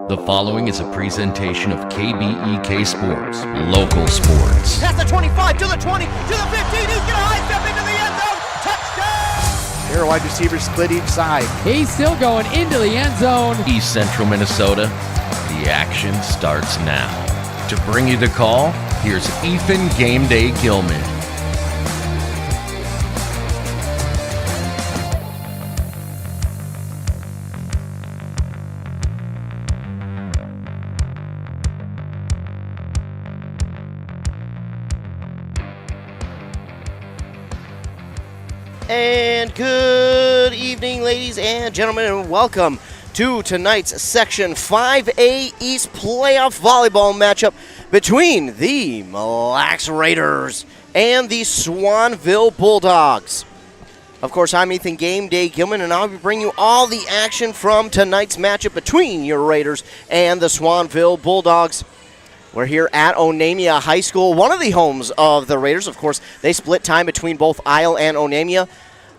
The following is a presentation of KBEK Sports, local sports. Past the 25, to the 20, to the 15, he's going to high step into the end zone, touchdown! Here, wide receivers split each side. He's still going into the end zone. East Central Minnesota, the action starts now. To bring you the call, here's Ethan Game Day Gilman. And good evening, ladies and gentlemen, and welcome to tonight's Section 5A East playoff volleyball matchup between the Mille Raiders and the Swanville Bulldogs. Of course, I'm Ethan Game Day Gilman, and I'll be bringing you all the action from tonight's matchup between your Raiders and the Swanville Bulldogs. We're here at Onamia High School, one of the homes of the Raiders. Of course, they split time between both Isle and Onamia.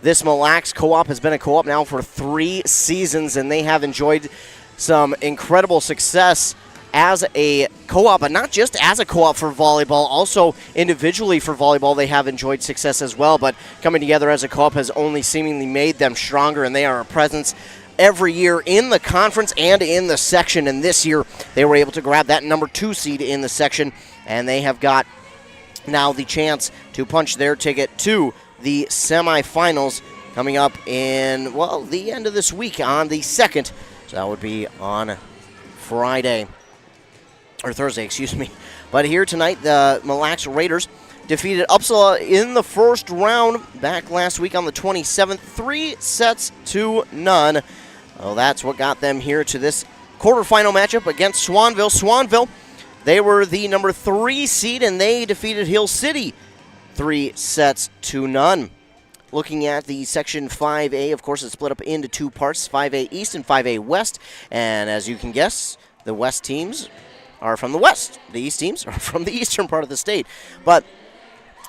This Mille Lacs co-op has been a co-op now for 3 seasons, and they have enjoyed some incredible success as a co-op, but not just as a co-op for volleyball, also individually for volleyball they have enjoyed success as well, but coming together as a co-op has only seemingly made them stronger, and they are a presence every year in the conference and in the section, and this year they were able to grab that number 2 seed in the section, and they have got now the chance to punch their ticket to the semifinals coming up in, well, the end of this week on the 2nd, so that would be on Friday, or Thursday, excuse me. But here tonight, the Mille Lacs Raiders defeated Uppsala in the first round back last week on the 27th, 3-0. Well, that's what got them here to this quarterfinal matchup against Swanville. Swanville, they were the number 3 seed, and they defeated Hill City 3-0. Looking at the Section 5A, of course, it's split up into 2 parts, 5A East and 5A West. And as you can guess, the West teams are from the West. The East teams are from the eastern part of the state. But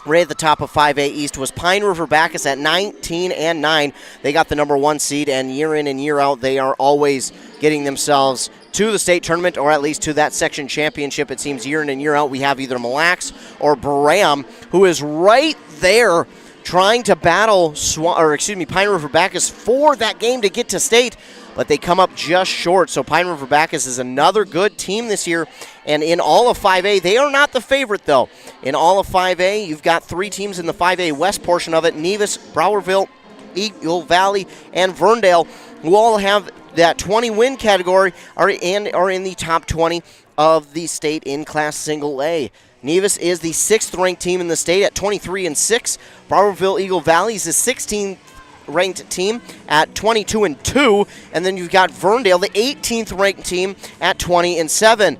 right at the top of 5A East was Pine River Bacchus at 19-9. They got the number 1 seed, and year in and year out, they are always getting themselves to the state tournament, or at least to that section championship. It seems year in and year out we have either Mille Lacs or Braham, who is right there trying to battle Pine River Bacchus for that game to get to state, but they come up just short. So Pine River Bacchus is another good team this year, and in all of 5A, they are not the favorite, though. In all of 5A, you've got 3 teams in the 5A West portion of it, Nevis, Browerville, Eagle Valley, and Verndale, who all have that 20-win category are in the top 20 of the state in Class Single A. Nevis is the 6th-ranked team in the state at 23-6. Browerville Eagle Valley is the 16th-ranked team at 22-2. And then you've got Verndale, the 18th-ranked team at 20-7.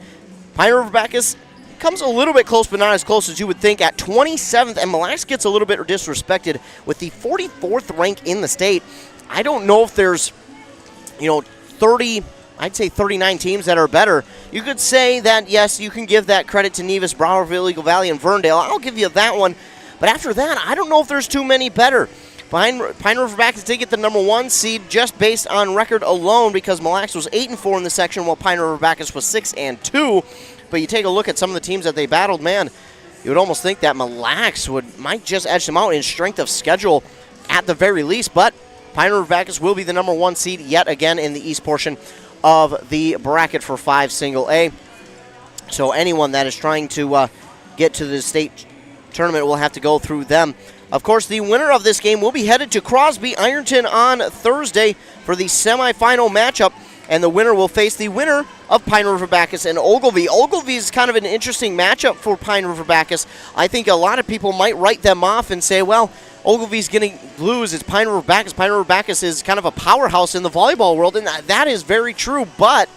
Pine River Bacchus comes a little bit close, but not as close as you would think, at 27th. And Mille Lacs gets a little bit disrespected with the 44th rank in the state. I don't know if there's 39 teams that are better. You could say that, yes, you can give that credit to Nevis, Browerville, Eagle Valley, and Verndale. I'll give you that one. But after that, I don't know if there's too many better. Pine River Bacchus did get the number 1 seed just based on record alone, because Mille Lacs was 8-4 in the section while Pine River Bacchus was 6-2. But you take a look at some of the teams that they battled, man, you would almost think that Mille Lacs might just edge them out in strength of schedule at the very least. But Pine River Bacchus will be the number 1 seed yet again in the east portion of the bracket for 5 Single A. So anyone that is trying to get to the state tournament will have to go through them. Of course, the winner of this game will be headed to Crosby Ironton on Thursday for the semifinal matchup, and the winner will face the winner of Pine River Bacchus and Ogilvie. Ogilvie is kind of an interesting matchup for Pine River Bacchus. I think a lot of people might write them off and say, well, Ogilvie's going to lose. It's Pine River Bacchus. Pine River Bacchus is kind of a powerhouse in the volleyball world, and that is very true. But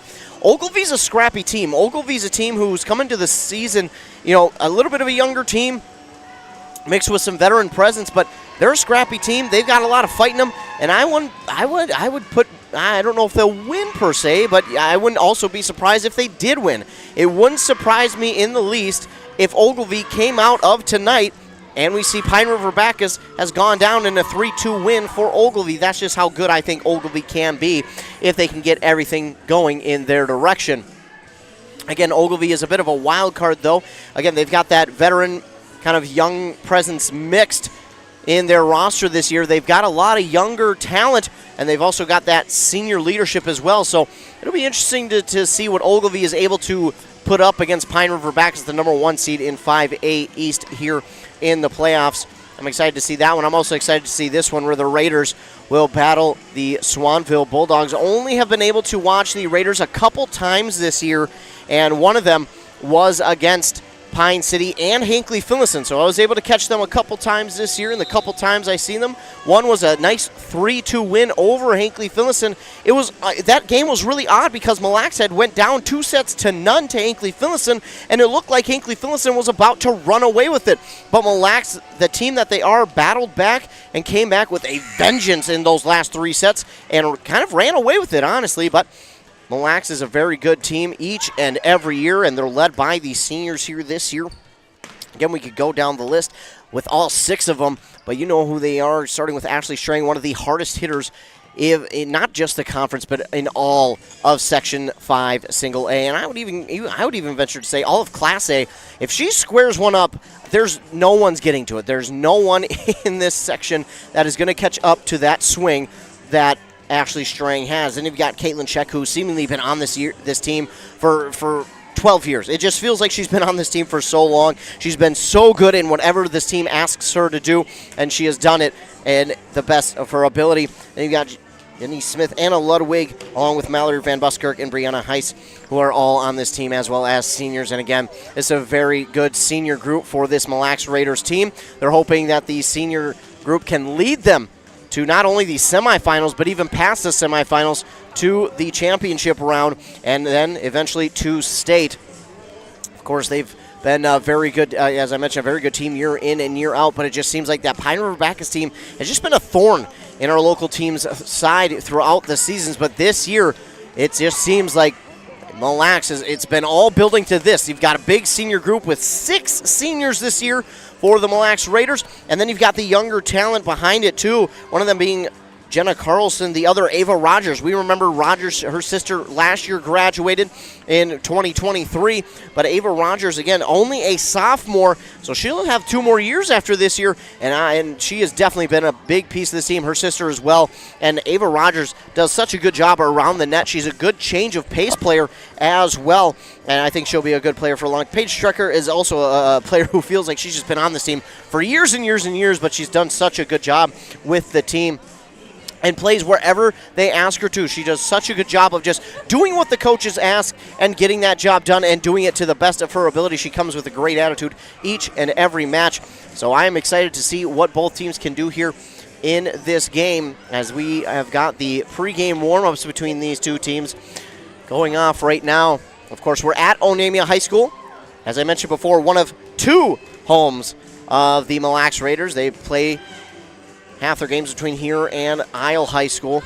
Ogilvie's a scrappy team. Ogilvie's a team who's coming to the season, a little bit of a younger team mixed with some veteran presence, but they're a scrappy team. They've got a lot of fight in them, and I would put, I don't know if they'll win per se, but I wouldn't also be surprised if they did win. It wouldn't surprise me in the least if Ogilvie came out of tonight And we see Pine River Bacchus has gone down in a 3-2 win for Ogilvie. That's just how good I think Ogilvie can be if they can get everything going in their direction. Again, Ogilvie is a bit of a wild card, though. Again, they've got that veteran kind of young presence mixed in their roster this year. They've got a lot of younger talent, and they've also got that senior leadership as well. So it'll be interesting to see what Ogilvie is able to put up against Pine River Bacchus, the number 1 seed in 5A East here in the playoffs. I'm excited to see that one. I'm also excited to see this one where the Raiders will battle the Swanville Bulldogs. Only have been able to watch the Raiders a couple times this year, and one of them was against Pine City and Hinckley Finlayson. So I was able to catch them a couple times this year, and the couple times I seen them, one was a nice 3-2 win over Hinckley Finlayson. It was that game was really odd because Mille Lacs had went down 2-0 to Hinckley Finlayson, and it looked like Hinckley Finlayson was about to run away with it. But Mille Lacs, the team that they are, battled back and came back with a vengeance in those last 3 sets and kind of ran away with it, honestly. But Mille Lacs is a very good team each and every year, and they're led by the seniors here this year. Again, we could go down the list with all 6 of them, but you know who they are, starting with Ashley Strang, one of the hardest hitters in not just the conference, but in all of Section 5 Single A. And I would even venture to say all of Class A. If she squares one up, there's no one's getting to it. There's no one in this section that is going to catch up to that swing that Ashley Strang has. And you've got Caitlin Check, who's seemingly been on this team for 12 years. It just feels like she's been on this team for so long. She's been so good in whatever this team asks her to do, and she has done it in the best of her ability. And you've got Denise Smith, Anna Ludwig, along with Mallory Van Buskirk and Brianna Heiss, who are all on this team as well as seniors. And again, it's a very good senior group for this Mille Lacs Raiders team. They're hoping that the senior group can lead them to not only the semifinals, but even past the semifinals to the championship round, and then eventually to state. Of course, they've been a very good, as I mentioned, a very good team year in and year out, but it just seems like that Pine River Bacchus team has just been a thorn in our local team's side throughout the seasons. But this year, it just seems like Mille Lacs, it's been all building to this. You've got a big senior group with 6 seniors this year for the Mille Lacs Raiders, and then you've got the younger talent behind it too, one of them being Jenna Carlson, the other Ava Rogers. We remember Rogers, her sister, last year graduated in 2023, but Ava Rogers, again, only a sophomore, so she'll have 2 more years after this year, and she has definitely been a big piece of this team, her sister as well, and Ava Rogers does such a good job around the net. She's a good change of pace player as well, and I think she'll be a good player for long. Paige Strecker is also a player who feels like she's just been on this team for years and years and years, but she's done such a good job with the team and plays wherever they ask her to. She does such a good job of just doing what the coaches ask and getting that job done and doing it to the best of her ability. She comes with a great attitude each and every match. So I am excited to see what both teams can do here in this game, as we have got the pregame warm-ups between these two teams going off right now. Of course, we're at Onamia High School. As I mentioned before, one of 2 homes of the Mille Lacs Raiders. They play half their games between here and Isle High School.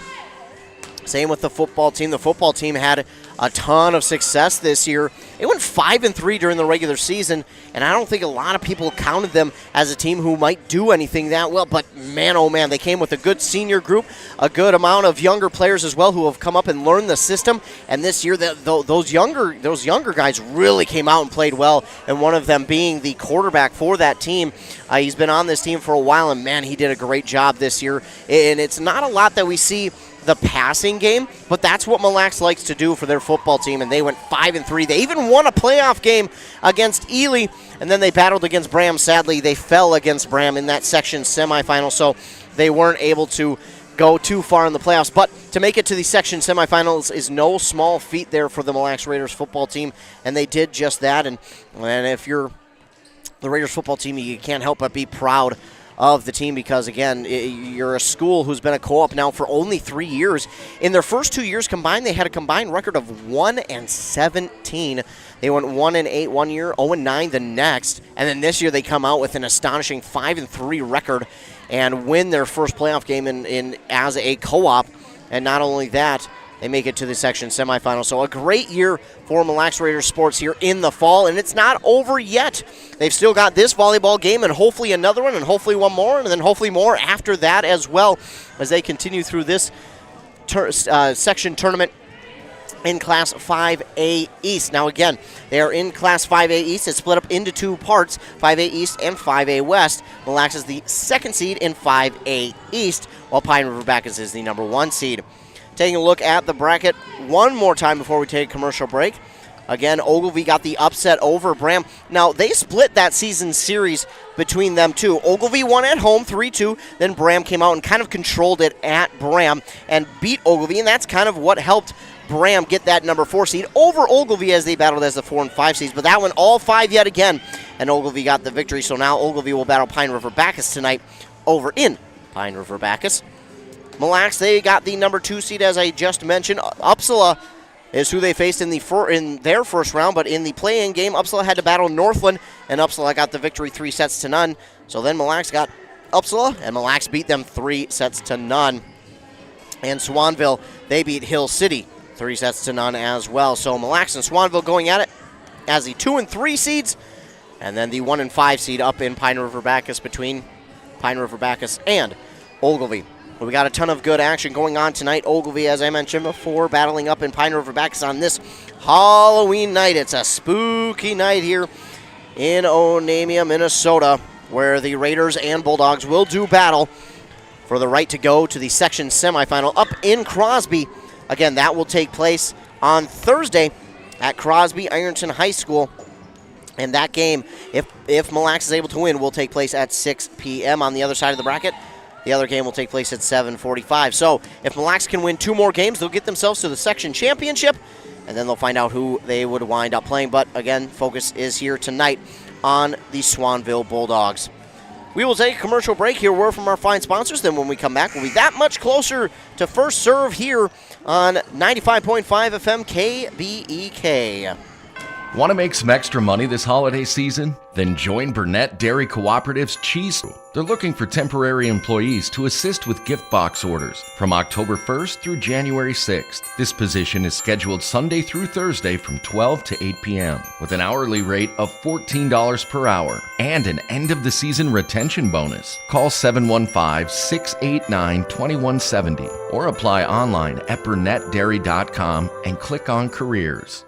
Same with the football team. The football team had a ton of success this year. They went 5-3 during the regular season, and I don't think a lot of people counted them as a team who might do anything that well. But man, oh man, they came with a good senior group, a good amount of younger players as well who have come up and learned the system. And this year, those younger guys really came out and played well. And one of them being the quarterback for that team. He's been on this team for a while, and man, he did a great job this year. And it's not a lot that we see the passing game, but that's what Mille Lacs likes to do for their football team, and they went 5-3. They even won a playoff game against Ely, and then they battled against Bram. Sadly, they fell against Bram in that section semifinal, so they weren't able to go too far in the playoffs. But to make it to the section semifinals is no small feat there for the Mille Lacs Raiders football team, and they did just that. And if you're the Raiders football team, you can't help but be proud of the team, because again, you're a school who's been a co-op now for only 3 years. In their first 2 years combined, they had a combined record of 1-17. They went 1-8 one year, 0-9 the next, and then this year they come out with an astonishing 5-3 record and win their first playoff game in as a co-op. And not only that, they make it to the section semifinal. So a great year for Mille Lacs Raiders sports here in the fall, and it's not over yet. They've still got this volleyball game and hopefully another one and hopefully one more and then hopefully more after that as well as they continue through this section tournament in Class 5A East. Now again, they are in Class 5A East. It's split up into two parts, 5A East and 5A West. Mille Lacs is the second seed in 5A East, while Pine River Bacchus is the number 1 seed. Taking a look at the bracket one more time before we take a commercial break. Again, Ogilvie got the upset over Bram. Now, they split that season series between them two. Ogilvie won at home 3-2. Then Bram came out and kind of controlled it at Bram and beat Ogilvie, and that's kind of what helped Bram get that number 4 seed over Ogilvie as they battled as the 4 and 5 seeds. But that one, all 5 yet again, and Ogilvie got the victory. So now Ogilvie will battle Pine River Bacchus tonight over in Pine River Bacchus. Mille Lacs, they got the number 2 seed, as I just mentioned. Upsala is who they faced in their first round, but in the play-in game, Upsala had to battle Northland, and Upsala got the victory 3-0. So then Mille Lacs got Upsala, and Mille Lacs beat them 3-0. And Swanville, they beat Hill City 3-0 as well. So Mille Lacs and Swanville going at it as the 2 and 3 seeds, and then the 1 and 5 seed up in Pine River Bacchus between Pine River Bacchus and Ogilvie. We got a ton of good action going on tonight. Ogilvie, as I mentioned before, battling up in Pine River Bacchus on this Halloween night. It's a spooky night here in Onamia, Minnesota, where the Raiders and Bulldogs will do battle for the right to go to the section semifinal up in Crosby. Again, that will take place on Thursday at Crosby Ironton High School. And that game, if Mille Lacs is able to win, will take place at 6 p.m. on the other side of the bracket. The other game will take place at 7:45. So if Mille Lacs can win 2 more games, they'll get themselves to the section championship, and then they'll find out who they would wind up playing. But again, focus is here tonight on the Swanville Bulldogs. We will take a commercial break here. Word from our fine sponsors. Then when we come back, we'll be that much closer to first serve here on 95.5 FM KBEK. Want to make some extra money this holiday season? Then join Burnett Dairy Cooperative's Cheese. They're looking for temporary employees to assist with gift box orders from October 1st through January 6th. This position is scheduled Sunday through Thursday from 12 to 8 p.m. with an hourly rate of $14 per hour and an end-of-the-season retention bonus. Call 715-689-2170 or apply online at burnettdairy.com and click on Careers.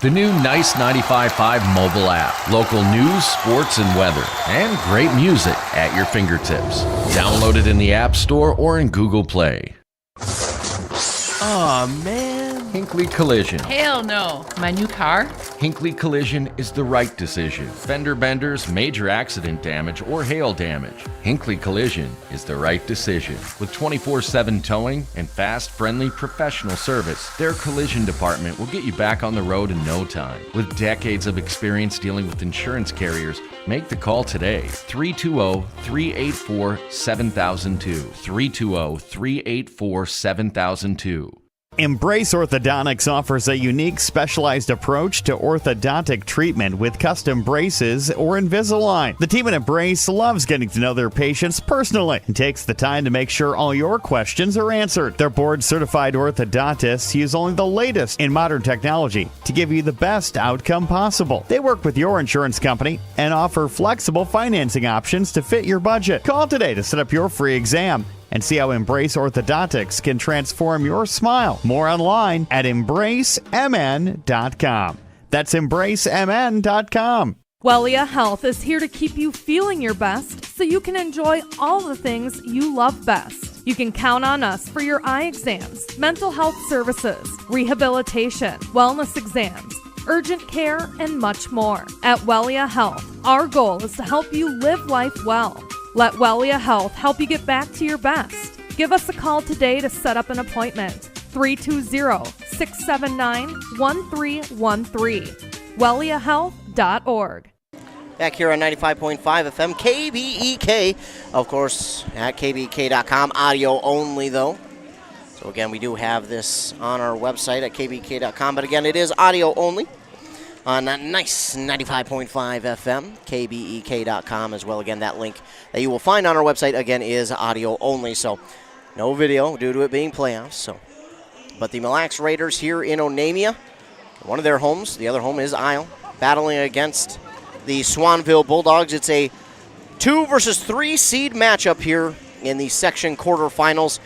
The new Nice 95.5 mobile app. Local news, sports, and weather. And great music at your fingertips. Download it in the App Store or in Google Play. Aw, man. Hinckley Collision. Hell no. My new car? Hinckley Collision is the right decision. Fender benders, major accident damage, or hail damage. Hinckley Collision is the right decision. With 24/7 towing and fast, friendly, professional service, their collision department will get you back on the road in no time. With decades of experience dealing with insurance carriers, make the call today. 320-384-7002. 320-384-7002. Embrace Orthodontics offers a unique specialized approach to orthodontic treatment with custom braces or Invisalign. The team at Embrace loves getting to know their patients personally and takes the time to make sure all your questions are answered. Their board-certified orthodontists use only the latest in modern technology to give you the best outcome possible. They work with your insurance company and offer flexible financing options to fit your budget. Call today to set up your free exam and see how Embrace Orthodontics can transform your smile. More online at embracemn.com. That's embracemn.com. Wellia Health is here to keep you feeling your best so you can enjoy all the things you love best. You can count on us for your eye exams, mental health services, rehabilitation, wellness exams, urgent care, and much more. At Wellia Health, our goal is to help you live life well. Let Wellia Health help you get back to your best. Give us a call today to set up an appointment. 320-679-1313. WelliaHealth.org. Back here on 95.5 FM KBEK. Of course, at kbek.com. Audio only, though. So, again, we do have this on our website at kbek.com. But, again, it is audio only on that nice 95.5 FM, kbek.com as well. Again, that link that you will find on our website, again, is audio only. So, no video due to it being playoffs. So, But the Mille Lacs Raiders here in Onamia, one of their homes, the other home is Isle, battling against the Swanville Bulldogs. It's a 2 versus 3 seed matchup here in the section quarterfinals.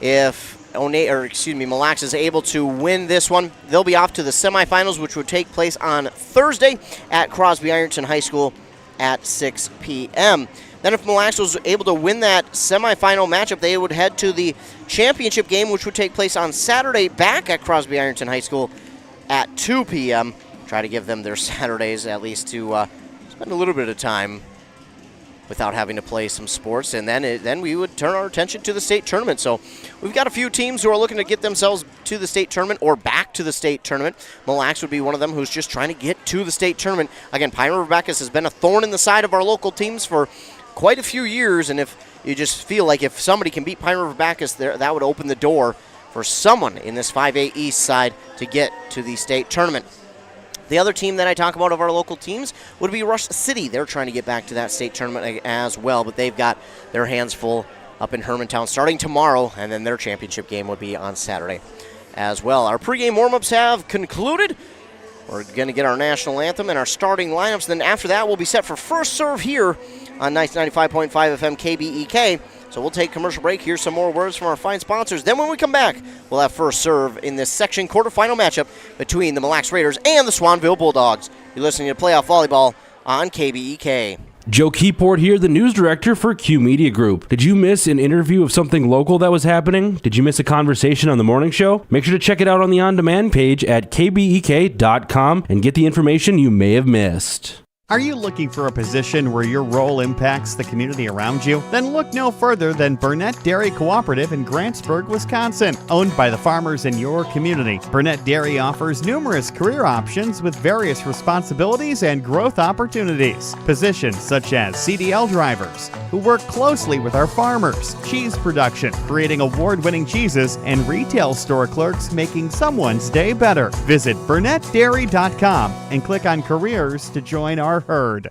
If Mille Lacs is able to win this one, they'll be off to the semifinals, which would take place on Thursday at Crosby Ironton High School at 6 p.m. Then if Mille Lacs was able to win that semifinal matchup, they would head to the championship game, which would take place on Saturday back at Crosby Ironton High School at 2 p.m. Try to give them their Saturdays at least to spend a little bit of time without having to play some sports, and then we would turn our attention to the state tournament. So we've got a few teams who are looking to get themselves to the state tournament or back to the state tournament. Mille Lacs would be one of them who's just trying to get to the state tournament. Again, Pine River Bacchus has been a thorn in the side of our local teams for quite a few years, and if you just feel like if somebody can beat Pine River Bacchus, that would open the door for someone in this 5A East side to get to the state tournament. The other team that I talk about of our local teams would be Rush City. They're trying to get back to that state tournament as well, but they've got their hands full up in Hermantown starting tomorrow, and then their championship game would be on Saturday as well. Our pregame warm-ups have concluded. We're going to get our national anthem and our starting lineups. Then after that, we'll be set for first serve here on 95.5 FM KBEK. So we'll take commercial break, hear some more words from our fine sponsors. Then when we come back, we'll have first serve in this section quarterfinal matchup between the Mille Lacs Raiders and the Swanville Bulldogs. You're listening to Playoff Volleyball on KBEK. Joe Keyport here, the news director for Q Media Group. Did you miss an interview of something local that was happening? Did you miss a conversation on the morning show? Make sure to check it out on the on-demand page at kbek.com and get the information you may have missed. Are you looking for a position where your role impacts the community around you? Then look no further than Burnett Dairy Cooperative in Grantsburg, Wisconsin. Owned by the farmers in your community, Burnett Dairy offers numerous career options with various responsibilities and growth opportunities. Positions such as CDL drivers, who work closely with our farmers, cheese production, creating award-winning cheeses, and retail store clerks making someone's day better. Visit BurnettDairy.com and click on Careers to join our herd.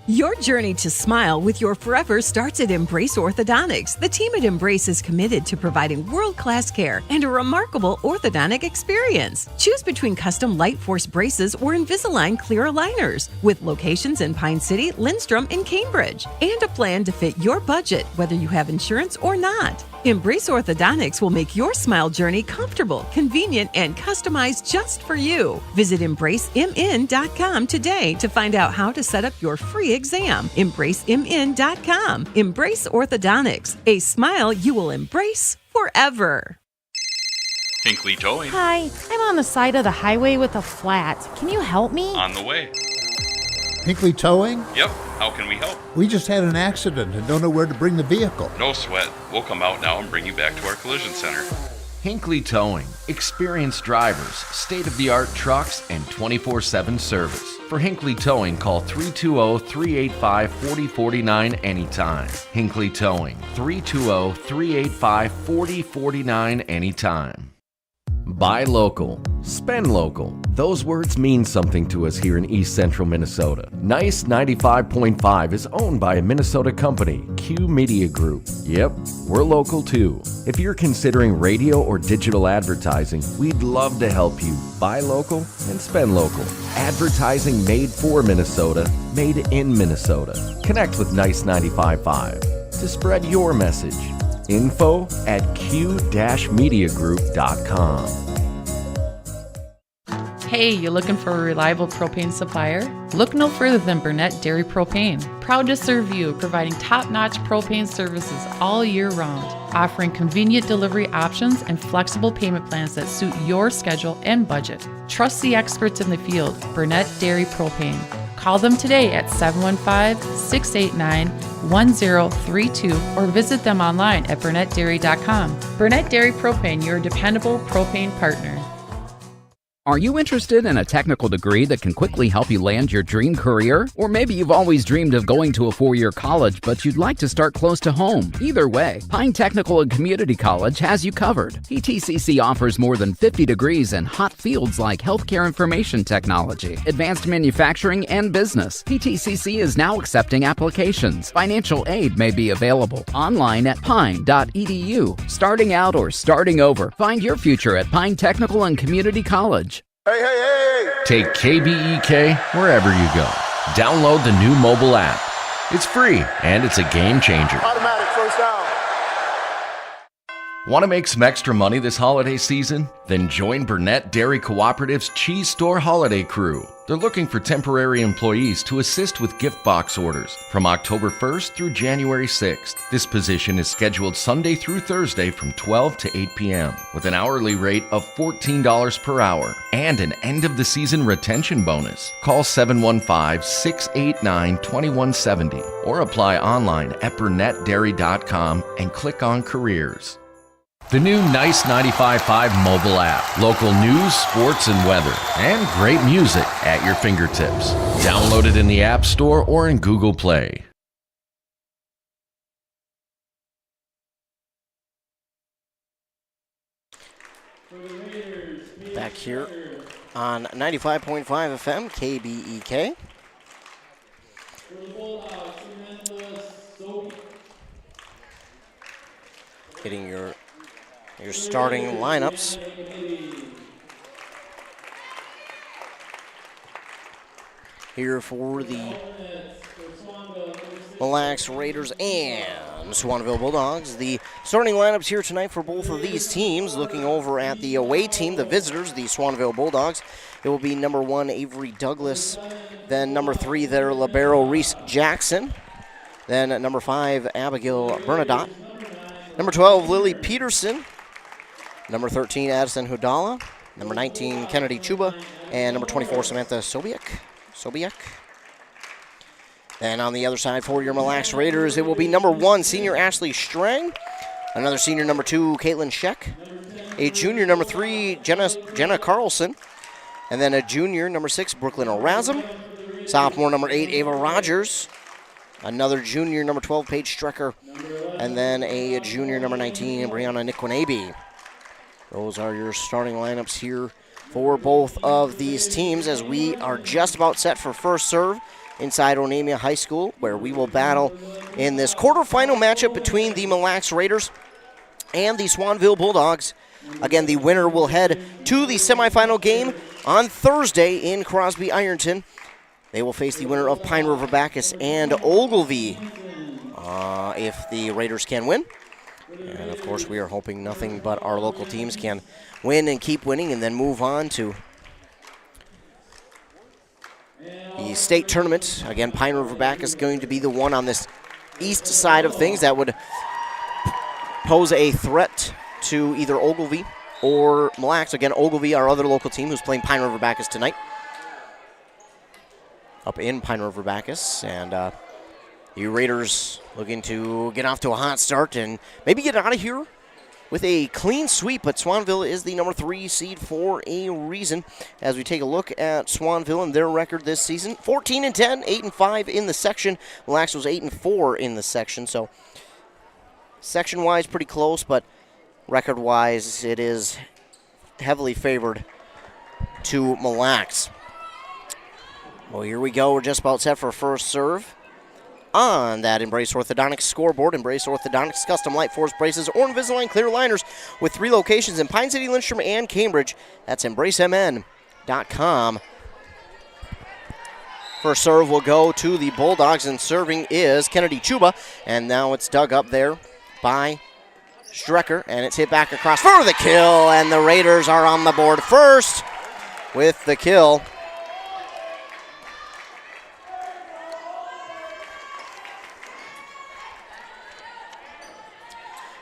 Your journey to smile with your forever starts at Embrace Orthodontics. The team at Embrace is committed to providing world-class care and a remarkable orthodontic experience. Choose between custom Light Force braces or Invisalign clear aligners with locations in Pine City, Lindstrom, and Cambridge, and a plan to fit your budget, whether you have insurance or not. Embrace Orthodontics will make your smile journey comfortable, convenient, and customized just for you. Visit EmbraceMN.com today to find out how to set up your free exam. EmbraceMN.com. Embrace Orthodontics, a smile you will embrace forever. Hinkley Towing. Hi, I'm on the side of the highway with a flat. Can you help me? On the way. Hinkley Towing? Yep. How can we help? We just had an accident and don't know where to bring the vehicle. No sweat. We'll come out now and bring you back to our collision center. Hinkley Towing. Experienced drivers, state-of-the-art trucks, and 24/7 service. For Hinkley Towing, call 320-385-4049 anytime. Hinkley Towing. 320-385-4049 anytime. Buy local. Spend local. Those words mean something to us here in East Central Minnesota. Nice 95.5 is owned by a Minnesota company, Q Media Group. Yep, we're local too. If you're considering radio or digital advertising, we'd love to help you buy local and spend local. Advertising made for Minnesota, made in Minnesota. Connect with Nice 95.5 to spread your message. Info at q-mediagroup.com. Hey, you looking for a reliable propane supplier? Look no further than Burnett Dairy Propane. Proud to serve you, providing top-notch propane services all year round, offering convenient delivery options and flexible payment plans that suit your schedule and budget. Trust the experts in the field, Burnett Dairy Propane. Call them today at 715-689-1032 or visit them online at burnettdairy.com. Burnett Dairy Propane, your dependable propane partner. Are you interested in a technical degree that can quickly help you land your dream career? Or maybe you've always dreamed of going to a 4-year college, but you'd like to start close to home. Either way, Pine Technical and Community College has you covered. PTCC offers more than 50 degrees in hot fields like healthcare information technology, advanced manufacturing, and business. PTCC is now accepting applications. Financial aid may be available. Online at pine.edu. Starting out or starting over, find your future at Pine Technical and Community College. Take KBEK wherever you go. Download the new mobile app. It's free, and it's a game changer. Automatic first down. Want to make some extra money this holiday season? Then join Burnett Dairy Cooperative's Cheese Store Holiday Crew. They're looking for temporary employees to assist with gift box orders from October 1st through January 6th. This position is scheduled Sunday through Thursday from 12 to 8 p.m. with an hourly rate of $14 per hour and an end-of-the-season retention bonus. Call 715-689-2170 or apply online at burnettdairy.com and click on Careers. The new Nice 95.5 mobile app. Local news, sports, and weather. And great music at your fingertips. Download it in the App Store or in Google Play. Back here on 95.5 FM, KBEK. Getting your starting lineups. Here for the Mille Raiders and Swanville Bulldogs. The starting lineups here tonight for both of these teams. Looking over at the away team, the visitors, the Swanville Bulldogs. It will be number 1, Avery Douglas. Then number 3, their libero, Reese Jackson. Then number 5, Abigail Bernadotte. Number 12, Lily Peterson. Number 13, Addison Hudala. Number 19, Kennedy Chuba. And number 24, Samantha Sobiek. Then on the other side for your Mille Raiders, it will be number 1, senior Ashley Strang. Another senior, number 2, Caitlin Scheck. A junior, number 3, Jenna Carlson. And then a junior, number 6, Brooklyn O'Razum. Sophomore, number 8, Ava Rogers. Another junior, number 12, Paige Strecker. And then a junior, number 19, Brianna Nikwanabe. Those are your starting lineups here for both of these teams as we are just about set for first serve inside Onamia High School, where we will battle in this quarterfinal matchup between the Mille Raiders and the Swanville Bulldogs. Again, the winner will head to the semifinal game on Thursday in Crosby Ironton. They will face the winner of Pine River Bacchus and Ogilvie if the Raiders can win. And, of course, we are hoping nothing but our local teams can win and keep winning and then move on to the state tournament. Again, Pine River Bacchus is going to be the one on this east side of things that would pose a threat to either Ogilvie or Mille. Again, Ogilvie, our other local team, who's playing Pine River Bacchus tonight. Up in Pine River Bacchus. And you Raiders looking to get off to a hot start and maybe get out of here with a clean sweep, but Swanville is the number 3 seed for a reason. As we take a look at Swanville and their record this season, 14-10, 8-5 in the section. Mille was 8-4 in the section, so section-wise pretty close, but record-wise it is heavily favored to Mille. Well, here we go. We're just about set for first serve. On that Embrace Orthodontics scoreboard, Embrace Orthodontics custom light force braces or Invisalign clear aligners with 3 locations in Pine City, Lindstrom, and Cambridge. That's embracemn.com. First serve will go to the Bulldogs, and serving is Kennedy Chuba. And now it's dug up there by Strecker, and it's hit back across for the kill, and the Raiders are on the board first with the kill.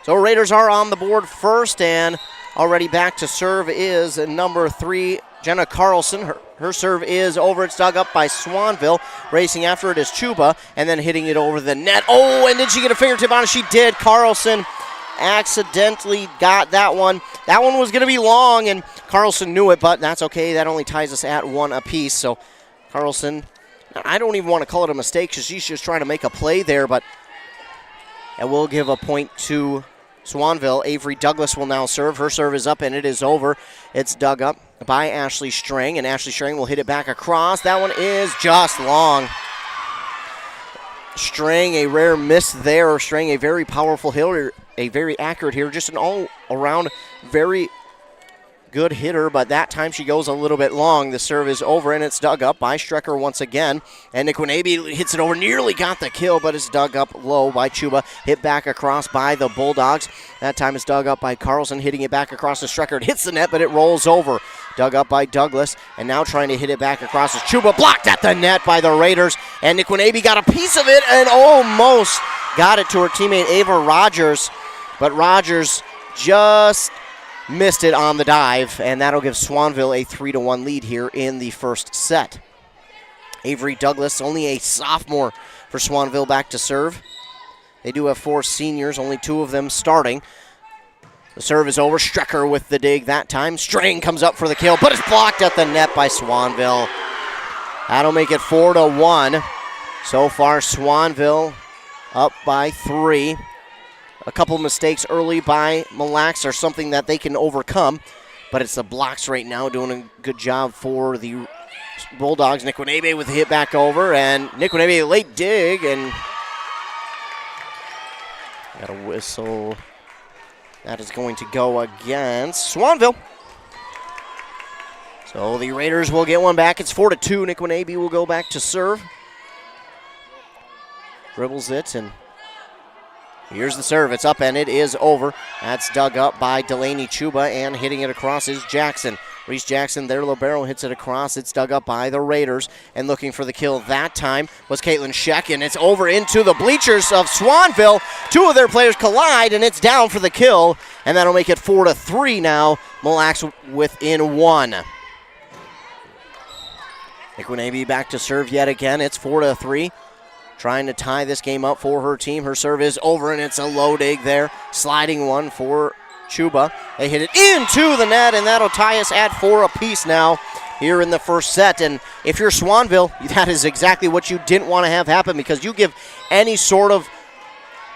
So Raiders are on the board first, and already back to serve is number 3, Jenna Carlson. Her serve is over. It's dug up by Swanville. Racing after it is Chuba, and then hitting it over the net. Oh, and did she get a fingertip on it? She did. Carlson accidentally got that one. That one was going to be long, and Carlson knew it, but that's okay. That only ties us at 1 apiece. So Carlson, I don't even want to call it a mistake because she's just trying to make a play there, but it will give a point to Swanville. Avery Douglas will now serve. Her serve is up, and it is over. It's dug up by Ashley Strang, and Ashley Strang will hit it back across. That one is just long. Strang, a rare miss there. Strang, a very powerful hitter, a very accurate hitter, just an all-around very good hitter, but that time she goes a little bit long. The serve is over, and it's dug up by Strecker once again. And Niquinabe hits it over, nearly got the kill, but it's dug up low by Chuba. Hit back across by the Bulldogs. That time it's dug up by Carlson, hitting it back across to Strecker. It hits the net, but it rolls over. Dug up by Douglas, and now trying to hit it back across is Chuba. Blocked at the net by the Raiders, and Niquinabe got a piece of it and almost got it to her teammate Ava Rogers, but Rogers just missed it on the dive, and that'll give Swanville a 3-1 lead here in the first set. Avery Douglas, only a sophomore for Swanville, back to serve. They do have 4 seniors, only 2 of them starting. The serve is over. Strecker with the dig that time. Strang comes up for the kill, but it's blocked at the net by Swanville. That'll make it 4-1. So far, Swanville up by 3. A couple mistakes early by Mille are something that they can overcome, but it's the blocks right now doing a good job for the Bulldogs. Niquinabe with the hit back over, and Niquinabe late dig, and got a whistle. That is going to go against Swanville. So the Raiders will get one back. It's 4-2. Niquinabe will go back to serve. Dribbles it, and here's the serve. It's up, and it is over. That's dug up by Delaney Chuba, and hitting it across is Jackson. Reese Jackson, their libero, hits it across. It's dug up by the Raiders, and looking for the kill that time was Caitlin Scheck, and it's over into the bleachers of Swanville. 2 of their players collide, and it's down for the kill, and that'll make it 4-3 now. Mille Lacs within 1. Niquinabe back to serve yet again. It's 4-3. Trying to tie this game up for her team. Her serve is over, and it's a low dig there. Sliding one for Chuba. They hit it into the net, and that'll tie us at 4 apiece now here in the first set. And if you're Swanville, that is exactly what you didn't want to have happen, because you give any sort of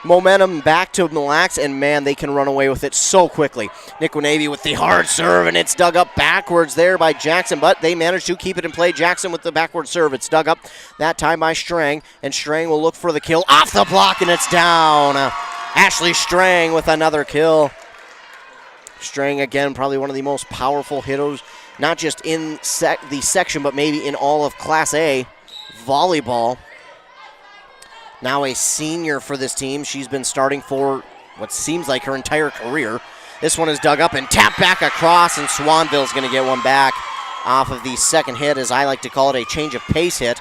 momentum back to Mille Lacs, and man, they can run away with it so quickly. Niquinabe with the hard serve, and it's dug up backwards there by Jackson, but they managed to keep it in play. Jackson with the backward serve. It's dug up that time by Strang, and Strang will look for the kill off the block, and it's down. Ashley Strang with another kill. Strang, again, probably one of the most powerful hitters, not just in the section, but maybe in all of Class A volleyball. Now a senior for this team. She's been starting for what seems like her entire career. This one is dug up and tapped back across, and Swanville's going to get one back off of the second hit, as I like to call it, a change of pace hit,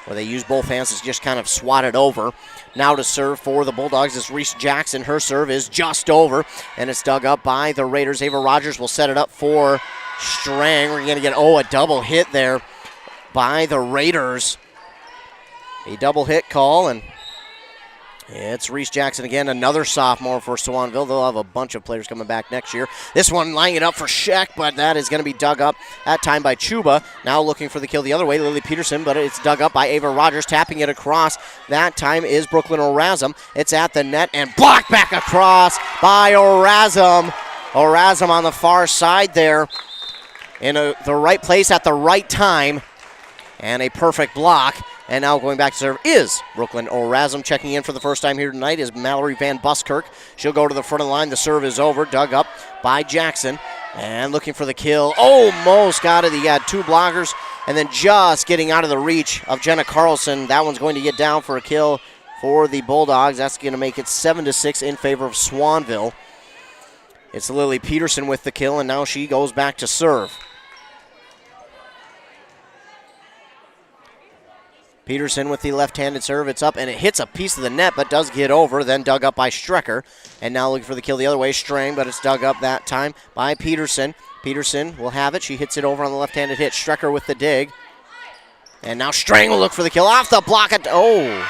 where they use both hands to just kind of swat it over. Now to serve for the Bulldogs is Reese Jackson. Her serve is just over, and it's dug up by the Raiders. Ava Rogers will set it up for Strang. We're going to get, a double hit there by the Raiders. A double hit call, and it's Reese Jackson again, another sophomore for Swanville. They'll have a bunch of players coming back next year. This one lining it up for Scheck, but that is going to be dug up that time by Chuba. Now looking for the kill the other way, Lily Peterson, but it's dug up by Ava Rogers, tapping it across. That time is Brooklyn Orazum. It's at the net and blocked back across by Orazum. Orazum on the far side there in the right place at the right time, and a perfect block. And now going back to serve is Brooklyn Orazum. Checking in for the first time here tonight is Mallory Van Buskirk. She'll go to the front of the line. The serve is over. Dug up by Jackson. And looking for the kill. Almost got it. He had 2 blockers. And then just getting out of the reach of Jenna Carlson. That one's going to get down for a kill for the Bulldogs. That's going to make it 7-6 in favor of Swanville. It's Lily Peterson with the kill, and now she goes back to serve. Peterson with the left-handed serve. It's up, and it hits a piece of the net, but does get over, then dug up by Strecker. And now looking for the kill the other way, Strang, but it's dug up that time by Peterson. Peterson will have it. She hits it over on the left-handed hit. Strecker with the dig. And now Strang will look for the kill off the block. They're going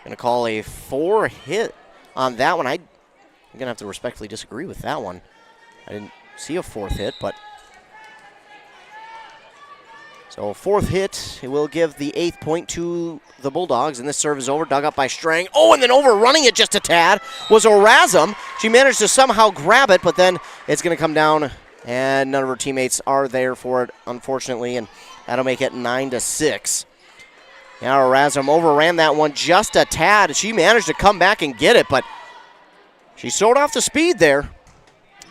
to call a 4 hit. on that one. I'm going to have to respectfully disagree with that one. I didn't see a fourth hit, but... So fourth hit, it will give the 8th point to the Bulldogs, and this serve is over, dug up by Strang. Oh, and then overrunning it just a tad was Orazum. She managed to somehow grab it, but then it's going to come down, and none of her teammates are there for it, unfortunately, and that'll make it 9-6. Now Orazum overran that one just a tad. She managed to come back and get it, but she showed off the speed there.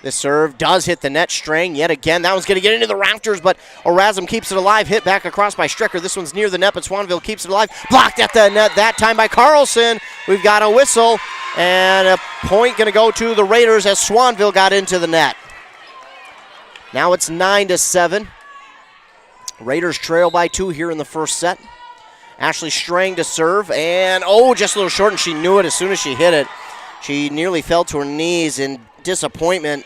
This serve does hit the net. Strang yet again. That one's going to get into the rafters, but Orazum keeps it alive. Hit back across by Strecker. This one's near the net, but Swanville keeps it alive. Blocked at the net that time by Carlson. We've got a whistle, and a point going to go to the Raiders as Swanville got into the net. Now it's 9-7. Raiders trail by 2 here in the first set. Ashley Strang to serve, and just a little short, and she knew it as soon as she hit it. She nearly fell to her knees in disappointment.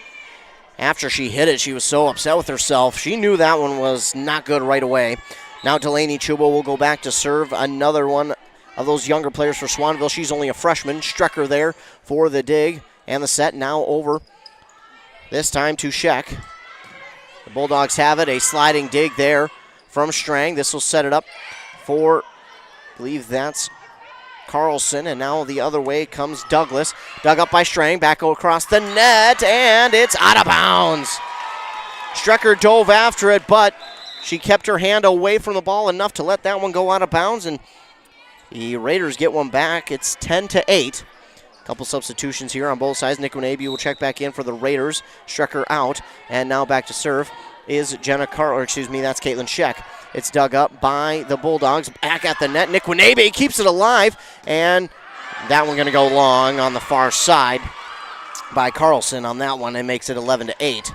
After she hit it, she was so upset with herself. She knew that one was not good right away. Now Delaney Chuba will go back to serve, another one of those younger players for Swanville. She's only a freshman. Strecker there for the dig, and the set now over. This time to Sheck. The Bulldogs have it, a sliding dig there from Strang. This will set it up for, I believe that's Carlson, and now the other way comes Douglas. Dug up by Strang, back across the net, and it's out of bounds. Strecker dove after it, but she kept her hand away from the ball enough to let that one go out of bounds, and the Raiders get one back. It's 10-8. Couple substitutions here on both sides. Nick Wanabe will check back in for the Raiders. Strecker out, and now back to serve is that's Caitlin Sheck. It's dug up by the Bulldogs. Back at the net. Nick Wanabe keeps it alive, and that one going to go long on the far side by Carlson on that one, and makes it 11-8.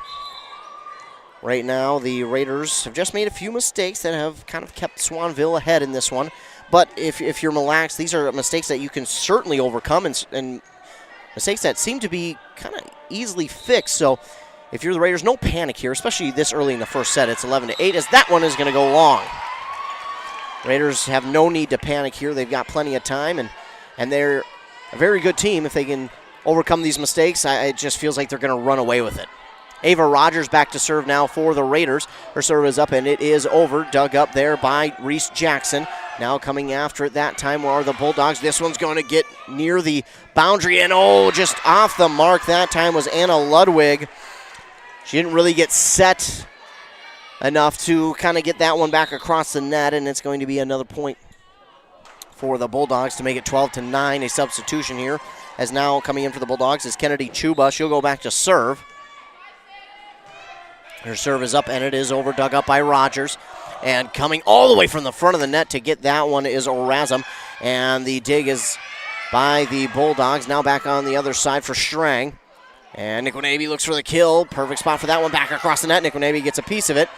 Right now, the Raiders have just made a few mistakes that have kind of kept Swanville ahead in this one. But if you're Mille, these are mistakes that you can certainly overcome, and mistakes that seem to be kind of easily fixed. So if you're the Raiders, no panic here, especially this early in the first set. It's 11-8 as that one is going to go long. Raiders have no need to panic here. They've got plenty of time, and they're a very good team. If they can overcome these mistakes, it just feels like they're going to run away with it. Ava Rogers back to serve now for the Raiders. Her serve is up, and it is over. Dug up there by Reese Jackson. Now coming after it that time are the Bulldogs. This one's going to get near the boundary, and just off the mark that time was Anna Ludwig. She didn't really get set enough to kind of get that one back across the net, and it's going to be another point for the Bulldogs to make it 12-9. A substitution here, as now coming in for the Bulldogs is Kennedy Chuba. She'll go back to serve. Her serve is up, and it is over, dug up by Rogers. And coming all the way from the front of the net to get that one is Orazum. And the dig is by the Bulldogs. Now back on the other side for Strang. And Nick Wanabe looks for the kill. Perfect spot for that one. Back across the net. Nick Wanabe gets a piece of it.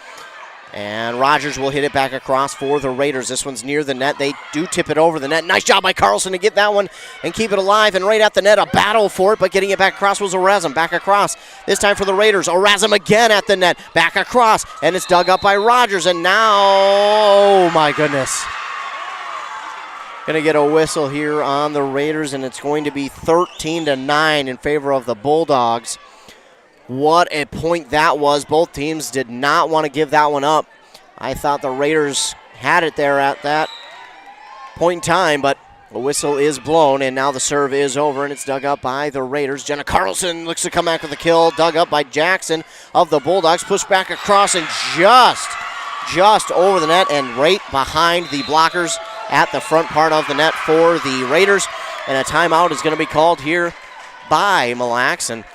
And Rogers will hit it back across for the Raiders. This one's near the net. They do tip it over the net. Nice job by Carlson to get that one and keep it alive. And right at the net, a battle for it, but getting it back across was Orazum. Back across. This time for the Raiders. Orazum again at the net. Back across. And it's dug up by Rogers. And now, oh my goodness. Going to get a whistle here on the Raiders, and it's going to be 13-9 in favor of the Bulldogs. What a point that was. Both teams did not want to give that one up. I thought the Raiders had it there at that point in time, but the whistle is blown, and now the serve is over, and it's dug up by the Raiders. Jenna Carlson looks to come back with a kill. Dug up by Jackson of the Bulldogs. Pushed back across and just over the net and right behind the blockers at the front part of the net for the Raiders. And a timeout is going to be called here by Mille, and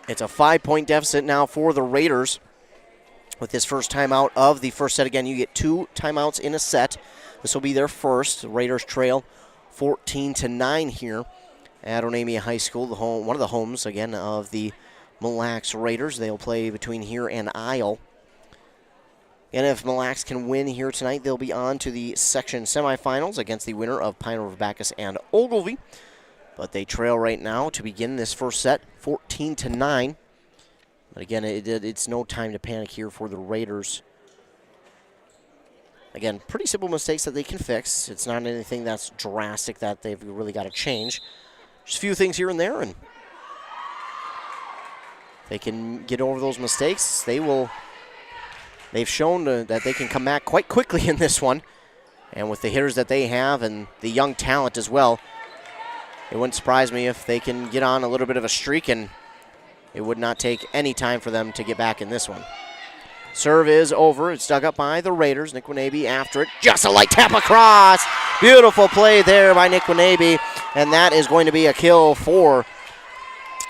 it's a 5-point deficit now for the Raiders with this first timeout of the first set. Again, you get 2 timeouts in a set. This will be their first. The Raiders trail 14-9 here at Onamia High School, one of the homes, again, of the Mille Raiders. They'll play between here and Isle. And if Mille can win here tonight, they'll be on to the section semifinals against the winner of Pine River Bacchus and Ogilvie. But they trail right now to begin this first set, 14-9. But again, it's no time to panic here for the Raiders. Again, pretty simple mistakes that they can fix. It's not anything that's drastic that they've really got to change. just a few things here and there, and they can get over those mistakes. They've shown that they can come back quite quickly in this one. And with the hitters that they have and the young talent as well, it wouldn't surprise me if they can get on a little bit of a streak, and it would not take any time for them to get back in this one. Serve is over. It's dug up by the Raiders. Nick Wanabe after it. Just a light tap across. Beautiful play there by Nick Wanabe, and that is going to be a kill for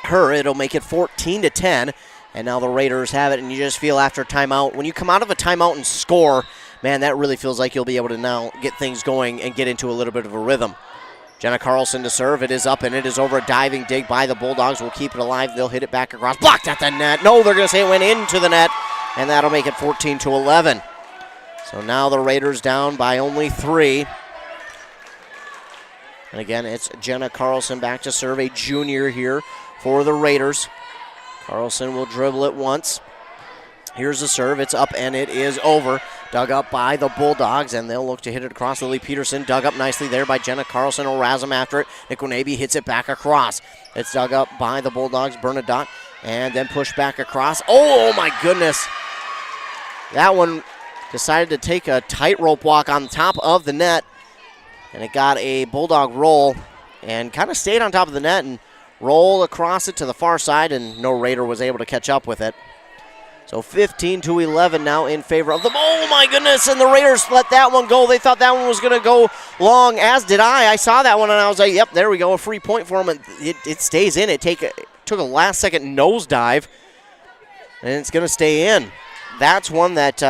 her. It'll make it 14-10, and now the Raiders have it, and you just feel after a timeout, when you come out of a timeout and score, man, that really feels like you'll be able to now get things going and get into a little bit of a rhythm. Jenna Carlson to serve. It is up and it is over. A diving dig by the Bulldogs will keep it alive. They'll hit it back across. Blocked at the net. No, they're going to say it went into the net, and that'll make it 14-11. So now the Raiders down by only 3. And again, it's Jenna Carlson back to serve, a junior here for the Raiders. Carlson will dribble it once. Here's the serve. It's up and it is over. Dug up by the Bulldogs, and they'll look to hit it across. Lily Peterson dug up nicely there by Jenna Carlson. Erasm after it. Nick Wanabe hits it back across. It's dug up by the Bulldogs. Bernadotte, and then pushed back across. Oh my goodness. That one decided to take a tightrope walk on top of the net, and it got a Bulldog roll and kind of stayed on top of the net and rolled across it to the far side, and no Raider was able to catch up with it. So 15-11 now in favor of them. Oh my goodness, and the Raiders let that one go. They thought that one was going to go long, as did I. I saw that one and I was like, yep, there we go, a free point for them. And it stays in. It took a last second nosedive, and it's going to stay in. That's one that,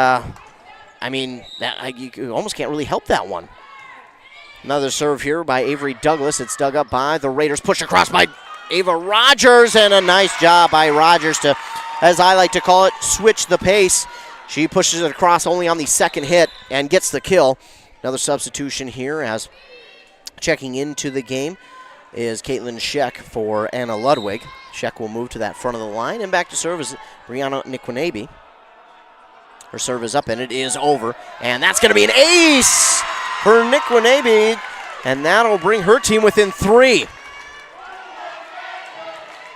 you almost can't really help that one. Another serve here by Avery Douglas. It's dug up by the Raiders. Push across by Ava Rogers, and a nice job by Rogers to, as I like to call it, switch the pace. She pushes it across only on the second hit and gets the kill. Another substitution here, as checking into the game is Caitlin Scheck for Anna Ludwig. Scheck will move to that front of the line, and back to serve is Brianna Nikwanabe. Her serve is up and it is over, and that's going to be an ace for Nikwanabe, and that'll bring her team within 3.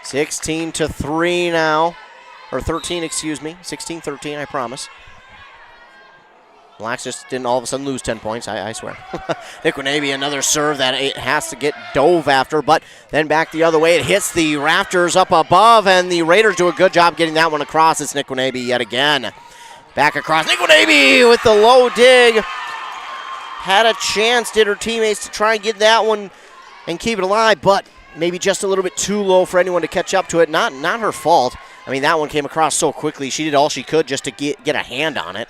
16-3 now. Or 13, excuse me. 16-13, I promise. Blacks just didn't all of a sudden lose 10 points, I swear. Nikwanabe, another serve that it has to get dove after, but then back the other way. It hits the rafters up above, and the Raiders do a good job getting that one across. It's Nikwanabe yet again. Back across. Nikwanabe with the low dig. Had a chance, did her teammates, to try and get that one and keep it alive, but maybe just a little bit too low for anyone to catch up to it. Not her fault. I mean, that one came across so quickly. She did all she could just to get a hand on it.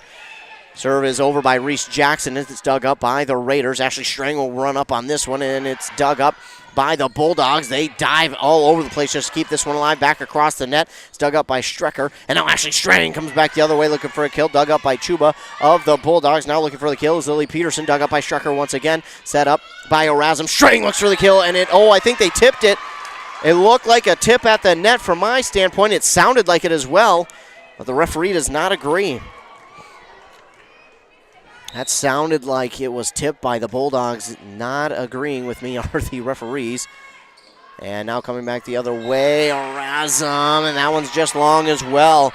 Serve is over by Reese Jackson. It's dug up by the Raiders. Ashley Strang will run up on this one, and it's dug up by the Bulldogs. They dive all over the place just to keep this one alive. Back across the net. It's dug up by Strecker. And now Ashley Strang comes back the other way looking for a kill. Dug up by Chuba of the Bulldogs. Now looking for the kill is Lily Peterson. Dug up by Strecker once again. Set up by Erasm. Strang looks for the kill, and I think they tipped it. It looked like a tip at the net from my standpoint. It sounded like it as well, but the referee does not agree. That sounded like it was tipped by the Bulldogs. Not agreeing with me are the referees. And now coming back the other way, Erasm, and that one's just long as well.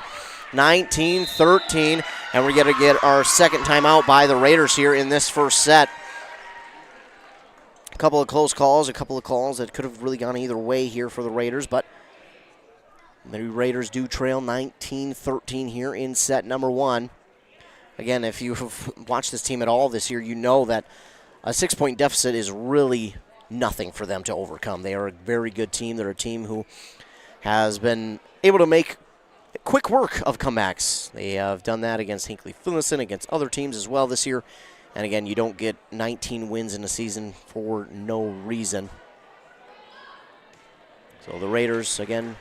19-13, and we're going to get our second timeout by the Raiders here in this first set. A couple of close calls, a couple of calls that could have really gone either way here for the Raiders, but the Raiders do trail 19-13 here in set number 1. Again, if you've watched this team at all this year, you know that a 6-point deficit is really nothing for them to overcome. They are a very good team. They're a team who has been able to make quick work of comebacks. They have done that against Hinckley-Finlayson, against other teams as well this year. And again, you don't get 19 wins in a season for no reason. So the Raiders, again,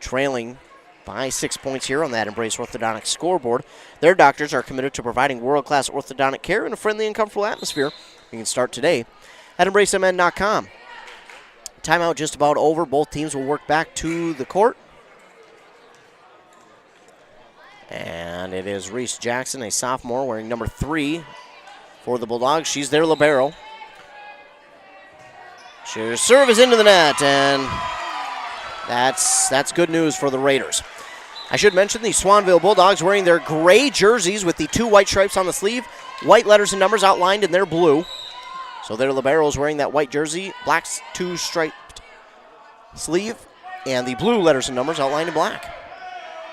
trailing by 6 points here on that Embrace Orthodontic scoreboard. Their doctors are committed to providing world-class orthodontic care in a friendly and comfortable atmosphere. You can start today at EmbraceMN.com. Timeout just about over. Both teams will work back to the court. And it is Reese Jackson, a sophomore, wearing number 3 for the Bulldogs. She's their libero. Serve is into the net, and that's good news for the Raiders. I should mention the Swanville Bulldogs wearing their gray jerseys with the 2 white stripes on the sleeve, white letters and numbers outlined in their blue. So their liberos wearing that white jersey, black 2-striped sleeve, and the blue letters and numbers outlined in black.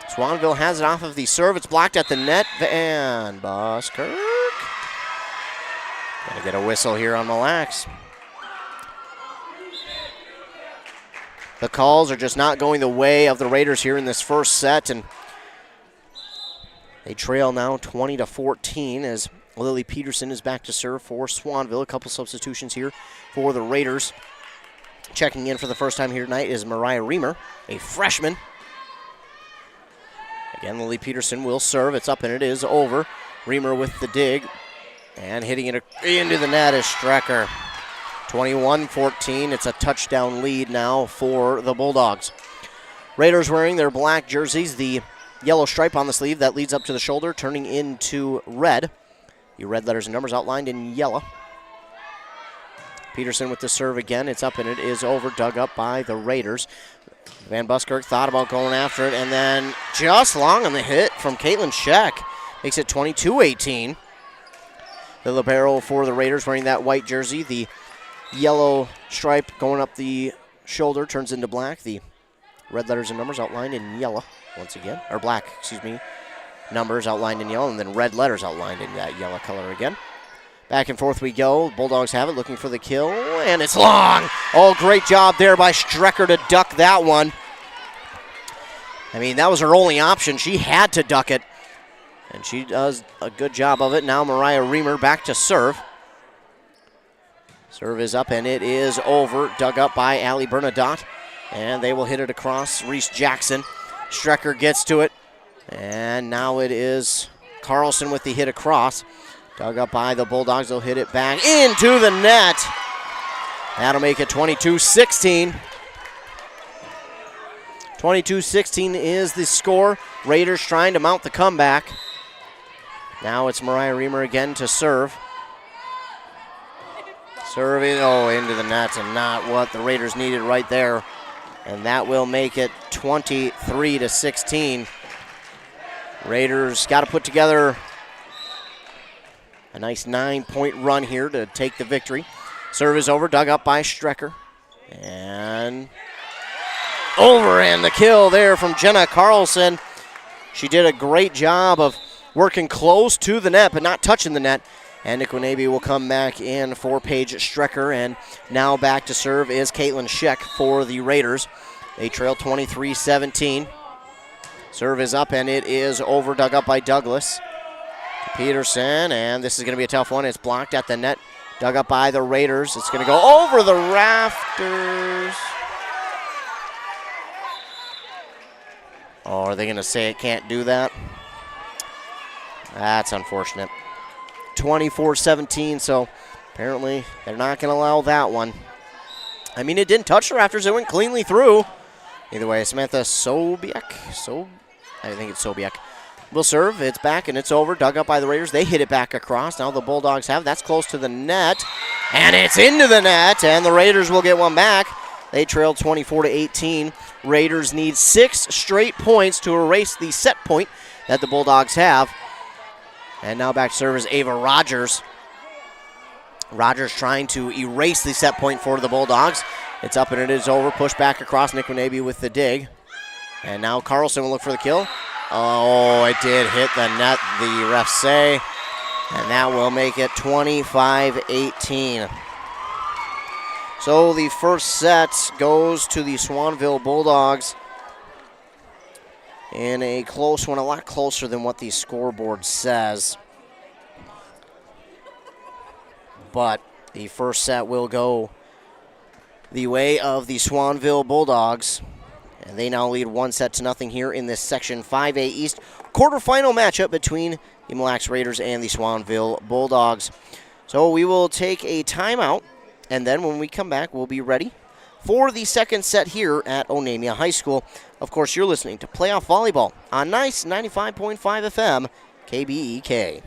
Swanville has it off of the serve. It's blocked at the net. Van Buskirk. Gonna get a whistle here on Mille. The calls are just not going the way of the Raiders here in this first set, and they trail now 20-14 as Lily Peterson is back to serve for Swanville. A couple substitutions here for the Raiders. Checking in for the first time here tonight is Mariah Reamer, a freshman. Again, Lily Peterson will serve. It's up and it is over. Reamer with the dig, and hitting it into the net is Strecker. 21-14. It's a touchdown lead now for the Bulldogs. Raiders wearing their black jerseys, the yellow stripe on the sleeve that leads up to the shoulder, turning into red. The red letters and numbers outlined in yellow. Peterson with the serve again. It's up and it is over, dug up by the Raiders. Van Buskirk thought about going after it, and then just long on the hit from Caitlin Scheck. Makes it 22-18. The libero for the Raiders wearing that white jersey, the yellow stripe going up the shoulder turns into black. The red letters and numbers outlined in yellow once again, or black, excuse me. Numbers outlined in yellow, and then red letters outlined in that yellow color again. Back and forth we go. Bulldogs have it, looking for the kill, and it's long. Oh, great job there by Strecker to duck that one. I mean, that was her only option. She had to duck it, and she does a good job of it. Now Mariah Reamer back to serve. Serve is up, and it is over. Dug up by Allie Bernadotte, and they will hit it across Reese Jackson. Strecker gets to it, and now it is Carlson with the hit across. Dug up by the Bulldogs. They'll hit it back into the net. That'll make it 22-16. 22-16 is the score. Raiders trying to mount the comeback. Now it's Mariah Reamer again to serve. Serving, into the net, and not what the Raiders needed right there. And that will make it 23-16. Raiders got to put together a nice 9-point run here to take the victory. Serve is over, dug up by Strecker. And over, and the kill there from Jenna Carlson. She did a great job of working close to the net, but not touching the net. And Niquonabe will come back in for Paige Strecker. And now back to serve is Caitlin Scheck for the Raiders. They trail 23-17. Serve is up, and it is over, dug up by Douglas. Peterson, and this is going to be a tough one. It's blocked at the net, dug up by the Raiders. It's going to go over the rafters. Oh, are they going to say it can't do that? That's unfortunate. 24-17, so apparently they're not going to allow that one. I mean, it didn't touch the rafters. It went cleanly through. Either way, Samantha Sobiek. I think it's Sobiek. Will serve. It's back, and it's over. Dug up by the Raiders. They hit it back across. Now the Bulldogs have. That's close to the net. And it's into the net, and the Raiders will get one back. They trailed 24-18. Raiders need 6 straight points to erase the set point that the Bulldogs have. And now back to serve is Ava Rogers. Rogers trying to erase the set point for the Bulldogs. It's up and it is over. Push back across. Niquonabe with the dig. And now Carlson will look for the kill. Oh, it did hit the net, the refs say. And that will make it 25-18. So the first set goes to the Swanville Bulldogs in a close one, a lot closer than what the scoreboard says. But the first set will go the way of the Swanville Bulldogs. And they now lead 1-0 here in this Section 5A East quarterfinal matchup between the Mille Raiders and the Swanville Bulldogs. So we will take a timeout, and then when we come back, we'll be ready for the second set here at Onamia High School. Of course, you're listening to Playoff Volleyball on Nice 95.5 FM, KBEK.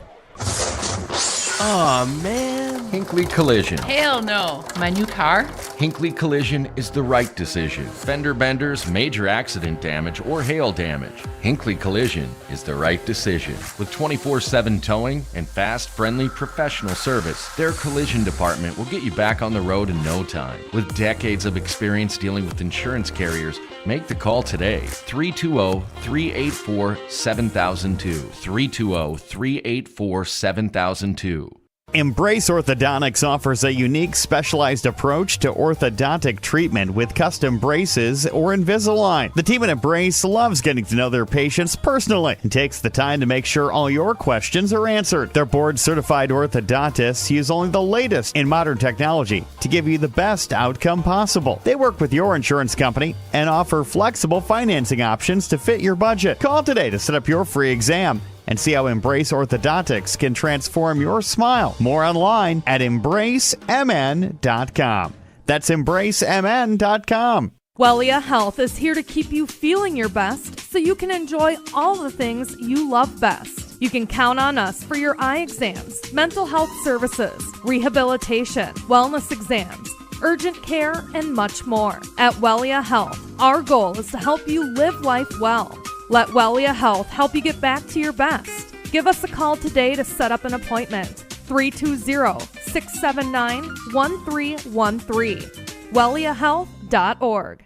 Aw, man. Hinckley Collision. Hell no. My new car? Hinckley Collision is the right decision. Fender benders, major accident damage, or hail damage. Hinckley Collision is the right decision. With 24/7 towing and fast, friendly, professional service, their collision department will get you back on the road in no time. With decades of experience dealing with insurance carriers, make the call today. 320-384-7002. 320-384-7002. Embrace Orthodontics offers a unique specialized approach to orthodontic treatment with custom braces or Invisalign. The team at Embrace loves getting to know their patients personally and takes the time to make sure all your questions are answered. Their board-certified orthodontists use only the latest in modern technology to give you the best outcome possible. They work with your insurance company and offer flexible financing options to fit your budget. Call today to set up your free exam and see how Embrace Orthodontics can transform your smile. More online at embracemn.com. That's embracemn.com. Wellia Health is here to keep you feeling your best so you can enjoy all the things you love best. You can count on us for your eye exams, mental health services, rehabilitation, wellness exams, urgent care, and much more. At Wellia Health, our goal is to help you live life well. Let Wellia Health help you get back to your best. Give us a call today to set up an appointment. 320-679-1313. WelliaHealth.org.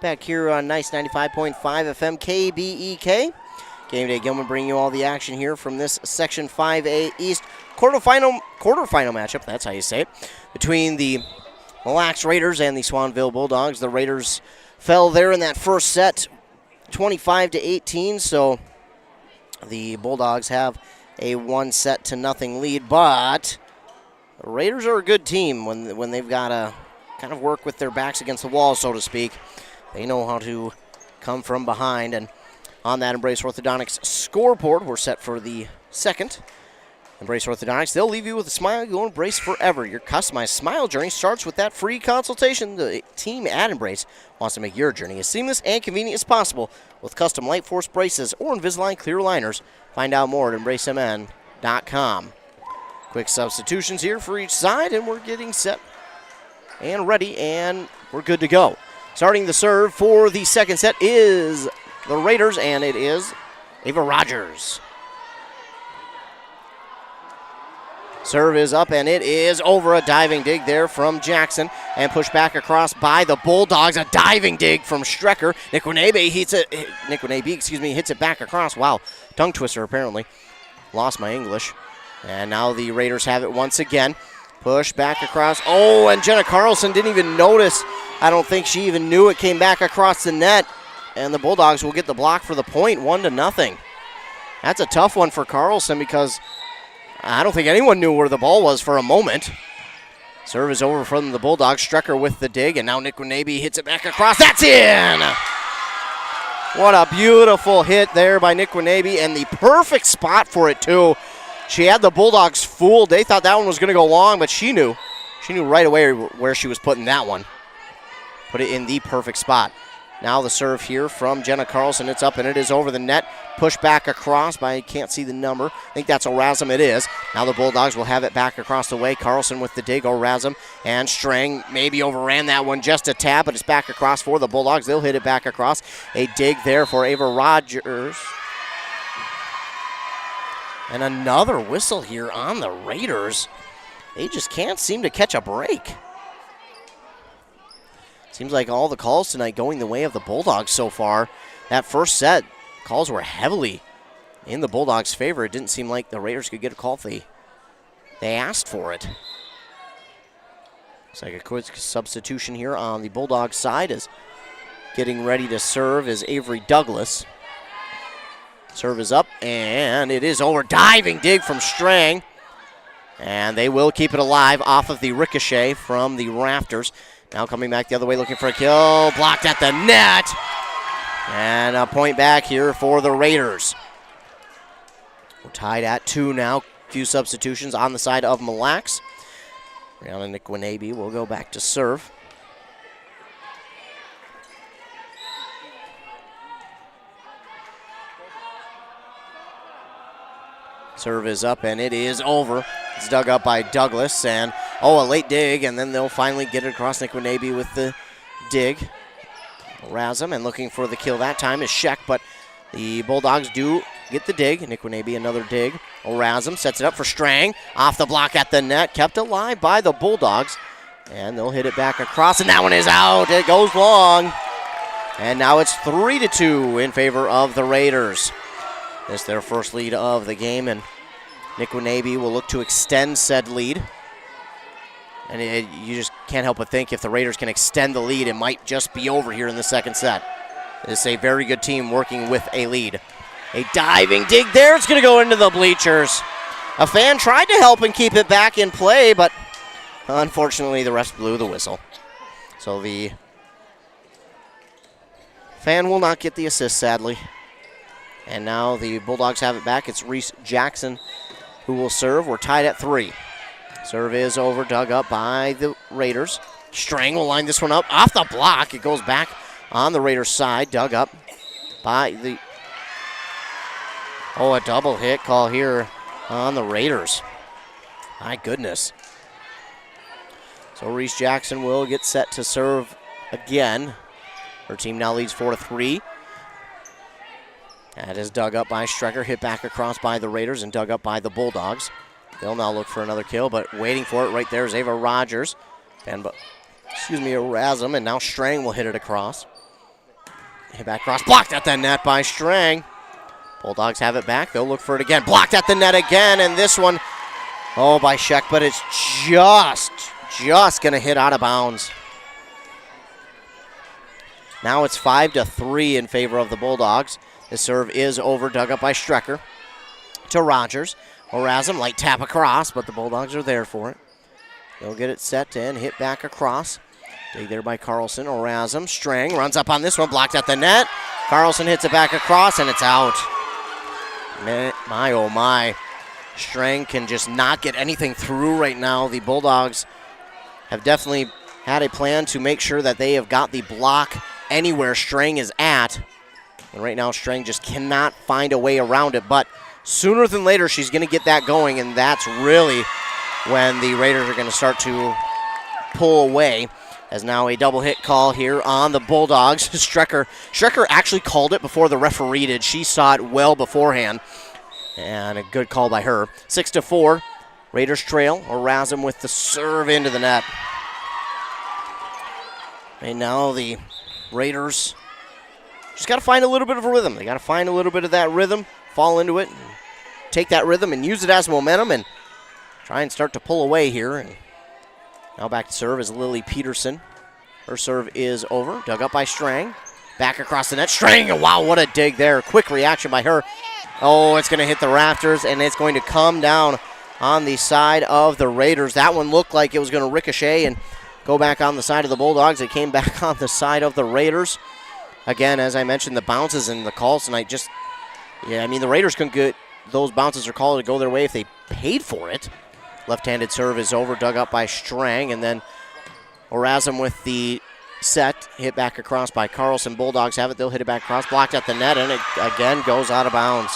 Back here on Nice 95.5 FM KBEK. Game Day Gilman bringing you all the action here from this Section 5A East quarterfinal matchup, that's how you say it, between the Mille Raiders and the Swanville Bulldogs. The Raiders fell there in that first set, 25-18, so the Bulldogs have a 1-0 lead, but the Raiders are a good team when they've got to kind of work with their backs against the wall, so to speak. They know how to come from behind, and on that Embrace Orthodontics scoreboard, we're set for the second. Embrace Orthodontics, they'll leave you with a smile you'll embrace forever. Your customized smile journey starts with that free consultation. The team at Embrace wants to make your journey as seamless and convenient as possible with custom Light Force braces or Invisalign clear aligners. Find out more at embracemn.com. Quick substitutions here for each side, and we're getting set and ready, and we're good to go. Starting the serve for the second set is the Raiders, and it is Ava Rogers. Serve is up, and it is over. A diving dig there from Jackson, and pushed back across by the Bulldogs. A diving dig from Strecker. Nikwenabe hits it back across. Wow, tongue twister apparently. Lost my English. And now the Raiders have it once again. Push back across. Oh, and Jenna Carlson didn't even notice. I don't think she even knew it came back across the net. And the Bulldogs will get the block for the point, 1-0. That's a tough one for Carlson because I don't think anyone knew where the ball was for a moment. Serve is over from the Bulldogs. Strecker with the dig, and now Nikwenabe hits it back across. That's in! What a beautiful hit there by Nikwenabe, and the perfect spot for it, too. She had the Bulldogs fooled. They thought that one was going to go long, but she knew. She knew right away where she was putting that one. Put it in the perfect spot. Now the serve here from Jenna Carlson. It's up and it is over the net. Push back across, but I can't see the number. I think that's Orazum. It is. Now the Bulldogs will have it back across the way. Carlson with the dig. Orazum and Strang maybe overran that one just a tad, but it's back across for the Bulldogs. They'll hit it back across. A dig there for Ava Rogers. And another whistle here on the Raiders. They just can't seem to catch a break. Seems like all the calls tonight going the way of the Bulldogs so far. That first set, calls were heavily in the Bulldogs' favor. It didn't seem like the Raiders could get a call if they asked for it. Looks like a quick substitution here on the Bulldogs' side is getting ready to serve is Avery Douglas. Serve is up, and it is over. Diving dig from Strang. And they will keep it alive off of the ricochet from the rafters. Now coming back the other way looking for a kill. Blocked at the net. And a point back here for the Raiders. We're tied at 2 now. Few substitutions on the side of Mille. Brianna Nikwenabe will go back to serve. Serve is up and it is over. It's dug up by Douglas, and a late dig, and then they'll finally get it across. Niquinabe with the dig. Razum, and looking for the kill that time is Sheck, but the Bulldogs do get the dig. Niquinabe another dig. Razum sets it up for Strang. Off the block at the net, kept alive by the Bulldogs, and they'll hit it back across, and that one is out. It goes long, and now it's 3-2 in favor of the Raiders. This is their first lead of the game, and Niquinabe will look to extend said lead. And you just can't help but think if the Raiders can extend the lead, it might just be over here in the second set. This is a very good team working with a lead. A diving dig there. It's going to go into the bleachers. A fan tried to help and keep it back in play, but unfortunately the ref blew the whistle. So the fan will not get the assist, sadly. And now the Bulldogs have it back. It's Reese Jackson who will serve. We're tied at 3. Serve is over, dug up by the Raiders. Strang will line this one up off the block. It goes back on the Raiders' side, dug up by the... a double hit call here on the Raiders. My goodness. So Reese Jackson will get set to serve again. Her team now leads 4-3. That is dug up by Strecker, hit back across by the Raiders and dug up by the Bulldogs. They'll now look for another kill, but waiting for it right there is Ava Rogers. Razum, and now Strang will hit it across. Hit back across, blocked at the net by Strang. Bulldogs have it back. They'll look for it again. Blocked at the net again, and this one, by Sheck, but it's just going to hit out of bounds. Now it's 5-3 in favor of the Bulldogs. The serve is over, dug up by Strecker. To Rogers. Razum, light tap across, but the Bulldogs are there for it. They'll get it set and hit back across. Dig there by Carlson. Razum, Strang runs up on this one, blocked at the net. Carlson hits it back across, and it's out. My, oh my. Strang can just not get anything through right now. The Bulldogs have definitely had a plan to make sure that they have got the block anywhere Strang is at. And right now, Strang just cannot find a way around it, but sooner than later, she's going to get that going, and that's really when the Raiders are going to start to pull away. As now a double hit call here on the Bulldogs. Strecker actually called it before the referee did. She saw it well beforehand, and a good call by her. 6-4, Raiders trail. Razum with the serve into the net. And now the Raiders just got to find a little bit of a rhythm. They got to find a little bit of that rhythm, fall into it, and take that rhythm and use it as momentum and try and start to pull away here. And now back to serve is Lily Peterson. Her serve is over, dug up by Strang. Back across the net, Strang, wow, what a dig there. Quick reaction by her. It's going to hit the rafters, and it's going to come down on the side of the Raiders. That one looked like it was going to ricochet and go back on the side of the Bulldogs. It came back on the side of the Raiders. Again, as I mentioned, the bounces and the calls tonight the Raiders couldn't get those bounces or calls to go their way if they paid for it. Left-handed serve is over, dug up by Strang, and then Razum with the set, hit back across by Carlson. Bulldogs have it, they'll hit it back across, blocked at the net, and it again goes out of bounds.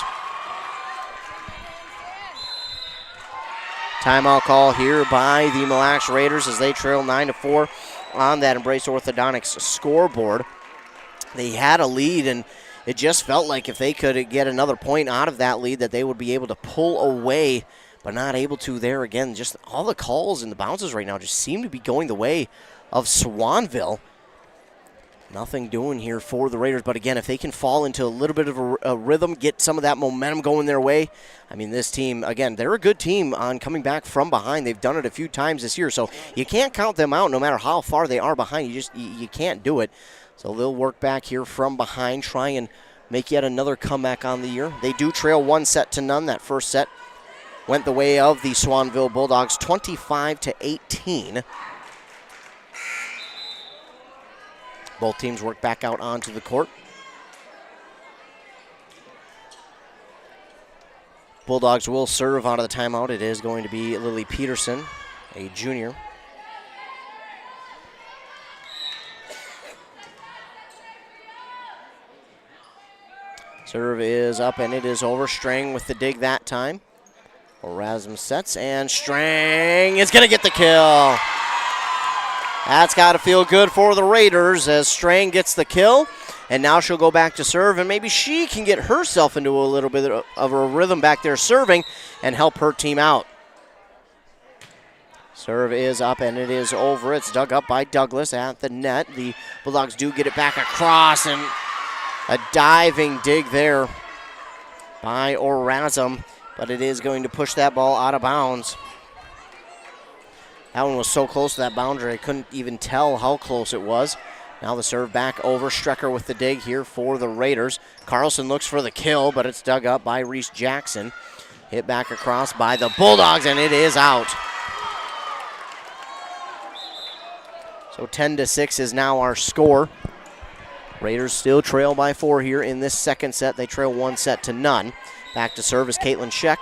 Timeout call here by the Mille Lacs Raiders as they trail 9-4 on that Embrace Orthodontics scoreboard. They had a lead, and it just felt like if they could get another point out of that lead that they would be able to pull away, but not able to there again. Just all the calls and the bounces right now just seem to be going the way of Swanville. Nothing doing here for the Raiders, but again, if they can fall into a little bit of a rhythm, get some of that momentum going their way, this team, again, they're a good team on coming back from behind. They've done it a few times this year, so you can't count them out no matter how far they are behind. You can't do it. So they'll work back here from behind, try and make yet another comeback on the year. They do trail 1-0. That first set went the way of the Swanville Bulldogs, 25-18. Both teams work back out onto the court. Bulldogs will serve out of the timeout. It is going to be Lily Peterson, a junior. Serve is up, and it is over. Strang with the dig that time. Erasmus sets, and Strang is going to get the kill. That's got to feel good for the Raiders as Strang gets the kill. And now she'll go back to serve, and maybe she can get herself into a little bit of a rhythm back there serving and help her team out. Serve is up, and it is over. It's dug up by Douglas at the net. The Bulldogs do get it back across, and a diving dig there by Orazum, but it is going to push that ball out of bounds. That one was so close to that boundary, I couldn't even tell how close it was. Now the serve back over. Strecker with the dig here for the Raiders. Carlson looks for the kill, but it's dug up by Reese Jackson. Hit back across by the Bulldogs, and it is out. So 10-6 is now our score. Raiders still trail by 4 here in this second set. They trail 1-0. Back to serve is Caitlin Scheck.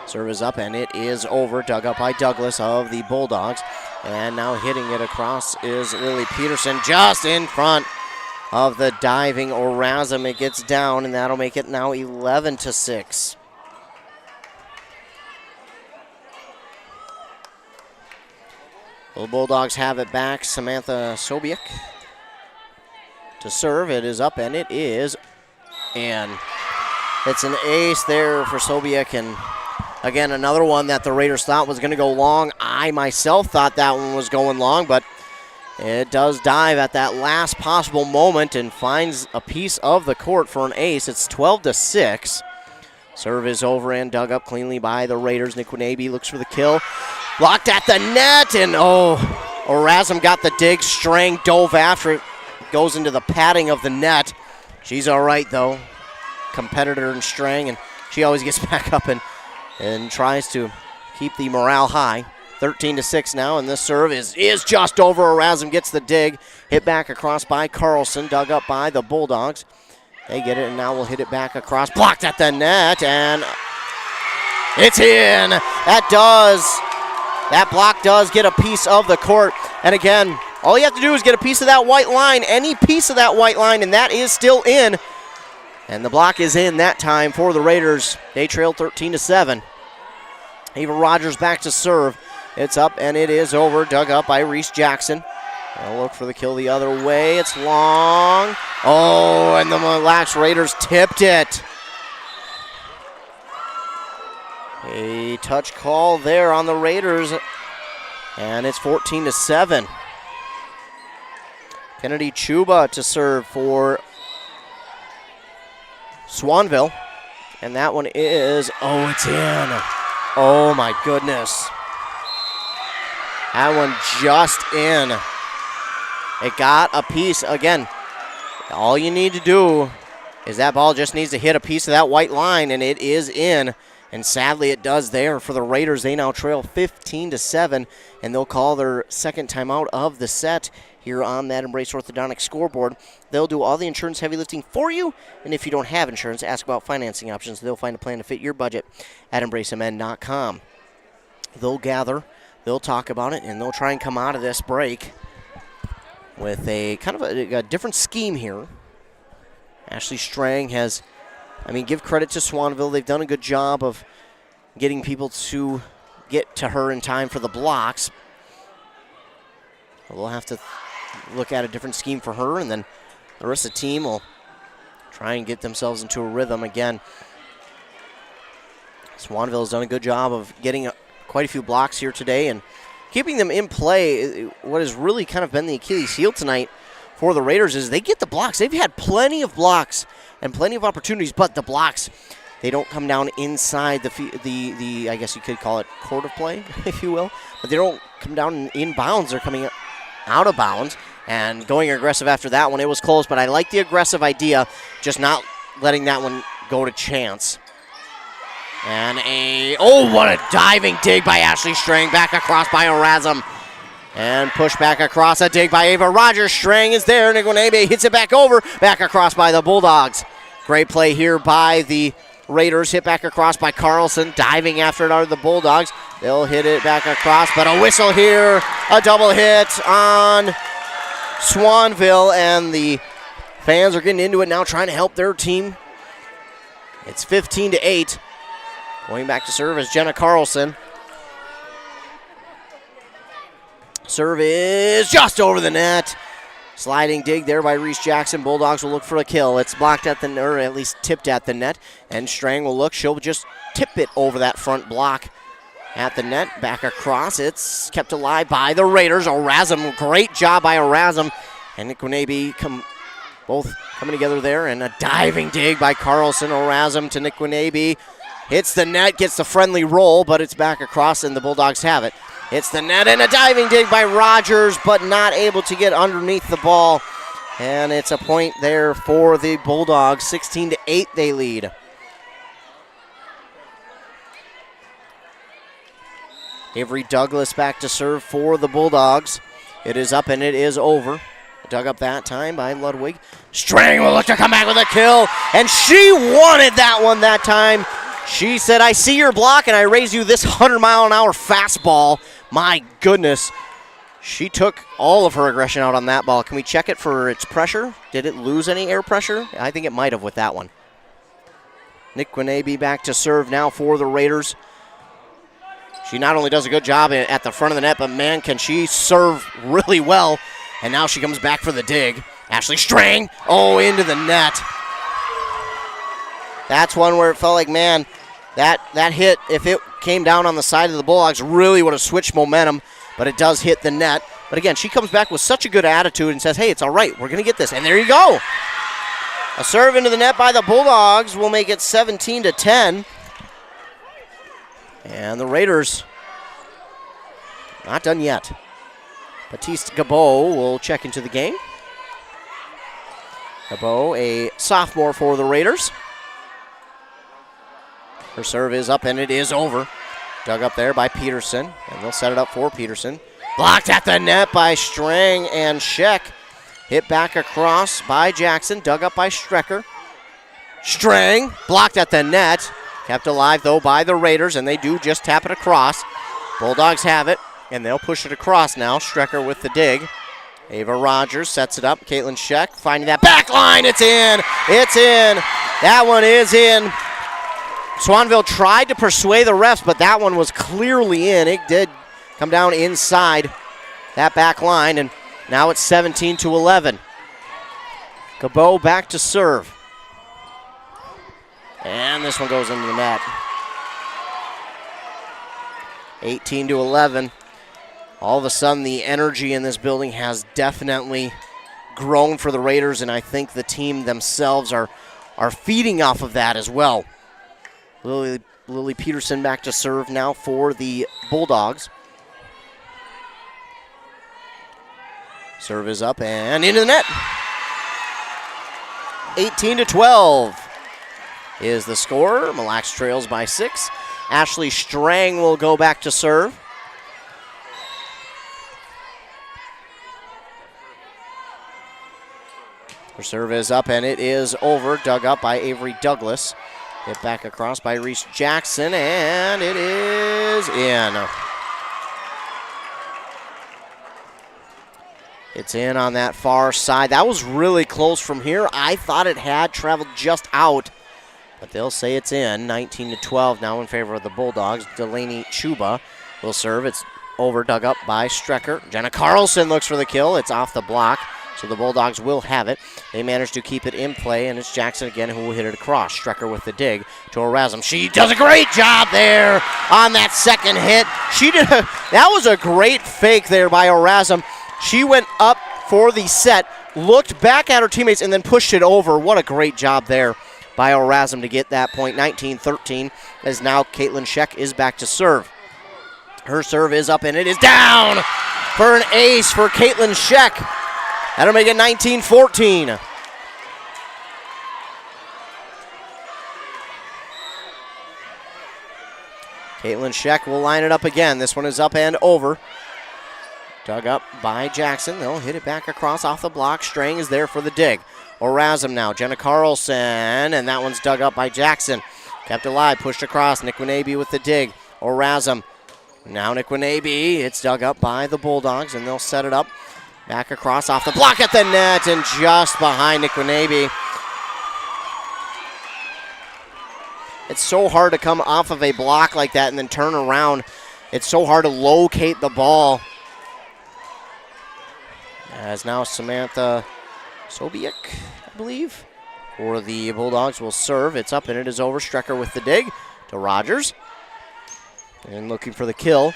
Serve is up, and it is over. Dug up by Douglas of the Bulldogs. And now hitting it across is Lily Peterson just in front of the diving Orazum. It gets down, and that'll make it now 11-6. The Bulldogs have it back. Samantha Sobiek to serve. It is up, and it is in. It's an ace there for Sobiek, and again, another one that the Raiders thought was going to go long. I myself thought that one was going long, but it does dive at that last possible moment and finds a piece of the court for an ace. It's 12-6. Serve is over and dug up cleanly by the Raiders. Nick Winabe looks for the kill. Blocked at the net, and Orazum got the dig. Strang dove after it. Goes into the padding of the net. She's all right, though. Competitor in Strang, and she always gets back up and tries to keep the morale high. 13-6 now, and this serve is just over. Orazum gets the dig. Hit back across by Carlson. Dug up by the Bulldogs. They get it, and now we'll hit it back across. Blocked at the net, and it's in. That block does get a piece of the court. And again, all you have to do is get a piece of that white line, any piece of that white line, and that is still in. And the block is in that time for the Raiders. They trail 13-7. Ava Rogers back to serve. It's up, and it is over. Dug up by Reese Jackson. They'll look for the kill the other way. It's long. Oh, and the Mille Lacs Raiders tipped it. A touch call there on the Raiders, and it's 14-7. Kennedy Chuba to serve for Swanville, and that one is, it's in. Oh my goodness. That one just in. It got a piece. Again, all you need to do is that ball just needs to hit a piece of that white line, and it is in. And sadly, it does there for the Raiders. They now trail 15-7, and they'll call their second timeout of the set here on that Embrace Orthodontic scoreboard. They'll do all the insurance heavy lifting for you, and if you don't have insurance, ask about financing options. They'll find a plan to fit your budget at EmbraceMN.com. They'll gather, they'll talk about it, and they'll try and come out of this break with a kind of a different scheme here. Ashley Strang has, give credit to Swanville. They've done a good job of getting people to get to her in time for the blocks. We'll have to look at a different scheme for her, and then the rest of the team will try and get themselves into a rhythm again. Swanville has done a good job of getting quite a few blocks here today and keeping them in play. What has really kind of been the Achilles heel tonight for the Raiders is they get the blocks. They've had plenty of blocks and plenty of opportunities, but the blocks, they don't come down inside the I guess you could call it court of play, if you will. But they don't come down in bounds. They're coming out of bounds and going aggressive after that one. It was close, but I like the aggressive idea, just not letting that one go to chance. And what a diving dig by Ashley Strang, back across by Orazum. And push back across, a dig by Ava Rogers. Strang is there, Niguanebe hits it back over, back across by the Bulldogs. Great play here by the Raiders, hit back across by Carlson, diving after it are the Bulldogs. They'll hit it back across, but a whistle here, a double hit on Swanville, and the fans are getting into it now, trying to help their team. It's 15-8. Going back to serve is Jenna Carlson. Serve is just over the net. Sliding dig there by Reese Jackson. Bulldogs will look for a kill. It's blocked at the, or at least tipped at the net. And Strang will look. She'll just tip it over that front block at the net. Back across. It's kept alive by the Raiders. Orazum, great job by Orazum. And Niquinabe both coming together there. And a diving dig by Carlson. Orazum to Niquinabe. Hits the net, gets the friendly roll, but it's back across and the Bulldogs have it. Hits the net and a diving dig by Rogers, but not able to get underneath the ball. And it's a point there for the Bulldogs. 16-8 they lead. Avery Douglas back to serve for the Bulldogs. It is up and it is over. Dug up that time by Ludwig. Strang will look to come back with a kill, and she wanted that one that time. She said, I see your block and I raise you this 100-mile-an-hour fastball. My goodness. She took all of her aggression out on that ball. Can we check it for its pressure? Did it lose any air pressure? I think it might have with that one. Niquinabe back to serve now for the Raiders. She not only does a good job at the front of the net, but man, can she serve really well. And now she comes back for the dig. Ashley Strang, into the net. That's one where it felt like, man, that hit, if it came down on the side of the Bulldogs, really would have switched momentum, but it does hit the net. But again, she comes back with such a good attitude and says, hey, it's all right, we're going to get this. And there you go. A serve into the net by the Bulldogs will make it 17-10. And the Raiders not done yet. Baptiste Gabot will check into the game. Gabot, a sophomore for the Raiders. Her serve is up and it is over. Dug up there by Peterson, and they'll set it up for Peterson. Blocked at the net by Strang and Scheck. Hit back across by Jackson, dug up by Strecker. Strang blocked at the net. Kept alive, though, by the Raiders, and they do just tap it across. Bulldogs have it, and they'll push it across now. Strecker with the dig. Ava Rogers sets it up. Caitlin Scheck finding that back line. It's in. It's in. That one is in. Swanville tried to persuade the refs, but that one was clearly in. It did come down inside that back line, and now it's 17-11. Gabot back to serve. And this one goes into the net. 18-11. All of a sudden, the energy in this building has definitely grown for the Raiders, and I think the team themselves are feeding off of that as well. Lily Peterson back to serve now for the Bulldogs. Serve is up and into the net. 18-12 is the score. Mille Lacs trails by 6. Ashley Strang will go back to serve. Her serve is up and it is over. Dug up by Avery Douglas. Hit back across by Reese Jackson, and it is in. It's in on that far side. That was really close from here. I thought it had traveled just out, but they'll say it's in. 19-12 now in favor of the Bulldogs. Delaney Chuba will serve. It's over, dug up by Strecker. Jenna Carlson looks for the kill. It's off the block. So the Bulldogs will have it. They manage to keep it in play, and it's Jackson again who will hit it across. Strecker with the dig to Orazum. She does a great job there on that second hit. That was a great fake there by Orazum. She went up for the set, looked back at her teammates, and then pushed it over. What a great job there by Orazum to get that point. 19-13, as now Caitlin Scheck is back to serve. Her serve is up, and it is down for an ace for Caitlin Scheck. That'll make it 19-14. Caitlin Scheck will line it up again. This one is up and over. Dug up by Jackson. They'll hit it back across off the block. Strang is there for the dig. Orazum now. Jenna Carlson, and that one's dug up by Jackson. Kept alive, pushed across. Niquinabe with the dig. Orazum. Now Niquinabe. It's dug up by the Bulldogs, and they'll set it up. Back across off the block at the net and just behind Niquinabe. It's so hard to come off of a block like that and then turn around. It's so hard to locate the ball. As now Samantha Sobiek, I believe, for the Bulldogs will serve. It's up and it is over. Strecker with the dig to Rogers. And looking for the kill.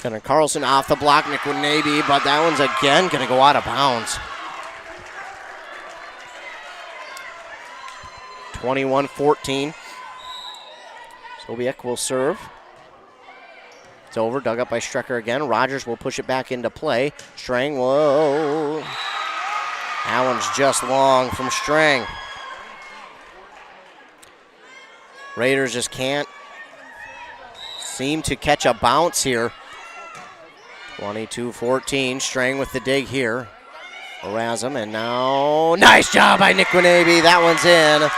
Gunnar Carlson off the block, Nikwanabe, but that one's again going to go out of bounds. 21-14. Sobiek will serve. It's over, dug up by Strecker again. Rogers will push it back into play. Strang, whoa. That one's just long from Strang. Raiders just can't seem to catch a bounce here. 22-14, Strang with the dig here. Erasm, and now, nice job by Nikwanabe. That one's in.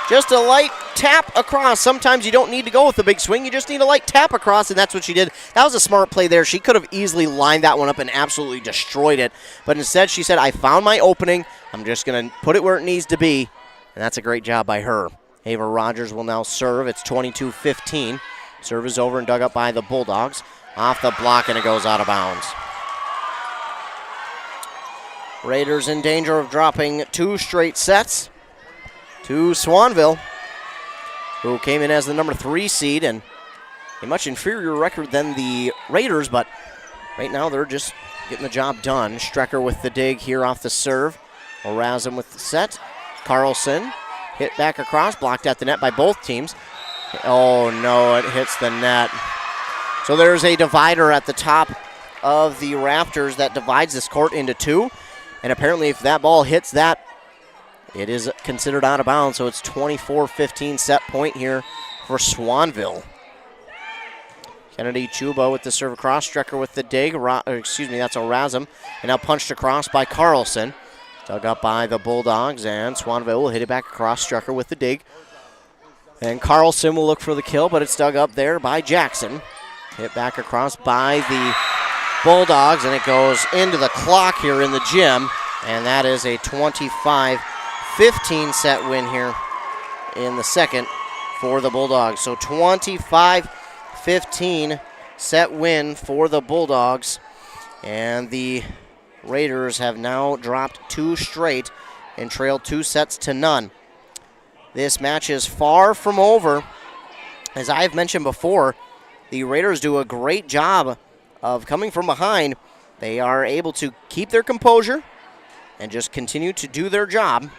Just a light tap across. Sometimes you don't need to go with the big swing. You just need a light tap across, and that's what she did. That was a smart play there. She could have easily lined that one up and absolutely destroyed it. But instead, she said, I found my opening. I'm just going to put it where it needs to be. And that's a great job by her. Ava Rogers will now serve. It's 22-15. Serve is over and dug up by the Bulldogs. Off the block, and it goes out of bounds. Raiders in danger of dropping 2 straight sets to Swanville, who came in as the number 3 seed and a much inferior record than the Raiders, but right now they're just getting the job done. Strecker with the dig here off the serve. Erasm with the set. Carlson hit back across, blocked at the net by both teams. Oh no, it hits the net. So there's a divider at the top of the rafters that divides this court into 2, and apparently if that ball hits that, it is considered out of bounds, so it's 24-15 set point here for Swanville. Kennedy Chuba with the serve across. Strecker with the dig. That's Erasm. And now punched across by Carlson. Dug up by the Bulldogs, and Swanville will hit it back across. Strecker with the dig. And Carlson will look for the kill, but it's dug up there by Jackson. Hit back across by the Bulldogs, and it goes into the clock here in the gym. And that is a 25-15 set win here in the second for the Bulldogs. So 25-15 set win for the Bulldogs. And the Raiders have now dropped 2 straight and trailed 2 sets to none. This match is far from over. As I've mentioned before, the Raiders do a great job of coming from behind. They are able to keep their composure and just continue to do their job.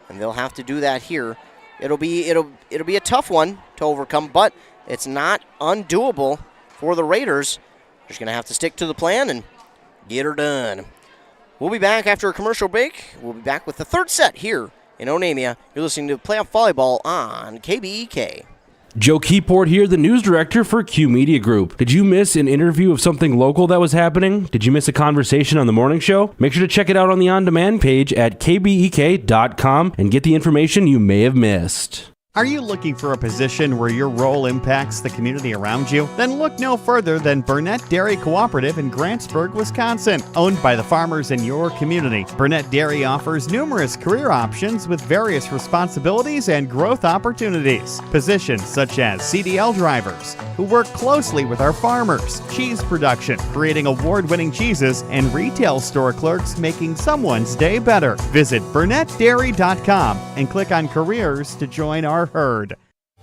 And they'll have to do that here. It'll be a tough one to overcome, but it's not undoable for the Raiders. They're just going to have to stick to the plan and get her done. We'll be back after a commercial break. We'll be back with the 3rd set here in Onamia. You're listening to Playoff Volleyball on KBEK. Joe Keyport here, the news director for Q Media Group. Did you miss an interview of something local that was happening? Did you miss a conversation on the morning show? Make sure to check it out on the on-demand page at kbek.com and get the information you may have missed. Are you looking for a position where your role impacts the community around you? Then look no further than Burnett Dairy Cooperative in Grantsburg, Wisconsin. Owned by the farmers in your community, Burnett Dairy offers numerous career options with various responsibilities and growth opportunities. Positions such as CDL drivers, who work closely with our farmers, cheese production, creating award-winning cheeses, and retail store clerks making someone's day better. Visit BurnettDairy.com and click on Careers to join our herd.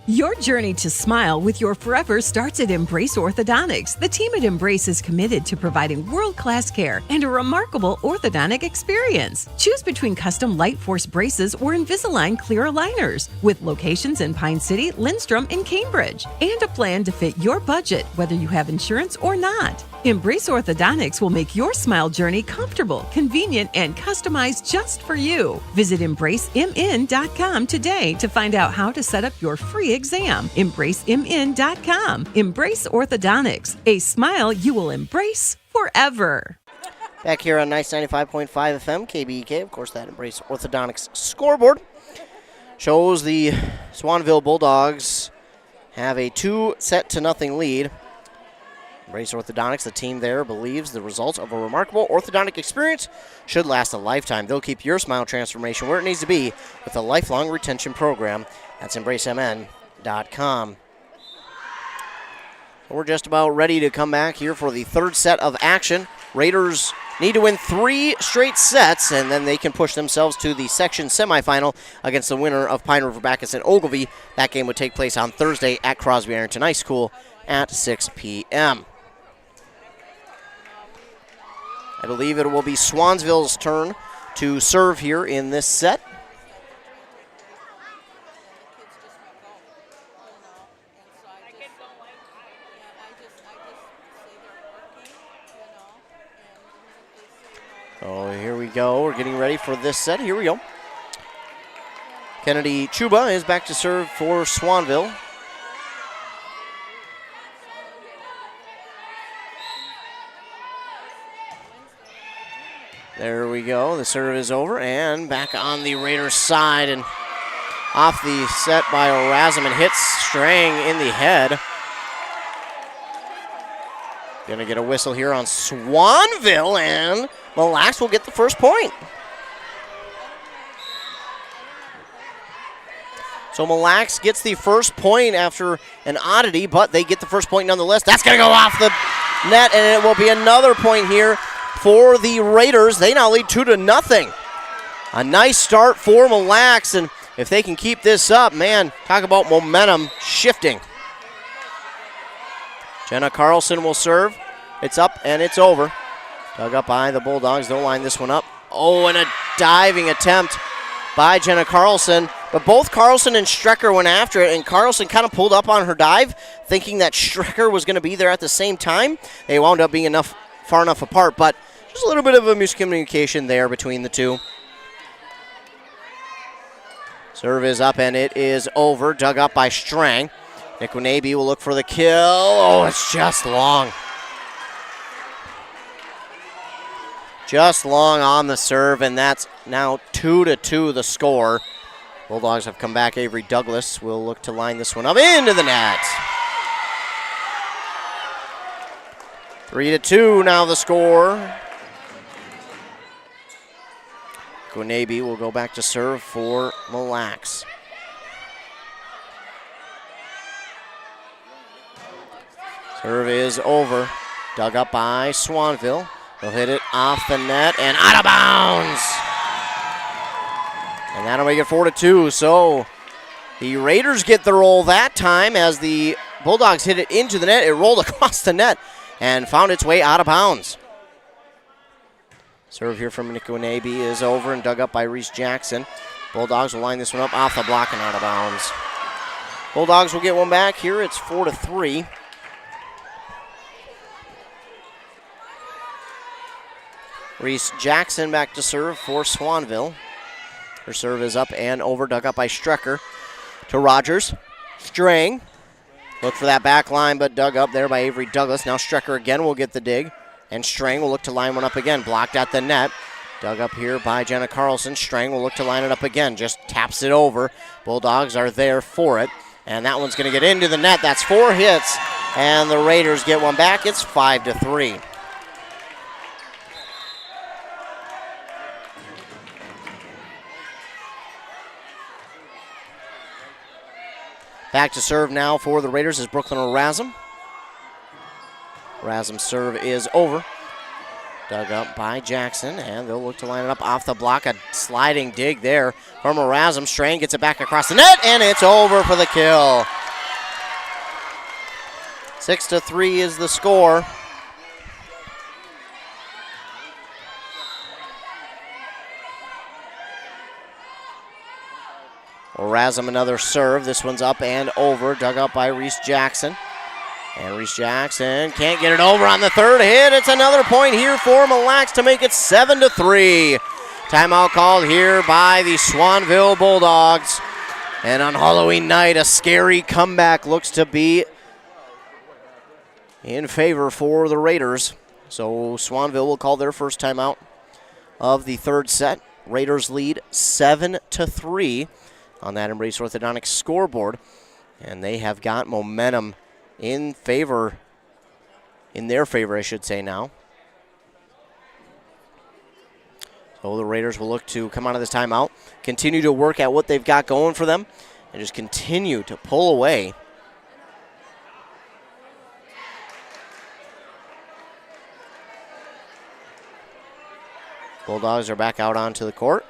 Your journey to smile with your forever starts at Embrace Orthodontics. The team at Embrace is committed to providing world-class care and a remarkable orthodontic experience. Choose between custom Light Force braces or Invisalign clear aligners with locations in Pine City, Lindstrom, and Cambridge, and a plan to fit your budget, whether you have insurance or not. Embrace Orthodontics will make your smile journey comfortable, convenient, and customized just for you. Visit EmbraceMN.com today to find out how to set up your free exam. EmbraceMN.com. Embrace Orthodontics, a smile you will embrace forever. Back here on Nice 95.5 FM, KBEK. Of course, that Embrace Orthodontics scoreboard shows the Swanville Bulldogs have a 2-0 lead. Embrace Orthodontics, the team there, believes the results of a remarkable orthodontic experience should last a lifetime. They'll keep your smile transformation where it needs to be with a lifelong retention program. That's embracemn.com. We're just about ready to come back here for the third set of action. Raiders need to win 3 straight sets, and then they can push themselves to the section semifinal against the winner of Pine River Backus and Ogilvie. That game would take place on Thursday at Crosby Ironton High School at 6 p.m. I believe it will be Swanville's turn to serve here in this set. Oh, here we go. We're getting ready for this set. Here we go. Kennedy Chuba is back to serve for Swanville. There we go. The serve is over and back on the Raiders side and off the set by Erasm and hits Strang in the head. Gonna get a whistle here on Swanville, and Mille will get the first point. So Mille gets the first point after an oddity, but they get the first point nonetheless. That's gonna go off the net, and it will be another point here for the Raiders. They now lead 2-0. A nice start for Mille, and if they can keep this up, man, talk about momentum shifting. Jenna Carlson will serve. It's up and it's over. Dug up by the Bulldogs. They'll line this one up. Oh, and a diving attempt by Jenna Carlson. But both Carlson and Strecker went after it, and Carlson kind of pulled up on her dive, thinking that Strecker was going to be there at the same time. They wound up being far enough apart, but just a little bit of a miscommunication there between the two. Serve is up and it is over. Dug up by Strang. Nikwanabe will look for the kill. Oh, it's just long. Just long on the serve, and that's now 2-2 the score. Bulldogs have come back. Avery Douglas will look to line this one up into the net. 3-2 now the score. Nikwanabe will go back to serve for Mille. Serve is over. Dug up by Swanville. They'll hit it off the net and out of bounds. And that'll make it 4-2. So the Raiders get the roll that time as the Bulldogs hit it into the net. It rolled across the net and found its way out of bounds. Serve here from Nikwanabe is over and dug up by Reese Jackson. Bulldogs will line this one up off the block and out of bounds. Bulldogs will get one back here. It's 4-3. Reese Jackson back to serve for Swanville. Her serve is up and over, dug up by Strecker. To Rogers. Strang. Look for that back line, but dug up there by Avery Douglas. Now Strecker again will get the dig. And Strang will look to line one up again. Blocked at the net. Dug up here by Jenna Carlson. Strang will look to line it up again. Just taps it over. Bulldogs are there for it. And that one's going to get into the net. That's 4 hits. And the Raiders get one back. It's 5-3. Back to serve now for the Raiders is Brooklyn Erasm. Erasm's serve is over. Dug up by Jackson, and they'll look to line it up off the block. A sliding dig there from Erasm. Strang gets it back across the net, and it's over for the kill. 6-3 is the score. Erasm another serve. This one's up and over. Dug up by Reese Jackson. And Reese Jackson can't get it over on the third hit. It's another point here for Mille to make it 7-3. Timeout called here by the Swanville Bulldogs. And on Halloween night, a scary comeback looks to be in favor for the Raiders. So Swanville will call their first timeout of the third set. Raiders lead 7-3 on that Embrace Orthodontics scoreboard. And they have got momentum in favor in their favor, I should say now. So the Raiders will look to come out of this timeout, continue to work at what they've got going for them, and just continue to pull away. Bulldogs are back out onto the court.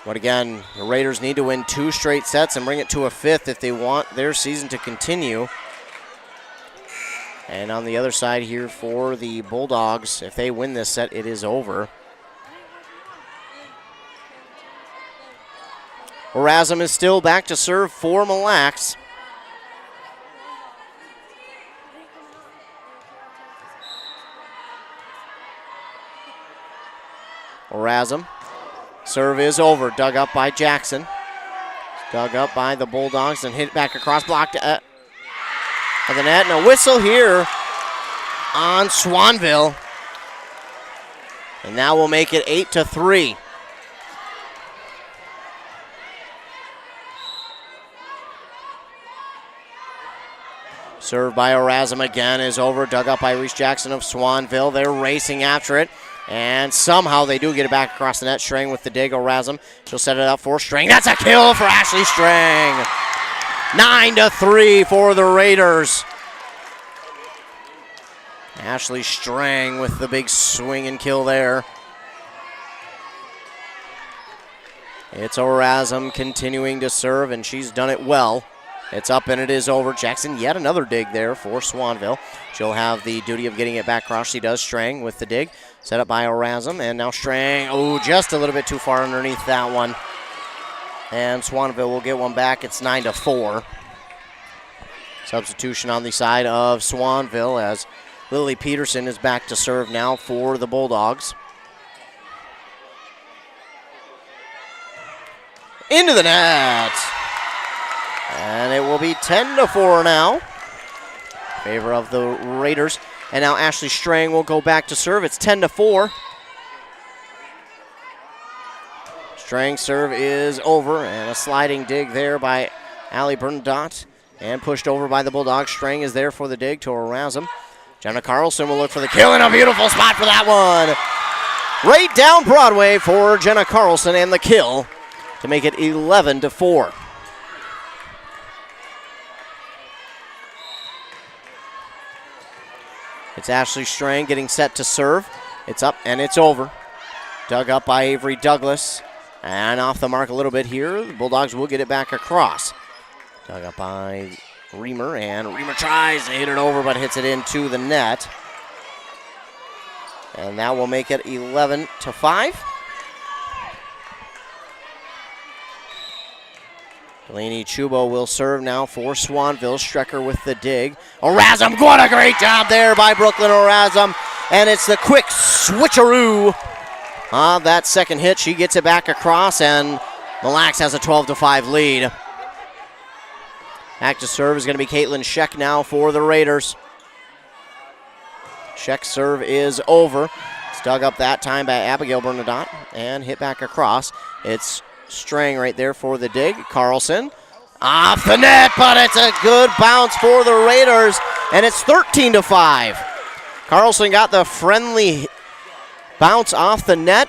But again, the Raiders need to win 2 straight sets and bring it to a 5th if they want their season to continue. And on the other side here for the Bulldogs, if they win this set, it is over. Erasm is still back to serve for Mille Lacs. Erasm. Serve is over. Dug up by Jackson. Dug up by the Bulldogs and hit back across, blocked at the net. And a whistle here on Swanville. And now we'll make it 8-3. Serve by Erasm again is over. Dug up by Reese Jackson of Swanville. They're racing after it. And somehow they do get it back across the net. Strang with the dig. Erasm. She'll set it up for Strang. That's a kill for Ashley Strang. 9-3 for the Raiders. Ashley Strang with the big swing and kill there. It's Erasm continuing to serve, and she's done it well. It's up and it is over. Jackson, yet another dig there for Swanville. She'll have the duty of getting it back across. She does. Strang with the dig. Set up by Erasm, and now Strang, just a little bit too far underneath that one. And Swanville will get one back. It's 9-4. Substitution on the side of Swanville as Lily Peterson is back to serve now for the Bulldogs. Into the net. And it will be 10-4 now. In favor of the Raiders. And now Ashley Strang will go back to serve. It's 10-4. Strang's serve is over, and a sliding dig there by Allie Bernadotte, and pushed over by the Bulldogs. Strang is there for the dig to Erasm. Jenna Carlson will look for the kill, and a beautiful spot for that one. Right down Broadway for Jenna Carlson and the kill to make it 11-4. It's Ashley Strang getting set to serve. It's up and it's over. Dug up by Avery Douglas. And off the mark a little bit here. The Bulldogs will get it back across. Dug up by Reamer, and Reamer tries to hit it over but hits it into the net. And that will make it 11-5. Delaney Chubo will serve now for Swanville. Strecker with the dig. Erasm, what a great job there by Brooklyn Erasm. And it's the quick switcheroo on that second hit. She gets it back across, and Mille Lacs has a 12-5 lead. Back to serve is going to be Caitlin Scheck now for the Raiders. Scheck's serve is over. It's dug up that time by Abigail Bernadotte and hit back across. It's Strang right there for the dig. Carlson off the net, but it's a good bounce for the Raiders, and it's 13-5. Carlson got the friendly bounce off the net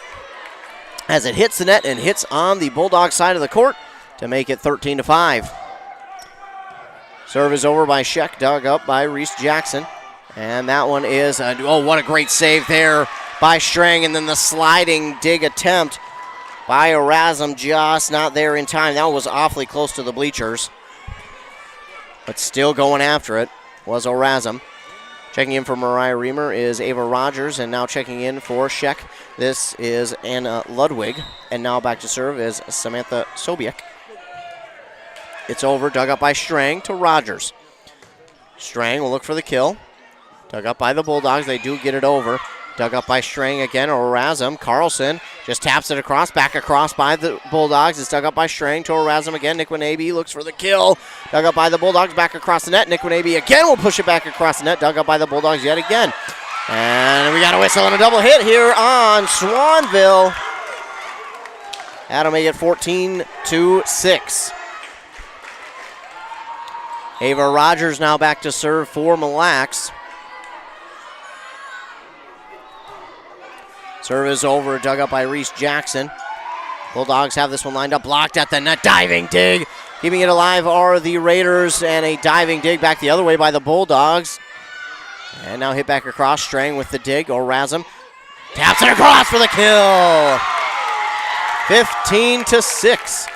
as it hits the net and hits on the Bulldog side of the court to make it 13-5. Serve is over by Scheck, dug up by Reese Jackson. And that one is, what a great save there by Strang, and then the sliding dig attempt by Erasm, just not there in time. That was awfully close to the bleachers. But still going after it was Erasm. Checking in for Mariah Reamer is Ava Rogers, and now checking in for Scheck, this is Anna Ludwig. And now back to serve is Samantha Sobiek. It's over, dug up by Strang to Rogers. Strang will look for the kill. Dug up by the Bulldogs, they do get it over. Dug up by Strang again, Erasm. Carlson just taps it across, back across by the Bulldogs. It's dug up by Strang to Erasm again. Nick Winabe looks for the kill. Dug up by the Bulldogs, back across the net. Nick Winabe again will push it back across the net. Dug up by the Bulldogs yet again. And we got a whistle and a double hit here on Swanville. That'll make it 14-6. Ava Rogers now back to serve for Mille Lacs. Serve is over, dug up by Reese Jackson. Bulldogs have this one lined up, blocked at the net, diving dig. Keeping it alive are the Raiders, and a diving dig back the other way by the Bulldogs. And now hit back across, Strang with the dig, Orazum taps it across for the kill. 15-6.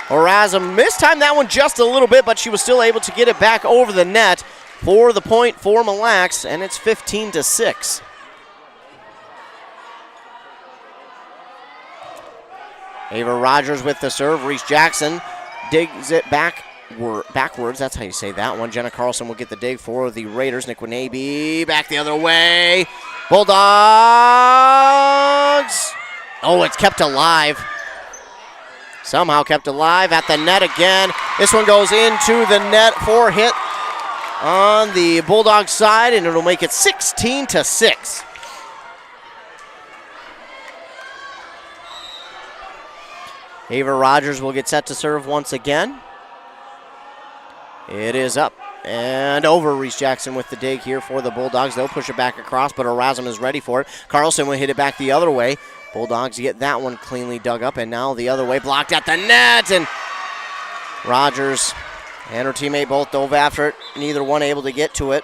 Orazum mistimed that one just a little bit, but she was still able to get it back over the net for the point for Mille Lacs, and it's 15-6. Ava Rogers with the serve. Reese Jackson digs it backwards. That's how you say that one. Jenna Carlson will get the dig for the Raiders. Nick Winabe back the other way. Bulldogs. Oh, it's kept alive. Somehow kept alive at the net again. This one goes into the net for hit on the Bulldogs side, and it'll make it 16-6. Ava Rogers will get set to serve once again. It is up and over. Reese Jackson with the dig here for the Bulldogs. They'll push it back across, but Orazum is ready for it. Carlson will hit it back the other way. Bulldogs get that one cleanly dug up, and now the other way, blocked at the net, and Rogers and her teammate both dove after it. Neither one able to get to it,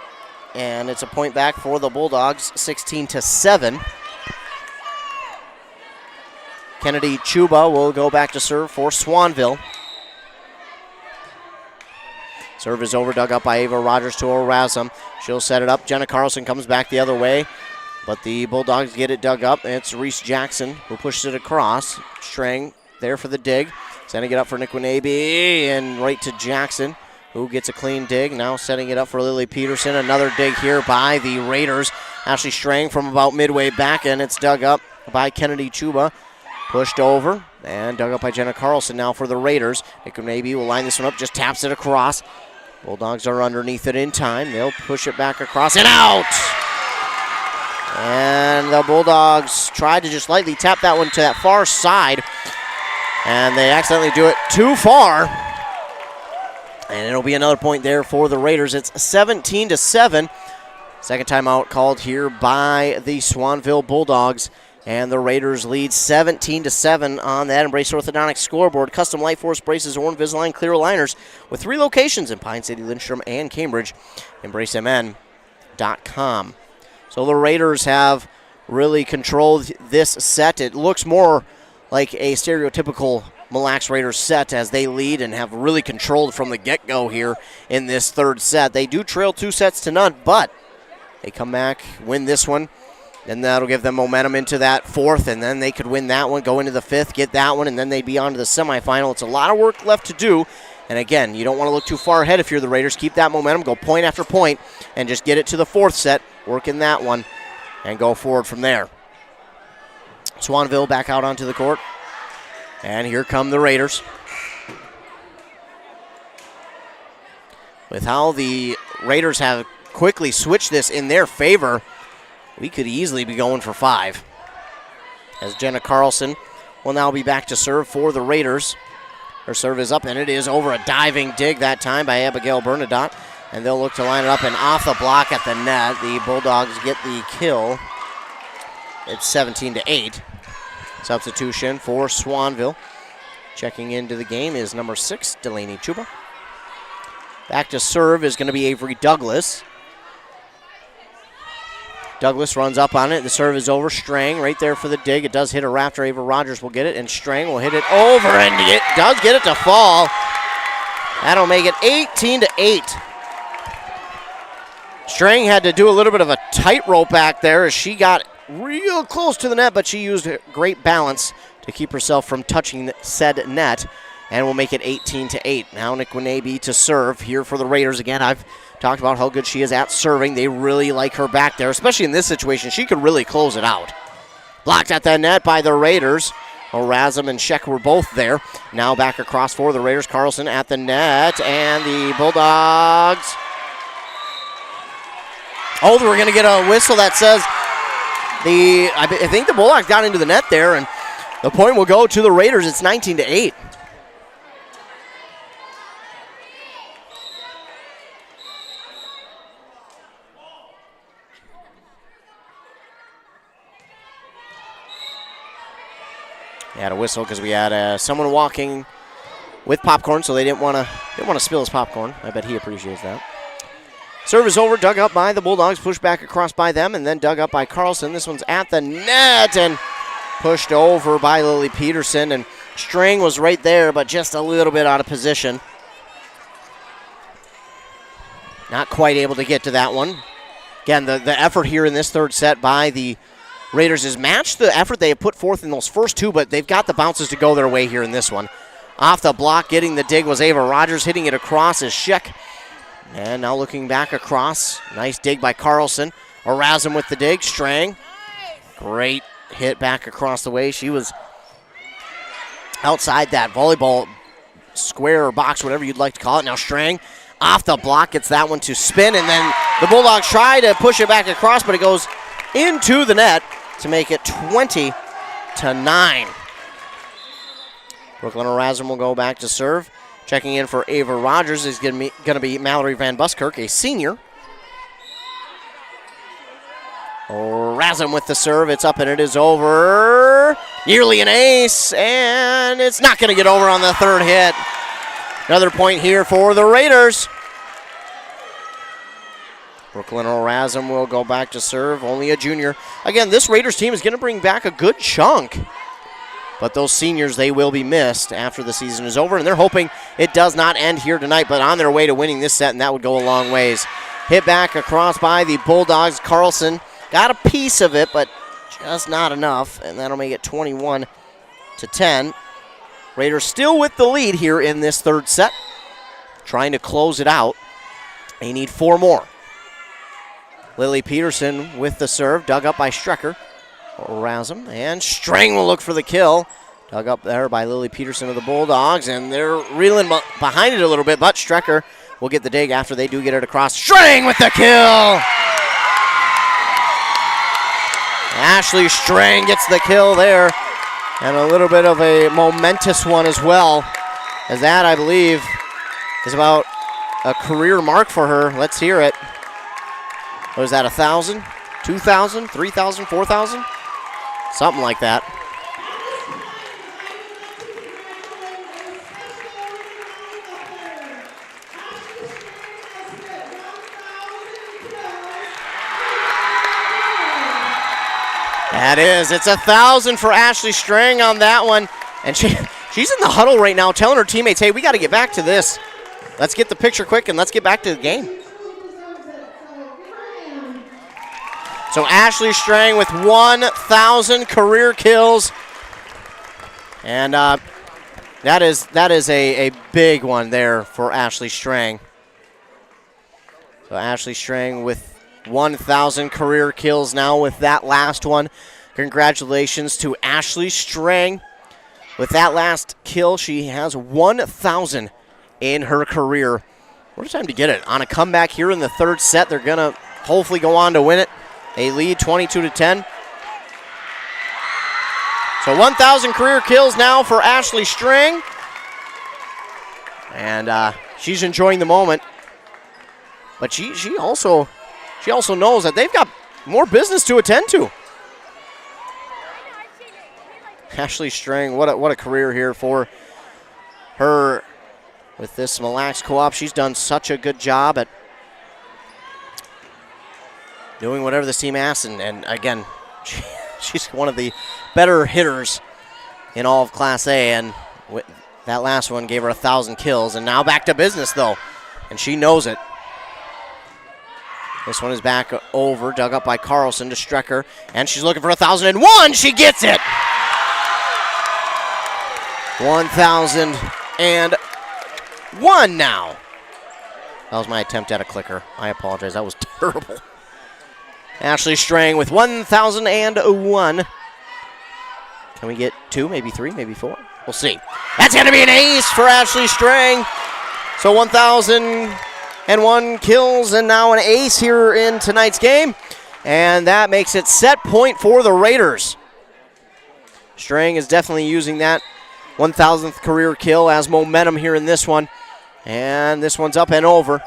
and it's a point back for the Bulldogs, 16-7. Kennedy Chuba will go back to serve for Swanville. Serve is over, dug up by Ava Rogers to Orazum. She'll set it up. Jenna Carlson comes back the other way, but the Bulldogs get it dug up. It's Reese Jackson who pushes it across. Strang there for the dig. Setting it up for Nick Winabe and right to Jackson, who gets a clean dig. Now setting it up for Lily Peterson. Another dig here by the Raiders. Ashley Strang from about midway back, and it's dug up by Kennedy Chuba. Pushed over and dug up by Jenna Carlson now for the Raiders. Nick Winabe will line this one up, just taps it across. Bulldogs are underneath it in time. They'll push it back across and out. And the Bulldogs tried to just lightly tap that one to that far side, and they accidentally do it too far. And it'll be another point there for the Raiders. It's 17-7. Second timeout called here by the Swanville Bulldogs. And the Raiders lead 17-7 on that Embrace Orthodontics scoreboard. Custom Light Force braces or Invisalign clear aligners with 3 locations in Pine City, Lindstrom, and Cambridge. EmbraceMN.com. So the Raiders have really controlled this set. It looks more like a stereotypical Mille Lacs Raiders set as they lead and have really controlled from the get-go here in this third set. They do trail 2-0, but they come back, win this one. And that'll give them momentum into that fourth, and then they could win that one, go into the fifth, get that one, and then they'd be on to the semifinal. It's a lot of work left to do. And again, you don't want to look too far ahead if you're the Raiders. Keep that momentum, go point after point, and just get it to the fourth set, work in that one, and go forward from there. Swanville back out onto the court. And here come the Raiders. With how the Raiders have quickly switched this in their favor, we could easily be going for 5. As Jenna Carlson will now be back to serve for the Raiders. Her serve is up, and it is over a diving dig that time by Abigail Bernadotte. And they'll look to line it up, and off the block at the net, the Bulldogs get the kill. It's 17-8. Substitution for Swanville. Checking into the game is number 6, Delaney Chuba. Back to serve is going to be Avery Douglas. Douglas runs up on it. The serve is over. Strang right there for the dig. It does hit a rafter. Ava Rogers will get it, and Strang will hit it over, and it does get it to fall. That'll make it 18-8. Strang had to do a little bit of a tightrope back there as she got real close to the net, but she used great balance to keep herself from touching said net, and will make it 18-8. Now Nick Winabe to serve here for the Raiders. Again, I've talked about how good she is at serving. They really like her back there, especially in this situation. She could really close it out. Blocked at the net by the Raiders. Orazum and Sheck were both there. Now back across for the Raiders. Carlson at the net, and the Bulldogs. Oh, we're going to get a whistle that says I think the Bulldogs got into the net there, and the point will go to the Raiders. It's 19-8. They had a whistle because we had someone walking with popcorn, so they didn't want to spill his popcorn. I bet he appreciates that. Serve is over, dug up by the Bulldogs, pushed back across by them, and then dug up by Carlson. This one's at the net and pushed over by Lily Peterson, and Strang was right there, but just a little bit out of position. Not quite able to get to that one. Again, the effort here in this third set by the Raiders has matched the effort they have put forth in those first two, but they've got the bounces to go their way here in this one. Off the block, getting the dig was Ava Rogers, hitting it across is Sheck. And now looking back across. Nice dig by Carlson. Erasm with the dig. Strang. Great hit back across the way. She was outside that volleyball square or box, whatever you'd like to call it. Now Strang off the block gets that one to spin, and then the Bulldogs try to push it back across, but it goes into the net to make it 20-9. Brooklyn Erasm will go back to serve. Checking in for Ava Rogers is going to be Mallory Van Buskirk, a senior. Erasm with the serve. It's up and it is over. Nearly an ace, and it's not going to get over on the third hit. Another point here for the Raiders. Brooklyn Erasm will go back to serve. Only a junior. Again, this Raiders team is going to bring back a good chunk. But those seniors, they will be missed after the season is over, and they're hoping it does not end here tonight, but on their way to winning this set, and that would go a long ways. Hit back across by the Bulldogs. Carlson got a piece of it, but just not enough, and that'll make it 21-10. Raiders still with the lead here in this third set, trying to close it out. They need 4 more. Lily Peterson with the serve, dug up by Strecker. Erasm, and Strang will look for the kill. Dug up there by Lily Peterson of the Bulldogs, and they're reeling behind it a little bit, but Strecker will get the dig after they do get it across. Strang with the kill! Ashley Strang gets the kill there, and a little bit of a momentous one as well, as that, I believe, is about a career mark for her. Let's hear it. What is that, 1,000, 2,000, 3,000, 4,000? Something like that. That is. It's 1,000 for Ashley Strang on that one. And she's in the huddle right now telling her teammates, hey, we got to get back to this. Let's get the picture quick and let's get back to the game. So Ashley Strang with 1,000 career kills. And that is a big one there for Ashley Strang. So Ashley Strang with 1,000 career kills now with that last one. Congratulations to Ashley Strang. With that last kill, she has 1,000 in her career. What a time to get it. On a comeback here in the third set, they're going to hopefully go on to win it. They lead 22-10. So 1,000 career kills now for Ashley Strang. And she's enjoying the moment. But she also knows that they've got more business to attend to. Ashley Strang, what a career here for her with this Mille Lacs Co-op. She's done such a good job at doing whatever this team asks, and again, she's one of the better hitters in all of Class A, and that last one gave her 1,000 kills, and now back to business, though, and she knows it. This one is back over, dug up by Carlson to Strecker, and she's looking for 1,001. She gets it! 1,001 now. That was my attempt at a clicker. I apologize. That was terrible. Ashley Strang with 1,001. Can we get 2, maybe 3, maybe 4? We'll see. That's going to be an ace for Ashley Strang. So 1,001 kills and now an ace here in tonight's game. And that makes it set point for the Raiders. Strang is definitely using that 1,000th career kill as momentum here in this one. And this one's up and over.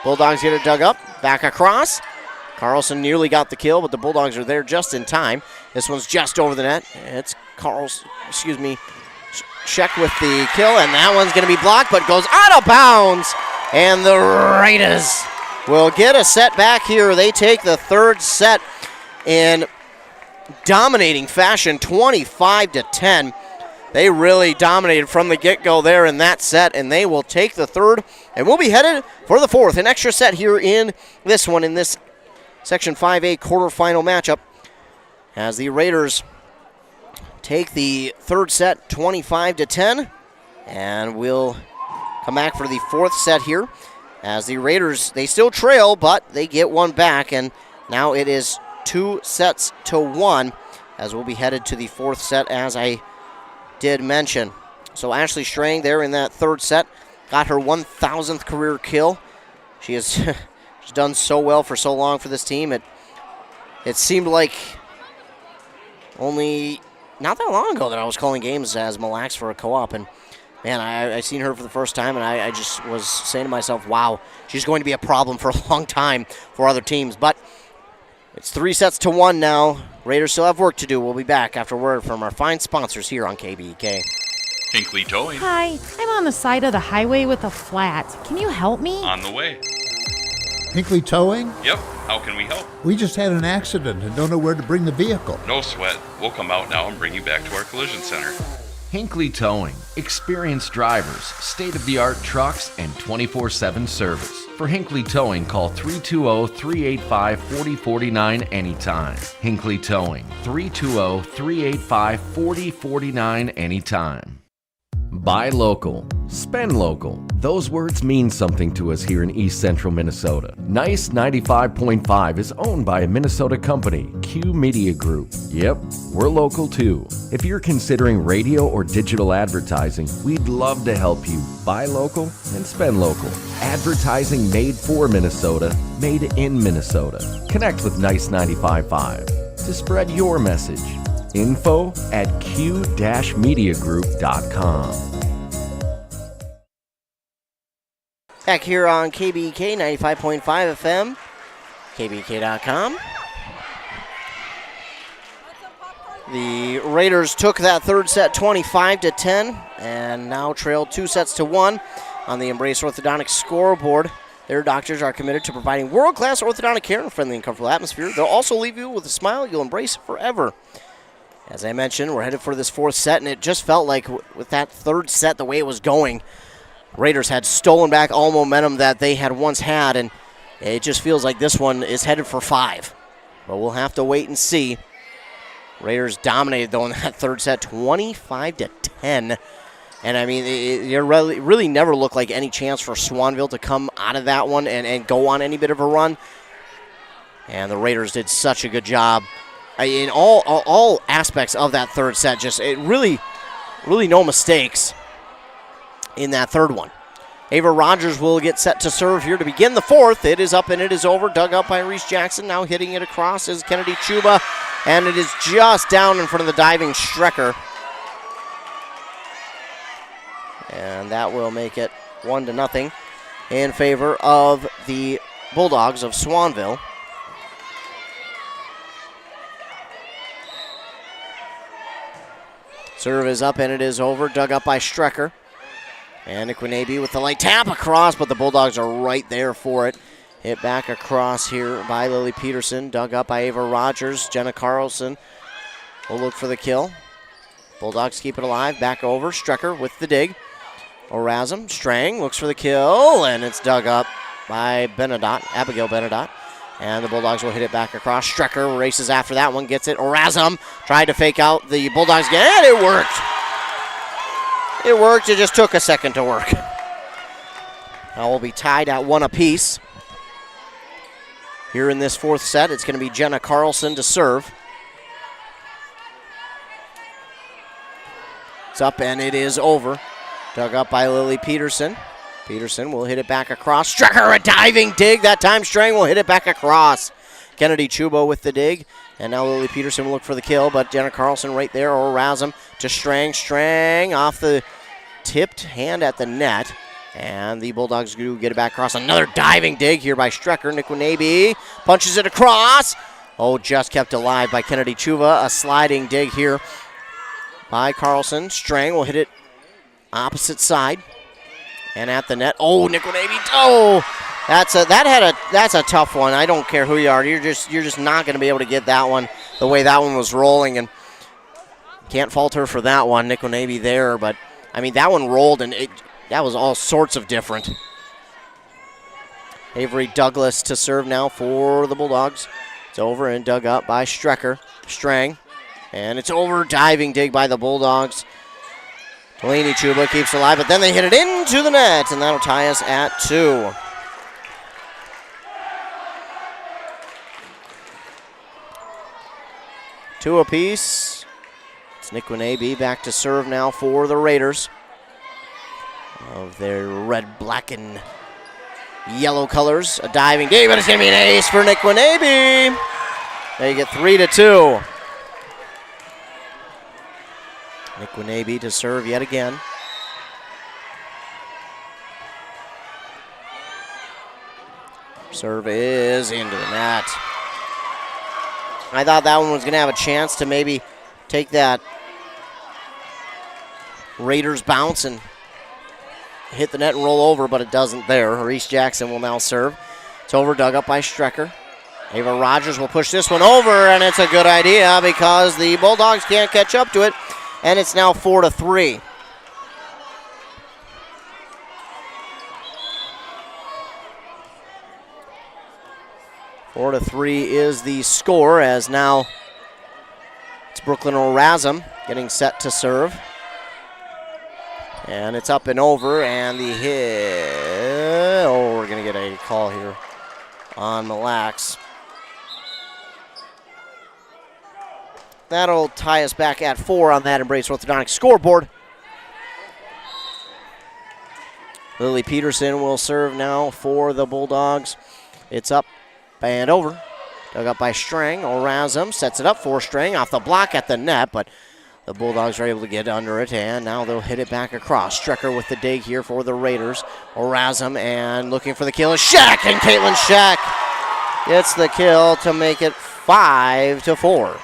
Bulldogs get it dug up, back across. Carlson nearly got the kill, but the Bulldogs are there just in time. This one's just over the net. It's Sheck with the kill, and that one's going to be blocked, but goes out of bounds. And the Raiders will get a set back here. They take the third set in dominating fashion, 25-10. They really dominated from the get-go there in that set, and they will take the third, and we'll be headed for the fourth. An extra set here in this one, in this Section 5A quarterfinal matchup, as the Raiders take the third set, 25-10, and we'll come back for the fourth set here, as the Raiders, they still trail, but they get one back, and now it is 2-1, as we'll be headed to the fourth set, as I did mention. So Ashley Strang there in that third set got her 1,000th career kill. She has she's done so well for so long for this team. It seemed like only not that long ago that I was calling games as Mille Lacs for a co-op, and man, I seen her for the first time, and I just was saying to myself, wow, she's going to be a problem for a long time for other teams. But it's 3-1 now. Raiders still have work to do. We'll be back after word from our fine sponsors here on KBEK. Hinkley Towing. Hi, I'm on the side of the highway with a flat. Can you help me? On the way. Hinkley Towing? Yep. How can we help? We just had an accident and don't know where to bring the vehicle. No sweat. We'll come out now and bring you back to our collision center. Hinkley Towing. Experienced drivers, state-of-the-art trucks, and 24/7 service. For Hinkley Towing, call 320-385-4049 anytime. Hinkley Towing, 320-385-4049 anytime. Buy local, spend local. Those words mean something to us here in East Central Minnesota. Nice 95.5 is owned by a Minnesota company, Q Media Group. Yep, we're local too. If you're considering radio or digital advertising, we'd love to help you buy local and spend local. Advertising made for Minnesota, made in Minnesota. Connect with Nice 95.5 to spread your message. Info at q-mediagroup.com. Back here on KBK 95.5 FM, kbk.com. The Raiders took that third set 25-10 and now trail 2-1 on the Embrace Orthodontics scoreboard. Their doctors are committed to providing world-class orthodontic care in a friendly and comfortable atmosphere. They'll also leave you with a smile you'll embrace forever. As I mentioned, we're headed for this fourth set, and it just felt like with that third set, the way it was going, Raiders had stolen back all momentum that they had once had, and it just feels like this one is headed for 5. But we'll have to wait and see. Raiders dominated, though, in that third set, 25-10. And, I mean, it really never looked like any chance for Swanville to come out of that one and go on any bit of a run. And the Raiders did such a good job in all aspects of that third set. Just really no mistakes in that third one. Ava Rogers will get set to serve here to begin the fourth. It is up and it is over. Dug up by Reese Jackson. Now hitting it across is Kennedy Chuba. And it is just down in front of the diving Strecker. And that will make it 1-0 in favor of the Bulldogs of Swanville. Serve is up and it is over. Dug up by Strecker. And Equinabe with the light tap across, but the Bulldogs are right there for it. Hit back across here by Lily Peterson. Dug up by Ava Rogers. Jenna Carlson will look for the kill. Bulldogs keep it alive. Back over. Strecker with the dig. Orazum. Strang looks for the kill, and it's dug up by Abigail Benedot. And the Bulldogs will hit it back across. Strecker races after that one, gets it. Orazum tried to fake out the Bulldogs again, and it worked. It worked, it just took a second to work. Now we'll be tied at 1 apiece. Here in this fourth set, it's going to be Jenna Carlson to serve. It's up and it is over. Dug up by Lily Peterson. Peterson will hit it back across. Strecker, a diving dig. That time Strang will hit it back across. Kennedy Chubo with the dig. And now Lily Peterson will look for the kill, but Jenna Carlson right there. Orazum to Strang. Strang off the tipped hand at the net. And the Bulldogs do get it back across. Another diving dig here by Strecker. Nick Winabe punches it across. Oh, just kept alive by Kennedy Chuva. A sliding dig here by Carlson. Strang will hit it opposite side. And at the net. Oh, Nicolay. Oh, that's a tough one. I don't care who you are. You're just not going to be able to get that one the way that one was rolling, and can't fault her for that one. Nicolay there, but I mean that one rolled and that was all sorts of different. Avery Douglas to serve now for the Bulldogs. It's over and dug up by Strang. And it's over. Diving dig by the Bulldogs. Delaney Chuba keeps alive, but then they hit it into the net, and that'll tie us at 2. Two apiece. It's Nick Winabe back to serve now for the Raiders. Of their red, black, and yellow colors. A diving dig, but it's going to be an ace for Nick Winabe. They get 3-2. Nick Winabe to serve yet again. Serve is into the net. I thought that one was going to have a chance to maybe take that Raiders bounce and hit the net and roll over, but it doesn't there. Reese Jackson will now serve. It's over, dug up by Strecker. Ava Rogers will push this one over, and it's a good idea because the Bulldogs can't catch up to it, and it's now 4-3. Four to 3 is the score, as now it's Brooklyn O'Razum getting set to serve. And it's up and over, and the hit. Oh, we're going to get a call here on Mille Lacs. That'll tie us back at 4 on that Embrace Orthodontics scoreboard. Lily Peterson will serve now for the Bulldogs. It's up and over. Dug up by Strang. O'Razum sets it up for Strang off the block at the net, but the Bulldogs are able to get under it, and now they'll hit it back across. Strecker with the dig here for the Raiders. O'Razum and looking for the kill is Shack, and Caitlin Shack gets the kill to make it 5-4.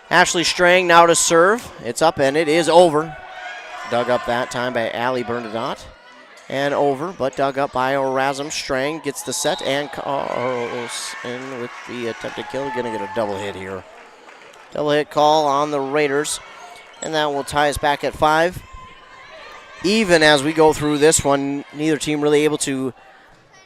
Ashley Strang now to serve. It's up and it is over. Dug up that time by Allie Bernadotte. And over, but dug up by O'Razum. Strang gets the set, and Carlson with the attempted kill. Going to get a double hit here. Double hit call on the Raiders, and that will tie us back at 5. Even as we go through this one, neither team really able to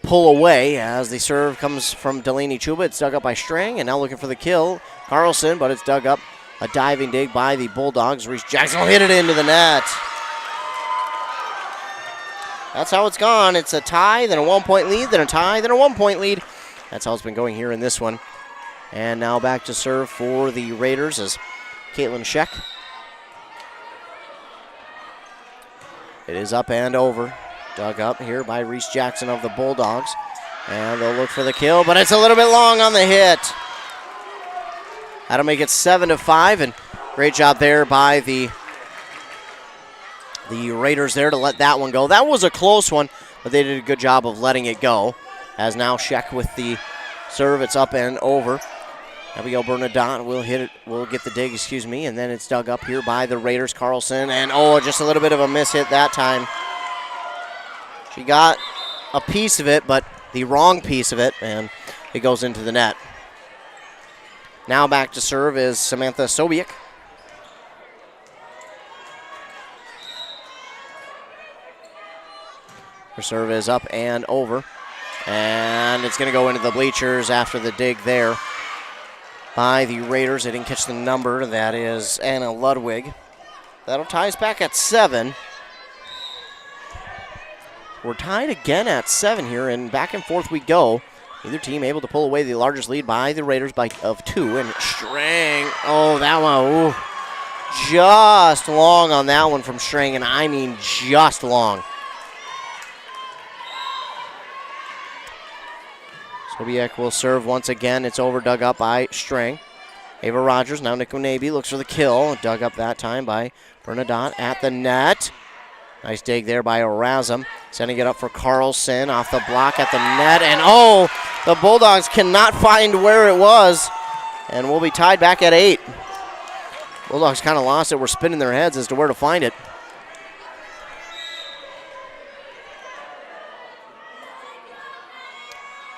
pull away as the serve comes from Delaney Chuba. It's dug up by Strang, and now looking for the kill, Carlson, but it's dug up. A diving dig by the Bulldogs. Reese Jackson will hit it into the net. That's how it's gone. It's a tie, then a 1-point lead, then a tie, then a 1-point lead. That's how it's been going here in this one. And now back to serve for the Raiders is Caitlin Sheck. It is up and over. Dug up here by Reese Jackson of the Bulldogs. And they'll look for the kill, but it's a little bit long on the hit. That'll make it 7-5, and great job there by the Raiders there to let that one go. That was a close one, but they did a good job of letting it go. As now Sheck with the serve, it's up and over. Abigail Bernadotte will hit it, will get the dig, and then it's dug up here by the Raiders. Carlson, and just a little bit of a miss hit that time. She got a piece of it, but the wrong piece of it, and it goes into the net. Now back to serve is Samantha Sobiek. Her serve is up and over. And it's going to go into the bleachers after the dig there by the Raiders. They didn't catch the number. That is Anna Ludwig. That'll tie us back at 7. We're tied again at 7 here, and back and forth we go. Either team able to pull away the largest lead by the Raiders of 2. And Strang, that one, just long on that one from Strang, and I mean just long. Sobiek will serve once again. It's over, dug up by Strang. Ava Rogers, now Nick Onabe looks for the kill. Dug up that time by Bernadotte at the net. Nice dig there by Erasm. Sending it up for Carlson off the block at the net. And oh, the Bulldogs cannot find where it was. And we'll be tied back at 8. Bulldogs kind of lost it. We're spinning their heads as to where to find it.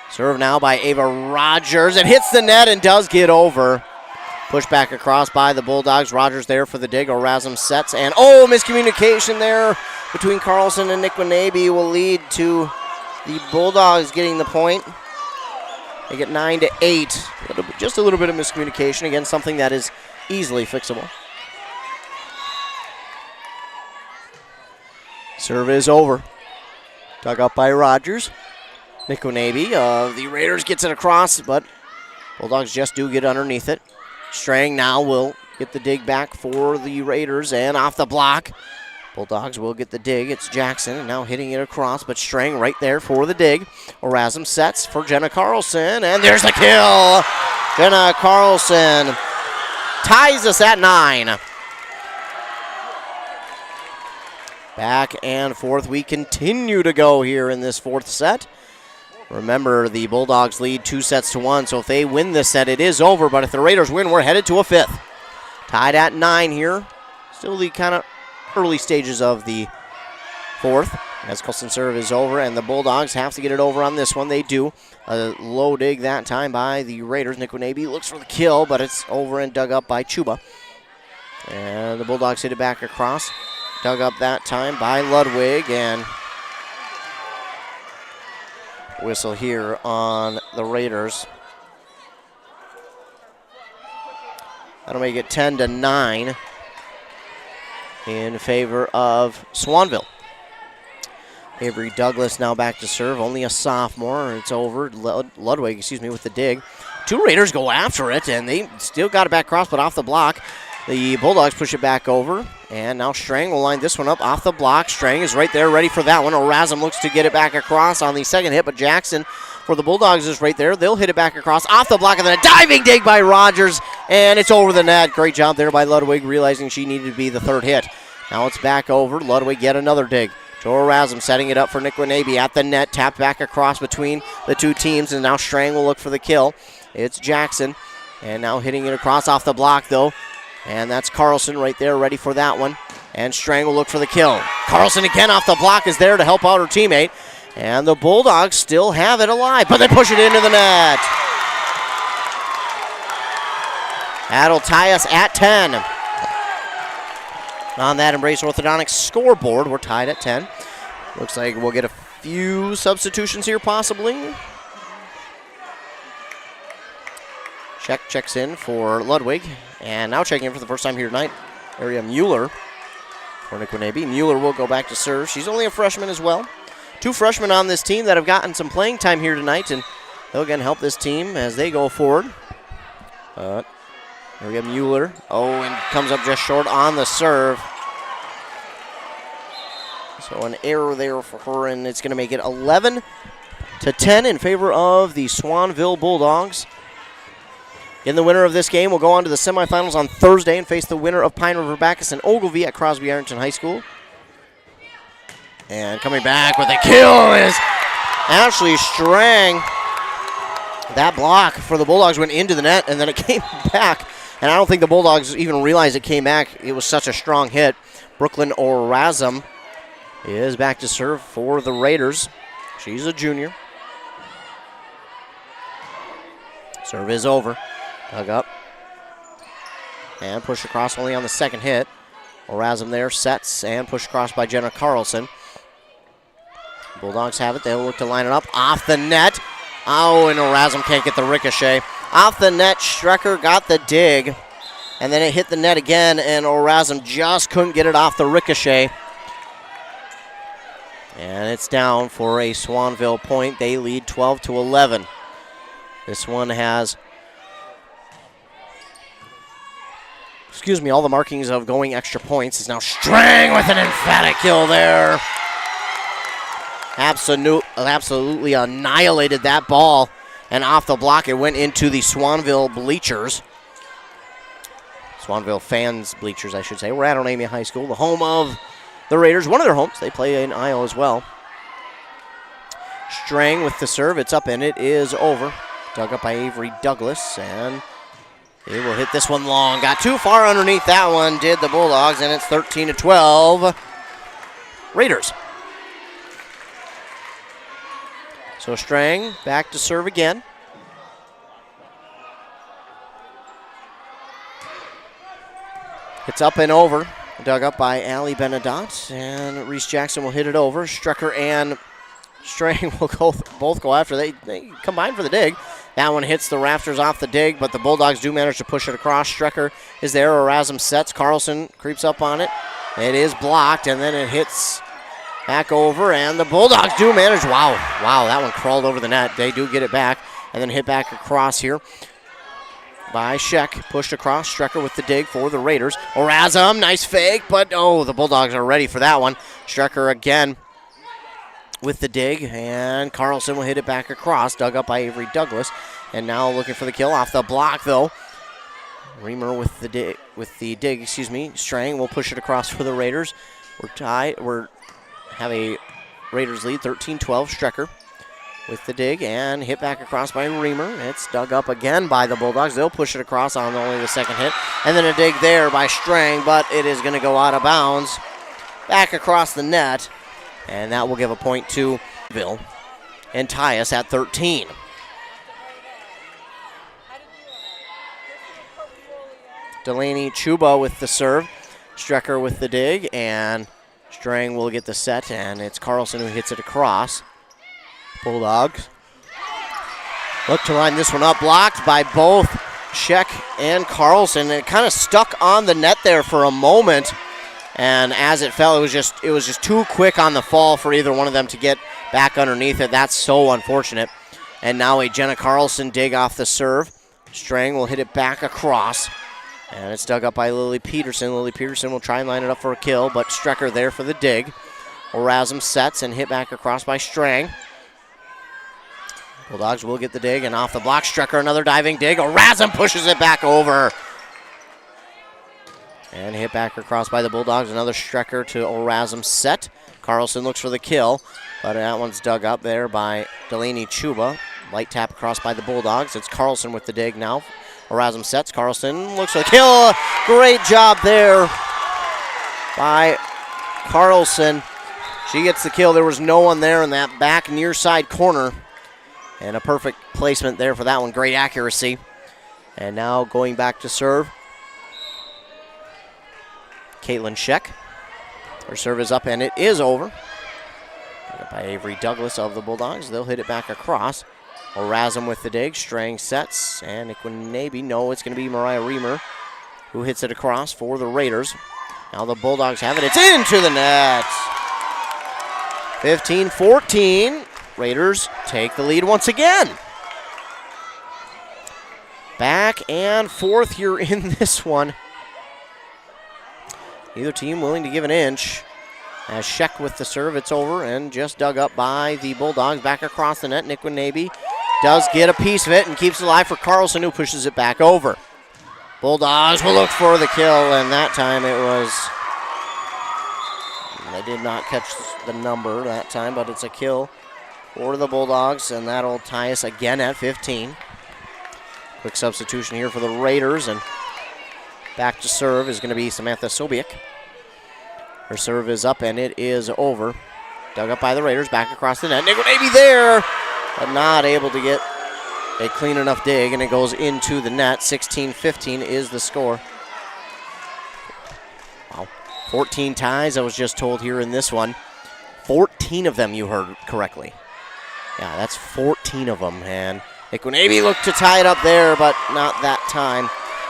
Serve now by Ava Rogers. It hits the net and does get over. Push back across by the Bulldogs. Rogers there for the dig. Erasm sets and oh, miscommunication there between Carlson and Niquonabe will lead to the Bulldogs getting the point. They get 9-8. Just a little bit of miscommunication. Again, something that is easily fixable. Serve is over. Dug up by Rogers. Niquonabe, the Raiders gets it across, but Bulldogs just do get underneath it. Strang now will get the dig back for the Raiders, and off the block, Bulldogs will get the dig. It's Jackson, and now hitting it across, but Strang right there for the dig. Erasm sets for Jenna Carlson, and there's the kill. Jenna Carlson ties us at 9. Back and forth. We continue to go here in this 4th set. Remember, the Bulldogs lead 2-1, so if they win this set, it is over. But if the Raiders win, we're headed to a 5th. Tied at 9 here. Still the kind of early stages of the 4th. As Colson serve is over, and the Bulldogs have to get it over on this one. They do. A low dig that time by the Raiders. Niquonabe looks for the kill, but it's over and dug up by Chuba. And the Bulldogs hit it back across. Dug up that time by Ludwig, and whistle here on the Raiders. That'll make it 10-9 in favor of Swanville. Avery Douglas now back to serve, only a sophomore. It's over. Ludwig, with the dig. 2 Raiders go after it, and they still got it back across, but off the block. The Bulldogs push it back over, and now Strang will line this one up off the block. Strang is right there, ready for that one. Erasm looks to get it back across on the second hit, but Jackson for the Bulldogs is right there. They'll hit it back across off the block, and then a diving dig by Rogers, and it's over the net. Great job there by Ludwig, realizing she needed to be the 3rd hit. Now it's back over. Ludwig yet another dig. Joe Erasm setting it up for Niquonabe at the net, tapped back across between the 2 teams, and now Strang will look for the kill. It's Jackson, and now hitting it across off the block, though. And that's Carlson right there, ready for that one. And Strang will look for the kill. Carlson again off the block is there to help out her teammate. And the Bulldogs still have it alive, but they push it into the net. That'll tie us at 10. On that Embrace Orthodontics scoreboard, we're tied at 10. Looks like we'll get a few substitutions here possibly. Checks in for Ludwig. And now checking in for the first time here tonight, Aria Mueller for Niquonabe. Mueller will go back to serve. She's only a freshman as well. 2 freshmen on this team that have gotten some playing time here tonight, and they'll again help this team as they go forward. Aria Mueller. Oh, and comes up just short on the serve. So an error there for her, and it's going to make it 11-10 in favor of the Swanville Bulldogs. In the winner of this game will go on to the semifinals on Thursday and face the winner of Pine River Bacchus and Ogilvie at Crosby Ironton High School. And coming back with a kill is Ashley Strang. That block for the Bulldogs went into the net, and then it came back. And I don't think the Bulldogs even realized it came back. It was such a strong hit. Brooklyn Erasm is back to serve for the Raiders. She's a junior. Serve is over. Dug up. And push across only on the second hit. Erasm there sets and push across by Jenna Carlson. Bulldogs have it. They'll look to line it up. Off the net. Oh, and Erasm can't get the ricochet. Off the net, Strecker got the dig. And then it hit the net again, and Erasm just couldn't get it off the ricochet. And it's down for a Swanville point. They lead 12-11. This one has, all the markings of going extra points. Is now Strang with an emphatic kill there. Absolutely annihilated that ball. And off the block, it went into the Swanville bleachers. Swanville fans bleachers, I should say. We're at Onamia High School, the home of the Raiders, one of their homes. They play in Iowa as well. Strang with the serve. It's up and it is over. Dug up by Avery Douglas, and they will hit this one long. Got too far underneath that one, did the Bulldogs, and it's 13-12. Raiders. So Strang back to serve again. It's up and over. Dug up by Allie Benedott, and Reese Jackson will hit it over. Strecker and Strang will both go after. They combine for the dig. That one hits the rafters off the dig, but the Bulldogs do manage to push it across. Strecker is there. Erasmus sets. Carlson creeps up on it. It is blocked, and then it hits back over, and the Bulldogs do manage. Wow, that one crawled over the net. They do get it back, and then hit back across here by Sheck. Pushed across. Strecker with the dig for the Raiders. Erasmus, nice fake, but the Bulldogs are ready for that one. Strecker again with the dig, and Carlson will hit it back across. Dug up by Avery Douglas, and now looking for the kill off the block, though. Reamer with the dig. Strang will push it across for the Raiders. We're tied. Have a Raiders lead, 13-12. Strecker with the dig, and hit back across by Reamer. It's dug up again by the Bulldogs. They'll push it across on only the second hit, and then a dig there by Strang, but it is going to go out of bounds back across the net, and that will give a point to Swanville and tie us at 13. Delaney Chuba with the serve. Strecker with the dig, and Strang will get the set, and it's Carlson who hits it across. Bulldogs look to line this one up. Blocked by both Sheck and Carlson. It kind of stuck on the net there for a moment, and as it fell, it was just too quick on the fall for either one of them to get back underneath it. That's so unfortunate. And now a Jenna Carlson dig off the serve. Strang will hit it back across, and it's dug up by Lily Peterson. Lily Peterson will try and line it up for a kill, but Strecker there for the dig. Erasmus sets and hit back across by Strang. Bulldogs will get the dig, and off the block, Strecker, another diving dig. Erasmus pushes it back over. And hit back across by the Bulldogs. Another Strecker to Erasmus set. Carlson looks for the kill, but that one's dug up there by Delaney Chuba. Light tap across by the Bulldogs. It's Carlson with the dig now. Erasmus sets. Carlson looks for the kill. Great job there by Carlson. She gets the kill. There was no one there in that back near side corner. And a perfect placement there for that one. Great accuracy. And now going back to serve, Caitlin Sheck. Her serve is up, and it is over. By Avery Douglas of the Bulldogs. They'll hit it back across. Erasmus with the dig. Strang sets. And Equinabe. No, it's going to be Mariah Reamer who hits it across for the Raiders. Now the Bulldogs have it. It's into the net. 15-14. Raiders take the lead once again. Back and forth here in this one. Neither team willing to give an inch. As Sheck with the serve, it's over and just dug up by the Bulldogs. Back across the net, Nick Winabe does get a piece of it and keeps it alive for Carlson, who pushes it back over. Bulldogs will look for the kill, and that time it was... They did not catch the number that time, but it's a kill for the Bulldogs, and that'll tie us again at 15. Quick substitution here for the Raiders, and back to serve is going to be Samantha Sobiek. Her serve is up, and it is over. Dug up by the Raiders, back across the net. Nick Winabe there, but not able to get a clean enough dig, and it goes into the net. 16-15 is the score. Wow. 14 ties, I was just told here in this one. 14 of them, you heard correctly. Yeah, that's 14 of them, and Equinabe looked to tie it up there, but not that time.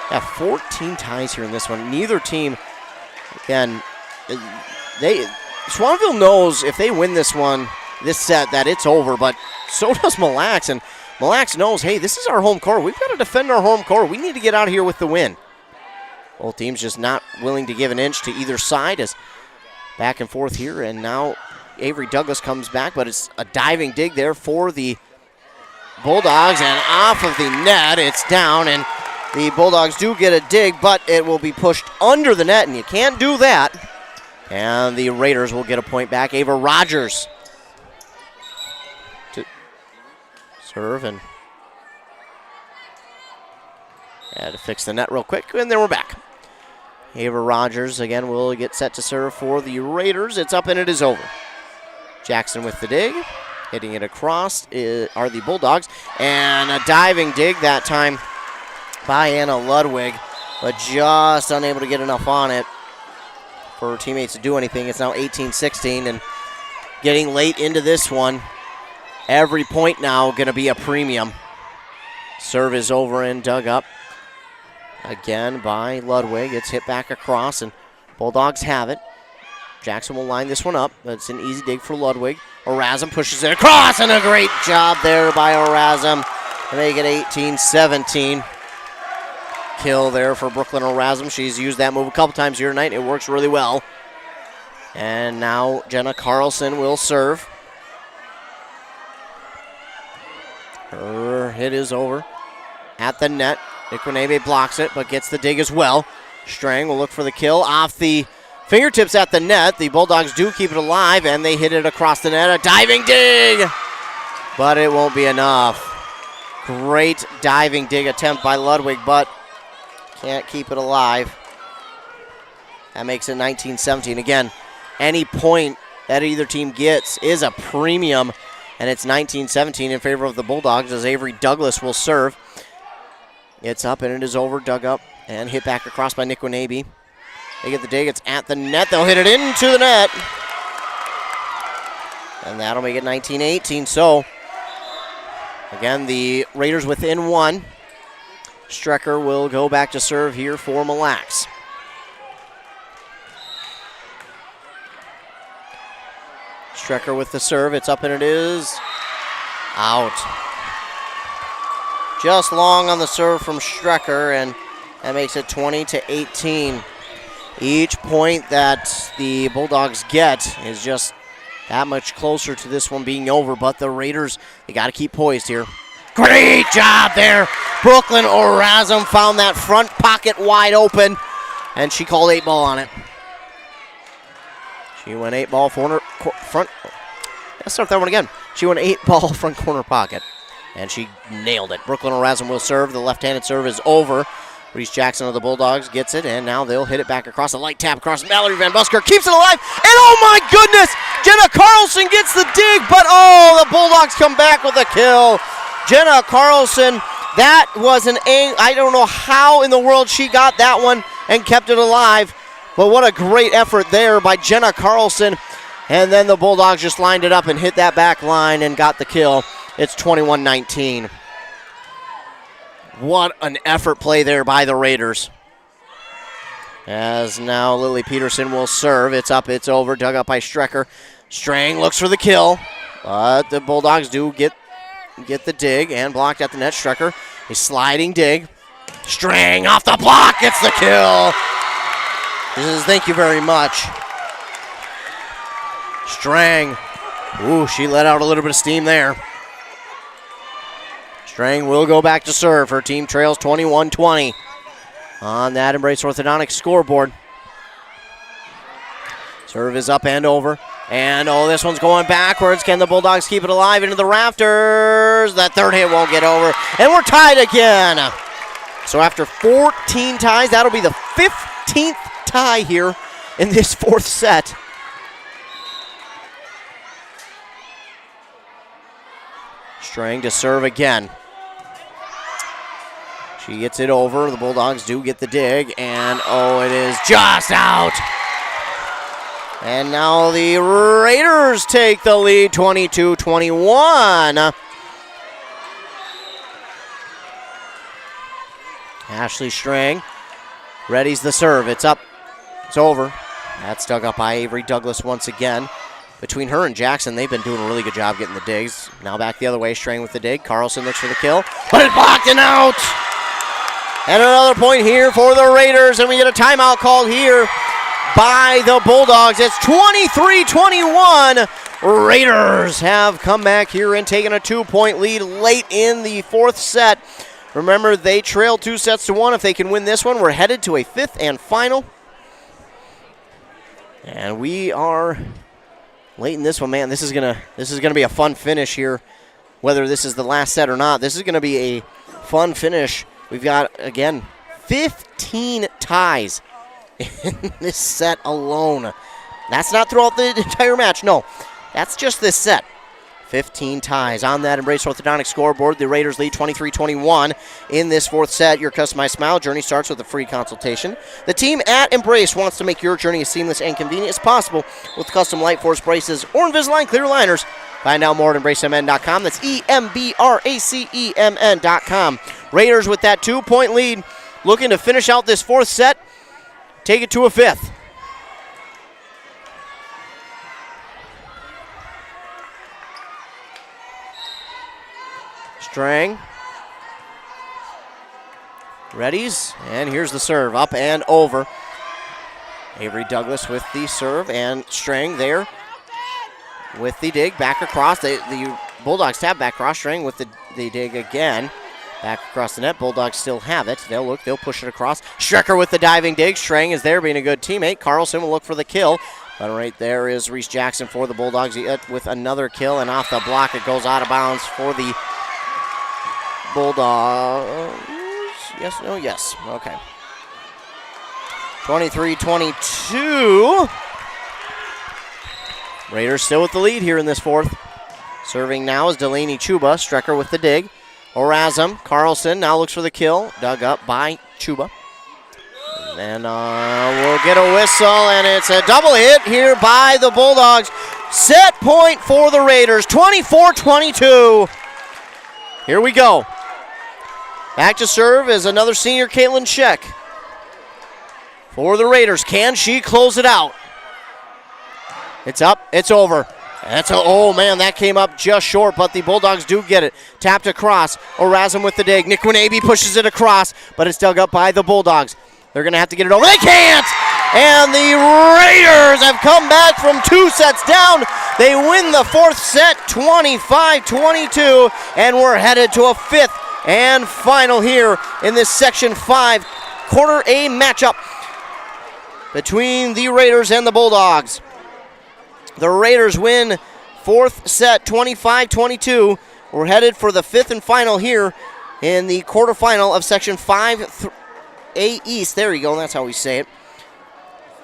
Yeah, 14 ties here in this one. Neither team, again, Swanville knows if they win this set, that it's over, but so does Mille, and Mille knows, hey, this is our home court. We've got to defend our home court. We need to get out of here with the win. Both teams just not willing to give an inch to either side as back and forth here, and now Avery Douglas comes back, but it's a diving dig there for the Bulldogs, and off of the net, it's down, and the Bulldogs do get a dig, but it will be pushed under the net, and you can't do that. And the Raiders will get a point back. Ava Rogers to serve and had to fix the net real quick, and then we're back. Ava Rogers again will get set to serve for the Raiders. It's up and it is over. Jackson with the dig. Hitting it across are the Bulldogs. And a diving dig that time by Anna Ludwig, but just unable to get enough on it for her teammates to do anything. It's now 18-16, and getting late into this one, every point now going to be a premium. Serve is over and dug up again by Ludwig. It's hit back across, and Bulldogs have it. Jackson will line this one up. It's an easy dig for Ludwig. Erasm pushes it across, and a great job there by Erasm to make it 18-17. Kill there for Brooklyn Erasm. She's used that move a couple times here tonight. It works really well. And now Jenna Carlson will serve. Her hit is over at the net. Ikwanebe blocks it, but gets the dig as well. Strang will look for the kill off the fingertips at the net. The Bulldogs do keep it alive, and they hit it across the net. A diving dig, but it won't be enough. Great diving dig attempt by Ludwig, but can't keep it alive. That makes it 19-17. Again, any point that either team gets is a premium, and it's 19-17 in favor of the Bulldogs as Avery Douglas will serve. It's up and it is over, dug up, and hit back across by Nikwenabe. They get the dig, it's at the net. They'll hit it into the net. And that'll make it 19-18. So, again, the Raiders within one. Strecker will go back to serve here for Mille Lacs. Strecker with the serve. It's up and it is out. Just long on the serve from Strecker, and that makes it 20-18. Each point that the Bulldogs get is just that much closer to this one being over, but the Raiders, they got to keep poised here. Great job there. Brooklyn Erasm found that front pocket wide open, and she called 8-ball on it. She went 8-ball front. Let's start that one again. She went 8-ball front corner pocket, and she nailed it. Brooklyn Erasm will serve. The left-handed serve is over. Reese Jackson of the Bulldogs gets it, and now they'll hit it back across. A light tap across. Mallory Van Busker keeps it alive, and oh my goodness! Jenna Carlson gets the dig, but oh, the Bulldogs come back with a kill. Jenna Carlson, that was an I don't know how in the world she got that one and kept it alive, but what a great effort there by Jenna Carlson. And then the Bulldogs just lined it up and hit that back line and got the kill. It's 21-19. What an effort play there by the Raiders. As now Lily Peterson will serve. It's up, it's over, dug up by Strecker. Strang looks for the kill, but the Bulldogs do get the dig and blocked at the net. Strecker, a sliding dig. Strang off the block, gets the kill. She says, thank you very much. Strang, ooh, she let out a little bit of steam there. Strang will go back to serve. Her team trails 21-20 on that Embrace Orthodontics scoreboard. Serve is up and over. And, oh, this one's going backwards. Can the Bulldogs keep it alive into the rafters? That third hit won't get over. And we're tied again. So after 14 ties, that'll be the 15th tie here in this fourth set. Strang to serve again. She gets it over. The Bulldogs do get the dig, and oh, it is just out. And now the Raiders take the lead, 22-21. Ashley Strang readies the serve. It's up. It's over. That's dug up by Avery Douglas once again. Between her and Jackson, they've been doing a really good job getting the digs. Now back the other way, Strang with the dig. Carlson looks for the kill, but it's blocked and out. And another point here for the Raiders, and we get a timeout called here by the Bulldogs. It's 23-21. Raiders have come back here and taken a 2-point lead late in the fourth set. Remember, they trail 2-1. If they can win this one, we're headed to a fifth and final. And we are late in this one, man. This is gonna be a fun finish here. Whether this is the last set or not, this is gonna be a fun finish. We've got, again, 15 ties in this set alone. That's not throughout the entire match. No, that's just this set. 15 ties on that Embrace Orthodontics scoreboard. The Raiders lead 23-21 in this fourth set. Your customized smile journey starts with a free consultation. The team at Embrace wants to make your journey as seamless and convenient as possible with custom Light Force braces or Invisalign clear aligners. Find out more at EmbraceMN.com. That's EMBRACEMN.com. Raiders with that 2-point lead, looking to finish out this fourth set, take it to a fifth. Strang. Readies, and here's the serve, up and over. Avery Douglas with the serve, and Strang there with the dig, back across. The Bulldogs tap back across. Strang with the dig again. Back across the net, Bulldogs still have it. They'll push it across. Strecker with the diving dig. Strang is there being a good teammate. Carlson will look for the kill. But right there is Reese Jackson for the Bulldogs with another kill, and off the block it goes out of bounds for the Bulldogs. Yes, no, yes. Okay. 23-22. Raiders still with the lead here in this fourth. Serving now is Delaney Chuba. Strecker with the dig. Orazum. Carlson now looks for the kill. Dug up by Chuba. And we'll get a whistle, and it's a double hit here by the Bulldogs. Set point for the Raiders, 24-22. Here we go. Back to serve is another senior, Caitlin Scheck. For the Raiders, can she close it out? It's up, it's over. Oh man, that came up just short, but the Bulldogs do get it. Tapped across, Orazum with the dig. Nick Winabe pushes it across, but it's dug up by the Bulldogs. They're going to have to get it over. They can't! And the Raiders have come back from 2 sets down. They win the fourth set, 25-22, and we're headed to a fifth and final here in this Section 5 Quarter A matchup between the Raiders and the Bulldogs. The Raiders win fourth set, 25-22. We're headed for the fifth and final here in the quarterfinal of Section 5A East. There you go, that's how we say it.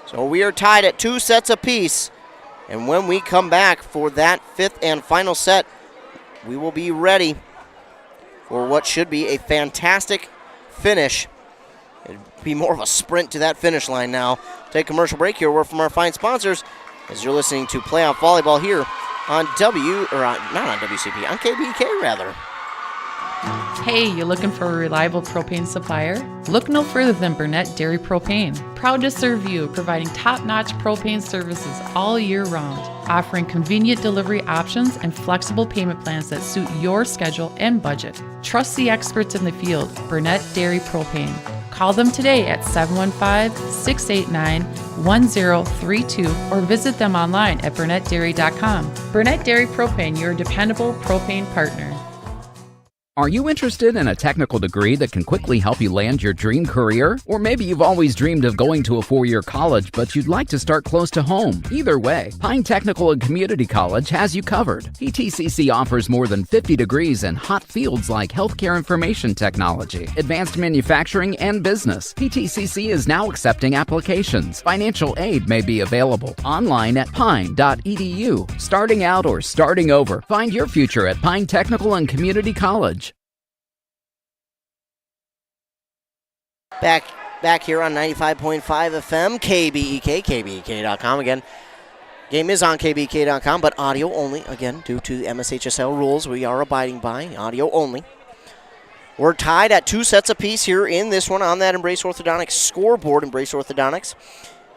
So we are tied at 2 sets apiece. And when we come back for that fifth and final set, we will be ready for what should be a fantastic finish. It'd be more of a sprint to that finish line now. Take a commercial break here. We're from our fine sponsors as you're listening to Playoff Volleyball here on WCP, on KBK rather. Hey, you looking for a reliable propane supplier? Look no further than Burnett Dairy Propane. Proud to serve you, providing top-notch propane services all year round, offering convenient delivery options and flexible payment plans that suit your schedule and budget. Trust the experts in the field, Burnett Dairy Propane. Call them today at 715-689-1032 or visit them online at burnettdairy.com. Burnett Dairy Propane, your dependable propane partner. Are you interested in a technical degree that can quickly help you land your dream career? Or maybe you've always dreamed of going to a 4-year college, but you'd like to start close to home. Either way, Pine Technical and Community College has you covered. PTCC offers more than 50 degrees in hot fields like healthcare information technology, advanced manufacturing, and business. PTCC is now accepting applications. Financial aid may be available. Online at pine.edu. Starting out or starting over, find your future at Pine Technical and Community College. Back here on 95.5 FM, KBEK, KBEK.com. Again, game is on KBEK.com, but audio only. Again, due to MSHSL rules, we are abiding by audio only. We're tied at 2 sets apiece here in this one on that Embrace Orthodontics scoreboard. Embrace Orthodontics.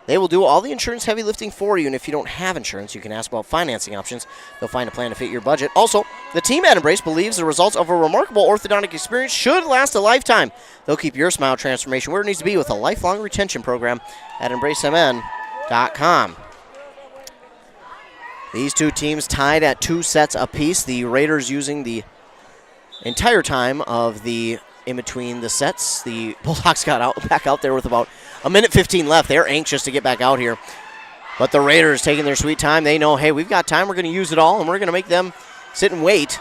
They will do all the insurance heavy lifting for you, and if you don't have insurance, you can ask about financing options. They'll find a plan to fit your budget. Also, the team at Embrace believes the results of a remarkable orthodontic experience should last a lifetime. They'll keep your smile transformation where it needs to be with a lifelong retention program at EmbraceMN.com. These two teams tied at 2 sets apiece. The Raiders using the entire time of the in between the sets. The Bulldogs got back out there with about 1:15 left. They're anxious to get back out here. But the Raiders taking their sweet time. They know, hey, we've got time. We're going to use it all, and we're going to make them sit and wait.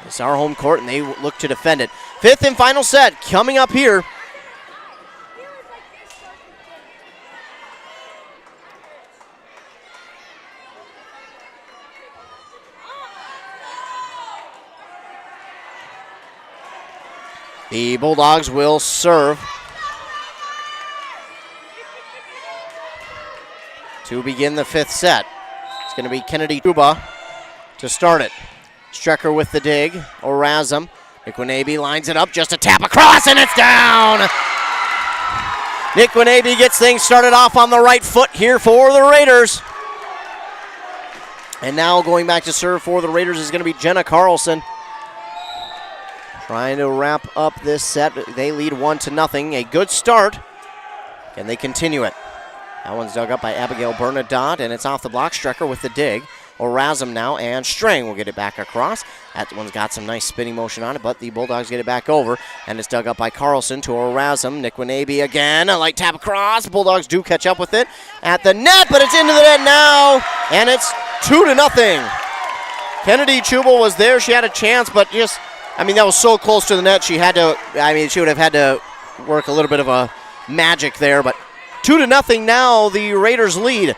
It's our home court, and they look to defend it. Fifth and final set coming up here. The Bulldogs will serve to begin the fifth set. It's going to be Kennedy Tuba to start it. Strecker with the dig. Orazum. Nikwanabe lines it up. Just a tap across, and it's down. Nikwanabe gets things started off on the right foot here for the Raiders. And now going back to serve for the Raiders is going to be Jenna Carlson. Trying to wrap up this set. They lead 1-0. A good start. Can they continue it? That one's dug up by Abigail Bernadotte, and it's off the block. Strecker with the dig. Orazum now, and Strang will get it back across. That one's got some nice spinning motion on it, but the Bulldogs get it back over, and it's dug up by Carlson to Orazum. Nikwanabe again, a light tap across. Bulldogs do catch up with it at the net, but it's into the net now, and it's 2-0. Kennedy Chuba was there. She had a chance, but just, that was so close to the net. She had to, she would have had to work a little bit of a magic there, but 2-0 now, the Raiders lead.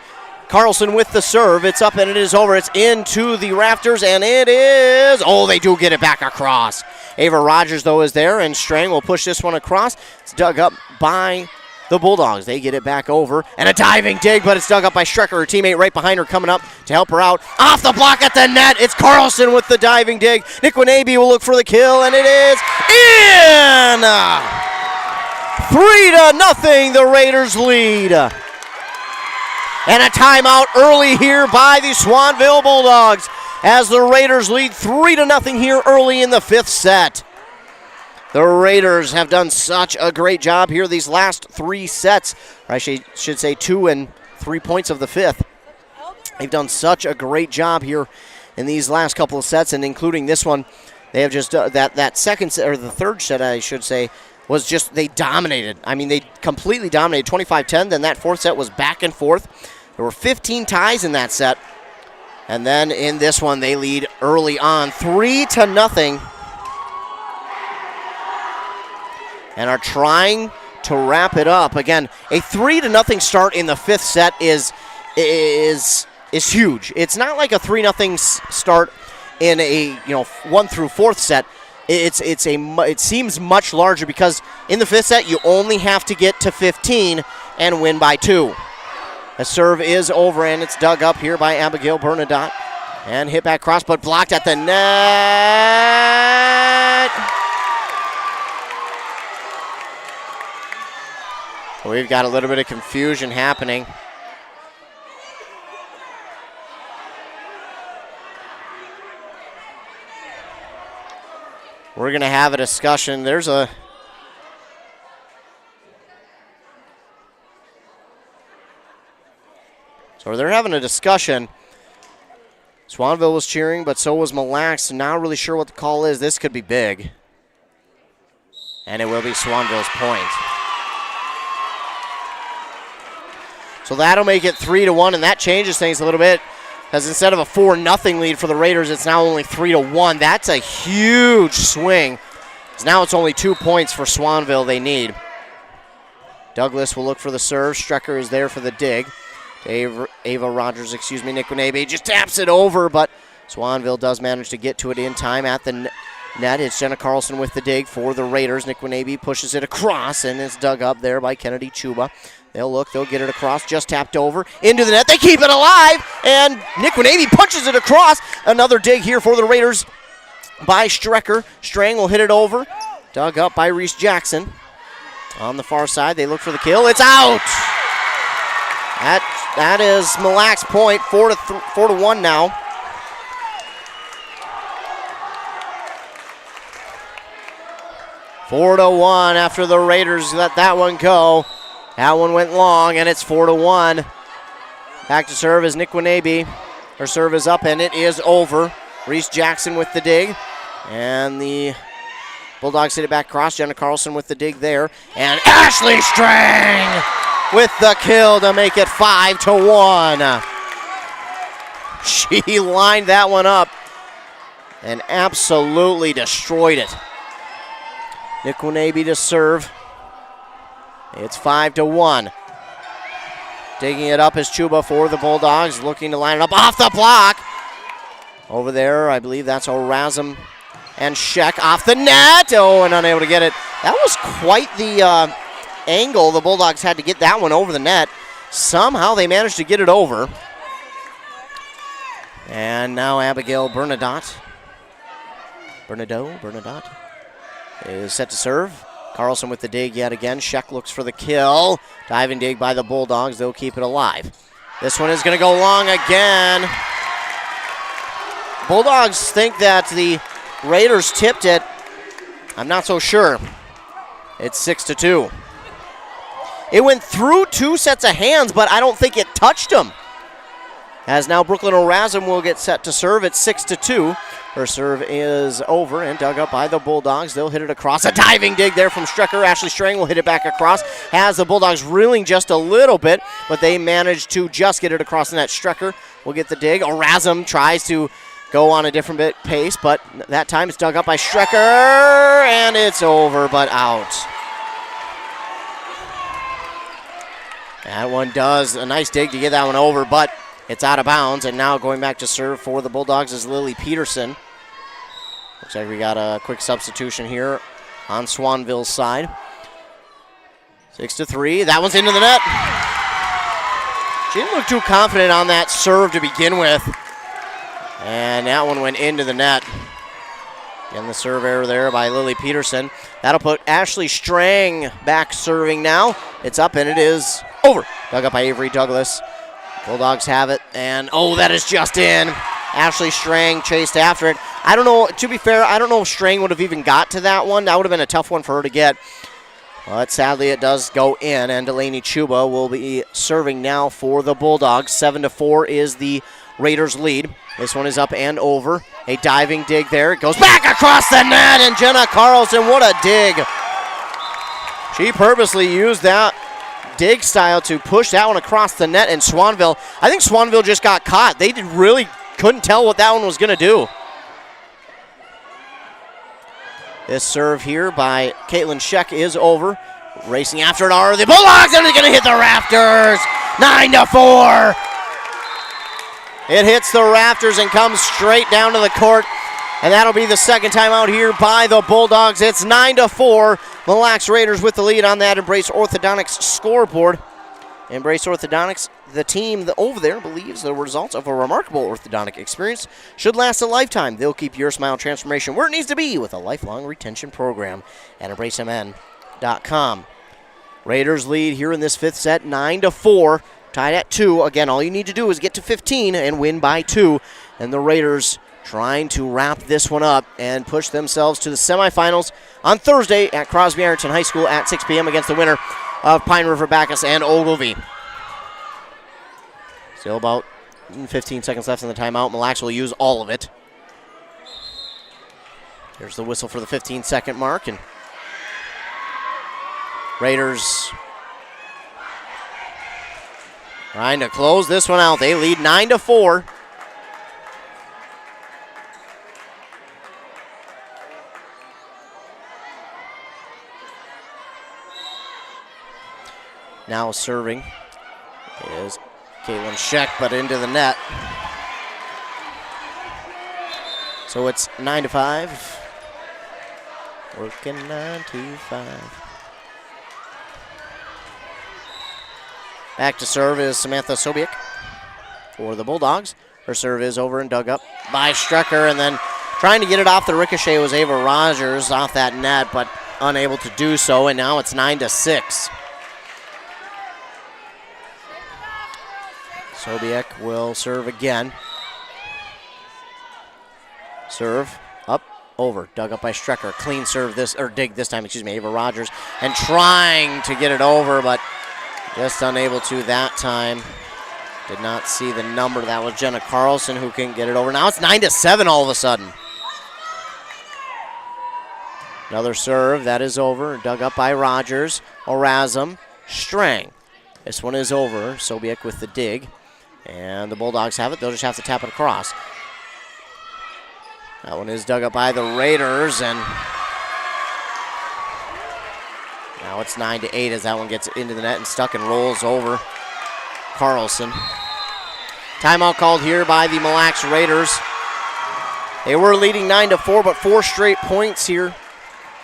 Carlson with the serve. It's up and it is over. It's into the rafters, and it is, they do get it back across. Ava Rogers, though, is there, and Strang will push this one across. It's dug up by the Bulldogs. They get it back over, and a diving dig, but it's dug up by Strecker, her teammate right behind her, coming up to help her out. Off the block at the net, it's Carlson with the diving dig. Nikwanabe will look for the kill, and it is in! 3-0, the Raiders lead. And a timeout early here by the Swanville Bulldogs as the Raiders lead 3-0 here early in the fifth set. The Raiders have done such a great job here these last three sets, or I should say 2 and 3 points of the fifth. They've done such a great job here in these last couple of sets, and including this one. They have just that second set, or the third set, I should say, was just, they dominated. They completely dominated, 25-10. Then that fourth set was back and forth. There were 15 ties in that set. And then in this one, they lead early on, 3-0. And are trying to wrap it up. Again, a 3-0 start in the fifth set is huge. It's not like a 3-0 start in a 1 through 4th set. It seems much larger because in the fifth set you only have to get to 15 and win by 2. The serve is over, and it's dug up here by Abigail Bernadotte and hit back cross, but blocked at the net. We've got a little bit of confusion happening. We're going to have a discussion. So they're having a discussion. Swanville was cheering, but so was Mille. Not really sure what the call is. This could be big. And it will be Swanville's point. So that'll make it 3-1, and that changes things a little bit. Because instead of a 4-0 lead for the Raiders, it's now only 3-1. That's a huge swing. Now it's only 2 points for Swanville they need. Douglas will look for the serve. Strecker is there for the dig. Ava Rogers, Nikwanabe just taps it over, but Swanville does manage to get to it in time at the net. It's Jenna Carlson with the dig for the Raiders. Nikwanabe pushes it across, and it's dug up there by Kennedy Chuba. They'll get it across, just tapped over, into the net. They keep it alive, and Nikwanabe punches it across. Another dig here for the Raiders by Strecker. Strang will hit it over, dug up by Reese Jackson. On the far side, they look for the kill. It's out! That is Mille point, 4-1 now. Four to 1 after the Raiders let that one go. That one went long, and it's 4-1. Back to serve is Nikwanabe. Her serve is up, and it is over. Reese Jackson with the dig. And the Bulldogs hit it back across. Jenna Carlson with the dig there. And Ashley Strang with the kill to make it 5-1. She lined that one up and absolutely destroyed it. Nikwenabe to serve. It's 5-1. Digging it up is Chuba for the Bulldogs, looking to line it up off the block. Over there, I believe that's Orazum and Sheck off the net. Oh, and unable to get it. That was quite the angle the Bulldogs had to get that one over the net. Somehow they managed to get it over. And now Abigail Bernadotte is set to serve. Carlson with the dig yet again. Sheck looks for the kill. Diving dig by the Bulldogs. They'll keep it alive. This one is going to go long again. Bulldogs think that the Raiders tipped it. I'm not so sure. It's 6-2. It went through two sets of hands, but I don't think it touched them. As now Brooklyn Orazum will get set to serve. It's 6-2. Her serve is over and dug up by the Bulldogs. They'll hit it across. A diving dig there from Strecker. Ashley Strang will hit it back across. Has the Bulldogs reeling just a little bit, but they managed to just get it across the net. Strecker will get the dig. Orazum tries to go on a different pace, but that time it's dug up by Strecker, and it's over, but out. That one does a nice dig to get that one over, but it's out of bounds, and now going back to serve for the Bulldogs is Lily Peterson. Looks like we got a quick substitution here on Swanville's side. 6-3. That one's into the net. She didn't look too confident on that serve to begin with. And that one went into the net. Again, the serve error there by Lily Peterson. That'll put Ashley Strang back serving now. It's up, and it is over. Dug up by Avery Douglas. Bulldogs have it, and oh, that is just in. Ashley Strang chased after it. I don't know, to be fair, I don't know if Strang would have even got to that one. That would have been a tough one for her to get. But sadly, it does go in, and Delaney Chuba will be serving now for the Bulldogs. 7-4 is the Raiders' lead. This one is up and over. A diving dig there. It goes back across the net, and Jenna Carlson, what a dig. She purposely used that dig style to push that one across the net, and Swanville, I think Swanville just got caught. They really couldn't tell what that one was going to do. This serve here by Caitlin Sheck is over. Racing after it are the Bulldogs, and they're going to hit the rafters. 9-4. It hits the rafters and comes straight down to the court. And that'll be the second time out here by the Bulldogs. It's 9-4. Mille Lacs Raiders with the lead on that Embrace Orthodontics scoreboard. Embrace Orthodontics, the team over there, believes the results of a remarkable orthodontic experience should last a lifetime. They'll keep your smile transformation where it needs to be with a lifelong retention program at EmbraceMN.com. Raiders lead here in this fifth set, 9-4. Tied at 2. Again, all you need to do is get to 15 and win by 2. And the Raiders trying to wrap this one up and push themselves to the semifinals on Thursday at Crosby Ironton High School at 6 p.m. against the winner of Pine River Bacchus and Ogilvie. Still about 15 seconds left in the timeout. Mille Lacs will use all of it. Here's the whistle for the 15-second mark, and Raiders trying to close this one out. They lead 9-4. Now serving is Caitlin Sheck, but into the net. So it's 9-5. Working 9-5. Back to serve is Samantha Sobiek for the Bulldogs. Her serve is over and dug up by Strecker, and then trying to get it off the ricochet was Ava Rogers off that net, but unable to do so, and now it's 9-6. Sobiek will serve again. Serve up, over, dug up by Strecker. Clean serve dig this time, Ava Rogers, and trying to get it over, but just unable to that time. Did not see the number. That was Jenna Carlson who can get it over. Now it's 9-7 all of a sudden. Another serve, that is over, dug up by Rogers. Orazum, Strang. This one is over. Sobiek with the dig. And the Bulldogs have it. They'll just have to tap it across. That one is dug up by the Raiders, and now it's 9-8 as that one gets into the net and stuck and rolls over Carlson. Timeout called here by the Mille Lacs Raiders. They were leading 9-4, but 4 straight points here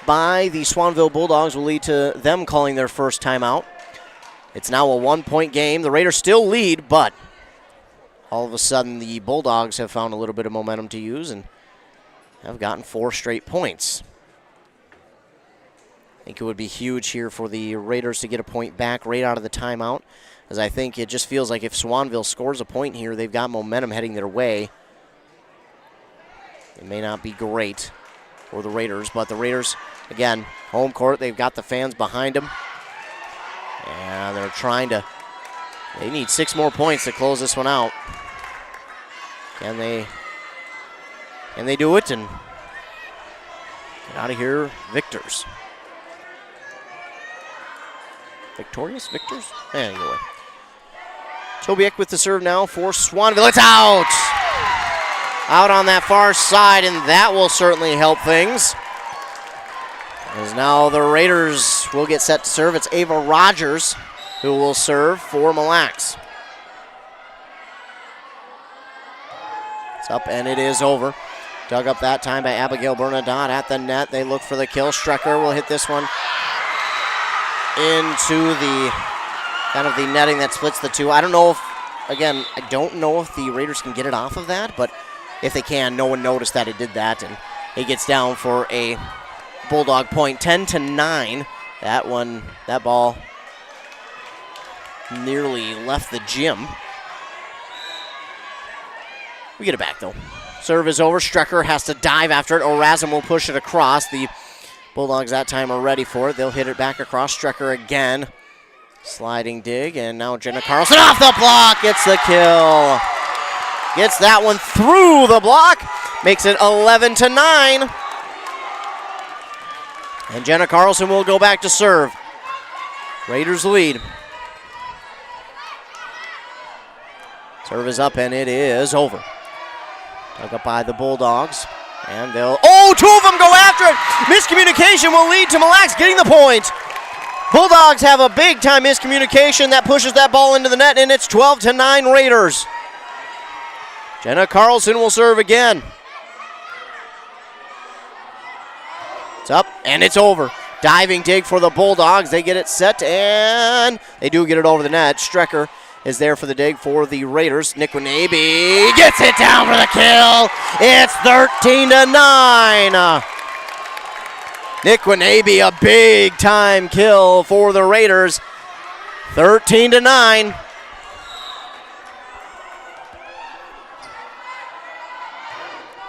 by the Swanville Bulldogs will lead to them calling their first timeout. It's now a 1-point game. The Raiders still lead, but all of a sudden the Bulldogs have found a little bit of momentum to use and have gotten 4 straight points. I think it would be huge here for the Raiders to get a point back right out of the timeout, as I think it just feels like if Swanville scores a point here, they've got momentum heading their way. It may not be great for the Raiders, but the Raiders, again, home court, they've got the fans behind them. And they're trying to, they need 6 more points to close this one out. Can they do it and get out of here victors? Victorious? Victors? Anyway. Sobiek with the serve now for Swanville. It's out! Out on that far side, and that will certainly help things. As now the Raiders will get set to serve. It's Ava Rogers who will serve for Mille Lacs. It's up and it is over. Dug up that time by Abigail Bernadotte at the net. They look for the kill. Strecker will hit this one into the kind of the netting that splits the two. I don't know if, again, I don't know if the Raiders can get it off of that, but if they can, no one noticed that it did that, and it gets down for a Bulldog point, 10-9. That ball nearly left the gym. We get it back, though. Serve is over. Strecker has to dive after it. Orazum will push it across. The Bulldogs that time are ready for it. They'll hit it back across. Strecker again. Sliding dig, and now Jenna Carlson off the block. Gets the kill. Gets that one through the block. Makes it 11-9. And Jenna Carlson will go back to serve. Raiders lead. Serve is up, and it is over. Dug up by the Bulldogs. And they'll... Oh, 2 of them go after it! Miscommunication will lead to Mille Lacs getting the point. Bulldogs have a big-time miscommunication that pushes that ball into the net, and it's 12-9 Raiders. Jenna Carlson will serve again. It's up, and it's over. Diving dig for the Bulldogs. They get it set, and they do get it over the net. Strecker is there for the dig for the Raiders. Nick Wanabe gets it down for the kill. It's 13-9. Nick Wanabe, a big-time kill for the Raiders. 13-9.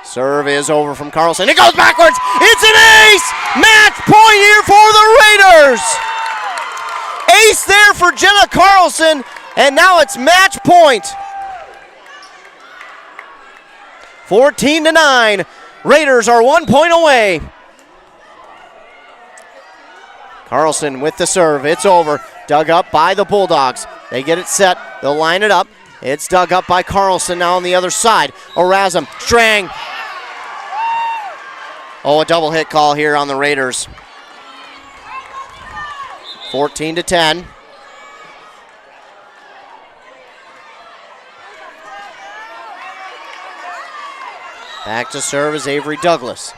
Serve is over from Carlson. It goes backwards. It's an ace. Match point here for the Raiders. Ace there for Jenna Carlson, and now it's match point. 14-9. Raiders are 1 point away. Carlson with the serve. It's over. Dug up by the Bulldogs. They get it set. They'll line it up. It's dug up by Carlson now on the other side. Orazum, Strang. Oh, a double hit call here on the Raiders. 14-10. Back to serve is Avery Douglas.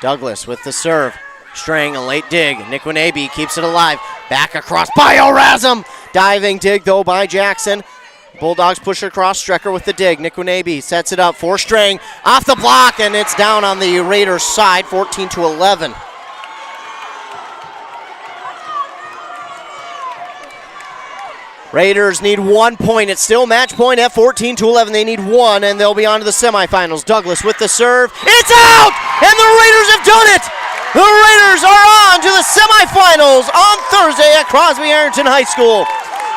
Douglas with the serve. Strang, a late dig. Nick Wanabe keeps it alive. Back across by Orazum. Diving dig, though, by Jackson. Bulldogs push it across. Strecker with the dig. Nick Wanabe sets it up for Strang. Off the block, and it's down on the Raiders' side, 14-11. Raiders need 1 point. It's still match point at 14-11. They need 1, and they'll be on to the semifinals. Douglas with the serve. It's out! And the Raiders have done it! The Raiders are on to the semifinals on Thursday at Crosby Arrington High School.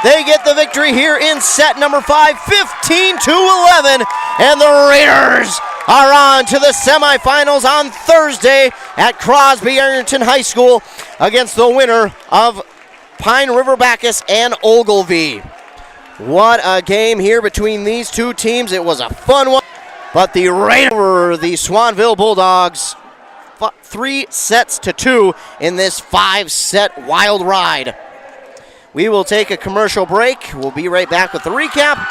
They get the victory here in set number 5, 15-11, and the Raiders are on to the semifinals on Thursday at Crosby Arrington High School against the winner of Pine River Bacchus and Ogilvie. What a game here between these two teams. It was a fun one. But the Raiders, the Swanville Bulldogs, 3-2 in this 5-set wild ride. We will take a commercial break. We'll be right back with the recap.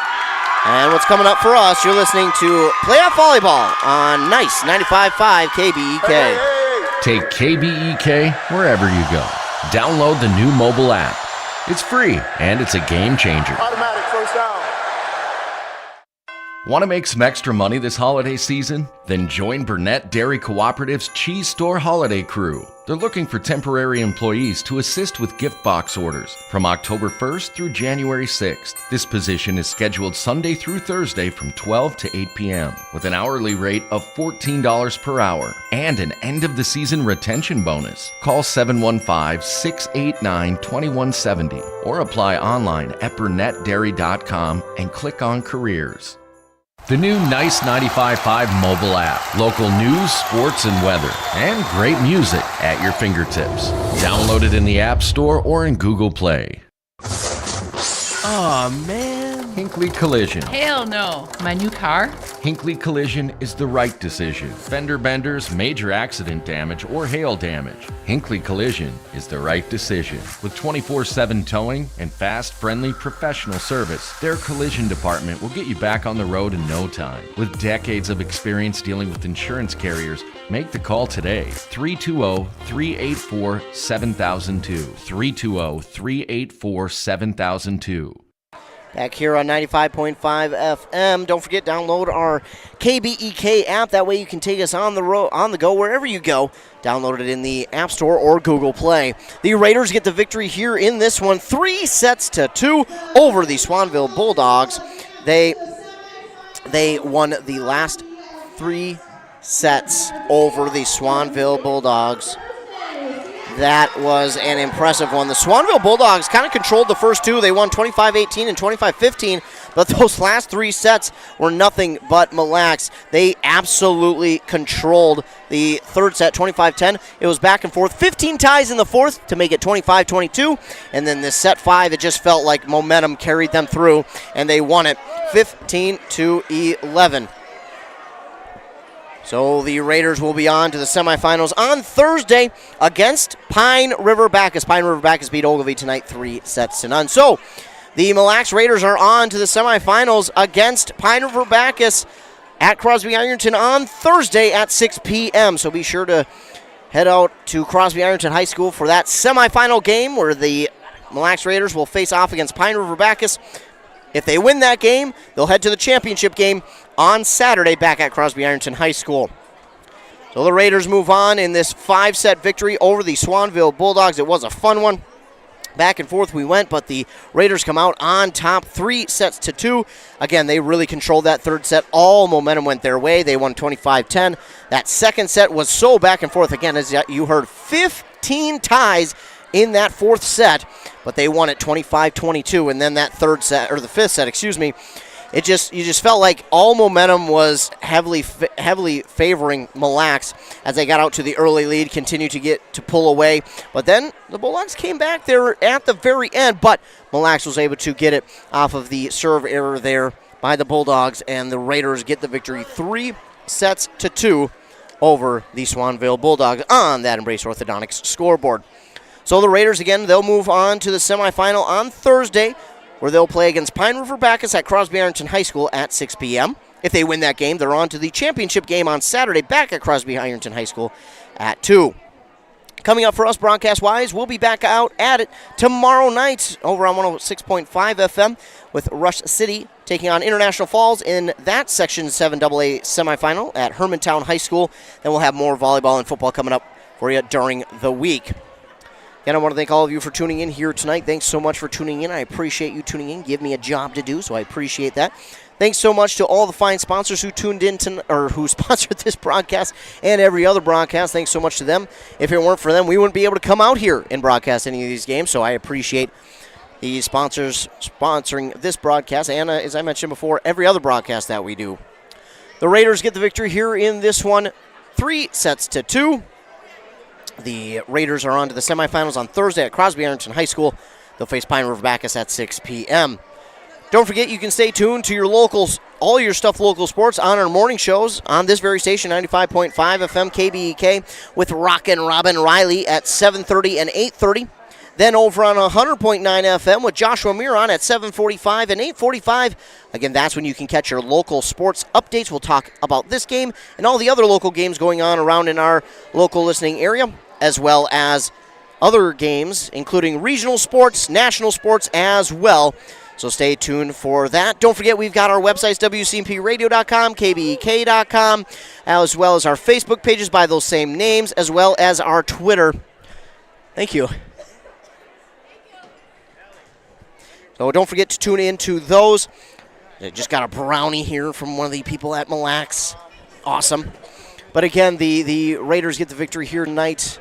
And what's coming up for us, you're listening to Playoff Volleyball on Nice 95.5 KBEK. Take KBEK wherever you go. Download the new mobile app. It's free, and it's a game changer. Automatic first down. Want to make some extra money this holiday season? Then join Burnett Dairy Cooperative's Cheese Store Holiday Crew. They're looking for temporary employees to assist with gift box orders from October 1st through January 6th. This position is scheduled Sunday through Thursday from 12 to 8 p.m. with an hourly rate of $14 per hour and an end-of-the-season retention bonus. Call 715-689-2170 or apply online at burnettdairy.com and click on Careers. The new Nice 95.5 mobile app. Local news, sports, and weather. And great music at your fingertips. Download it in the App Store or in Google Play. Aw, man. Hinckley Collision. Hell no. My new car? Hinckley Collision is the right decision. Fender benders, major accident damage, or hail damage. Hinckley Collision is the right decision. With 24/7 towing and fast, friendly, professional service, their collision department will get you back on the road in no time. With decades of experience dealing with insurance carriers, make the call today. 320-384-7002. 320-384-7002. Back here on 95.5 FM. Don't forget, download our KBEK app. That way you can take us on the go wherever you go. Download it in the App Store or Google Play. The Raiders get the victory here in this one, 3-2 over the Swanville Bulldogs. They won the last 3 sets over the Swanville Bulldogs. That was an impressive one. The Swanville Bulldogs kind of controlled the first 2. They won 25-18 and 25-15, but those last 3 sets were nothing but Mille. They absolutely controlled the third set, 25-10. It was back and forth. 15 ties in the fourth to make it 25-22, and then this set 5, it just felt like momentum carried them through, and they won it 15-11. So the Raiders will be on to the semifinals on Thursday against Pine River Bacchus. Pine River Bacchus beat Ogilvie tonight 3-0. So the Mille Raiders are on to the semifinals against Pine River Bacchus at Crosby Ironton on Thursday at 6 p.m. So be sure to head out to Crosby Ironton High School for that semifinal game where the Mille Raiders will face off against Pine River Bacchus. If they win that game, they'll head to the championship game on Saturday back at Crosby Ironton High School. So the Raiders move on in this 5-set victory over the Swanville Bulldogs. It was a fun one. Back and forth we went, but the Raiders come out on top 3-2. Again, they really controlled that third set. All momentum went their way. They won 25-10. That second set was so back and forth. Again, as you heard, 15 ties in that fourth set, but they won it 25-22. And then that third set, or the fifth set, you just felt like all momentum was heavily favoring Mille as they got out to the early lead, continued to pull away. But then the Bulldogs came back there at the very end, but Mille was able to get it off of the serve error there by the Bulldogs, and the Raiders get the victory 3-2 over the Swanville Bulldogs on that Embrace Orthodontics scoreboard. So the Raiders, again, they'll move on to the semifinal on Thursday, where they'll play against Pine River Bacchus at Crosby Ironton High School at 6 p.m. If they win that game, they're on to the championship game on Saturday back at Crosby Ironton High School at 2. Coming up for us broadcast-wise, we'll be back out at it tomorrow night over on 106.5 FM with Rush City taking on International Falls in that Section 7AA semifinal at Hermantown High School. Then we'll have more volleyball and football coming up for you during the week. Again, I want to thank all of you for tuning in here tonight. Thanks so much for tuning in. I appreciate you tuning in. Give me a job to do, so I appreciate that. Thanks so much to all the fine sponsors who tuned in or who sponsored this broadcast and every other broadcast. Thanks so much to them. If it weren't for them, we wouldn't be able to come out here and broadcast any of these games, so I appreciate the sponsors sponsoring this broadcast and, as I mentioned before, every other broadcast that we do. The Raiders get the victory here in this one, 3-2. The Raiders are on to the semifinals on Thursday at Crosby Ironton High School. They'll face Pine River Bacchus at 6 p.m. Don't forget, you can stay tuned to your locals, all your stuff local sports on our morning shows on this very station, 95.5 FM KBEK, with Rockin' Robin Riley at 7:30 and 8:30. Then over on 100.9 FM with Joshua Miron at 7:45 and 8:45. Again, that's when you can catch your local sports updates. We'll talk about this game and all the other local games going on around in our local listening area, as well as other games, including regional sports, national sports as well. So stay tuned for that. Don't forget, we've got our websites, WCMPradio.com, KBEK.com, as well as our Facebook pages by those same names, as well as our Twitter. Thank you. So don't forget to tune in to those. I just got a brownie here from one of the people at Mille. Awesome. But again, the Raiders get the victory here tonight.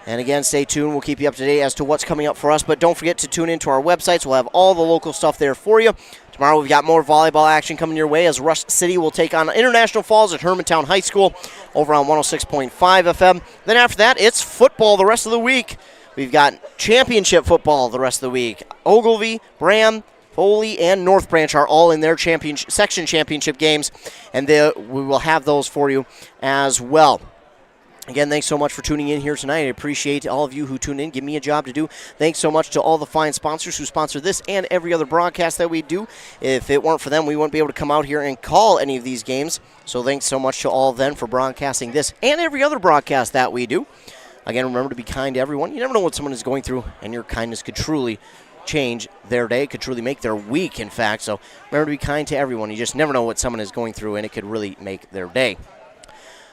And again, stay tuned. We'll keep you up to date as to what's coming up for us. But don't forget to tune into our websites. We'll have all the local stuff there for you. Tomorrow we've got more volleyball action coming your way as Rush City will take on International Falls at Hermantown High School over on 106.5 FM. Then after that, it's football the rest of the week. We've got championship football the rest of the week. Ogilvy, Bram, Foley, and North Branch are all in their section championship games, and we will have those for you as well. Again, thanks so much for tuning in here tonight. I appreciate all of you who tune in. Give me a job to do. Thanks so much to all the fine sponsors who sponsor this and every other broadcast that we do. If it weren't for them, we wouldn't be able to come out here and call any of these games. So thanks so much to all of them for broadcasting this and every other broadcast that we do. Again, remember to be kind to everyone. You never know what someone is going through, and your kindness could truly change their day, could truly make their week, in fact. So remember to be kind to everyone. You just never know what someone is going through, and it could really make their day.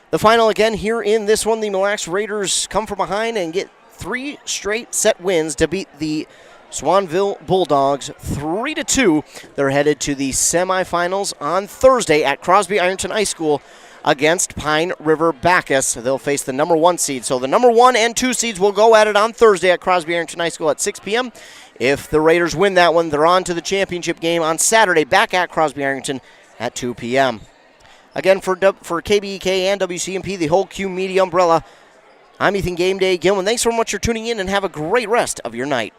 The final again here in this one, the Mille Raiders come from behind and get 3 straight set wins to beat the Swanville Bulldogs 3-2. They're headed to the semifinals on Thursday at Crosby Ironton High School against Pine River Bacchus. They'll face the number 1 seed. So the number 1 and 2 seeds will go at it on Thursday at Crosby Ironton High School at 6 p.m. If the Raiders win that one, they're on to the championship game on Saturday back at Crosby Ironton at 2 p.m. Again, for KBEK and WCMP, the whole Q Media umbrella, I'm Ethan Game Day Gilman. Thanks so much for tuning in, and have a great rest of your night.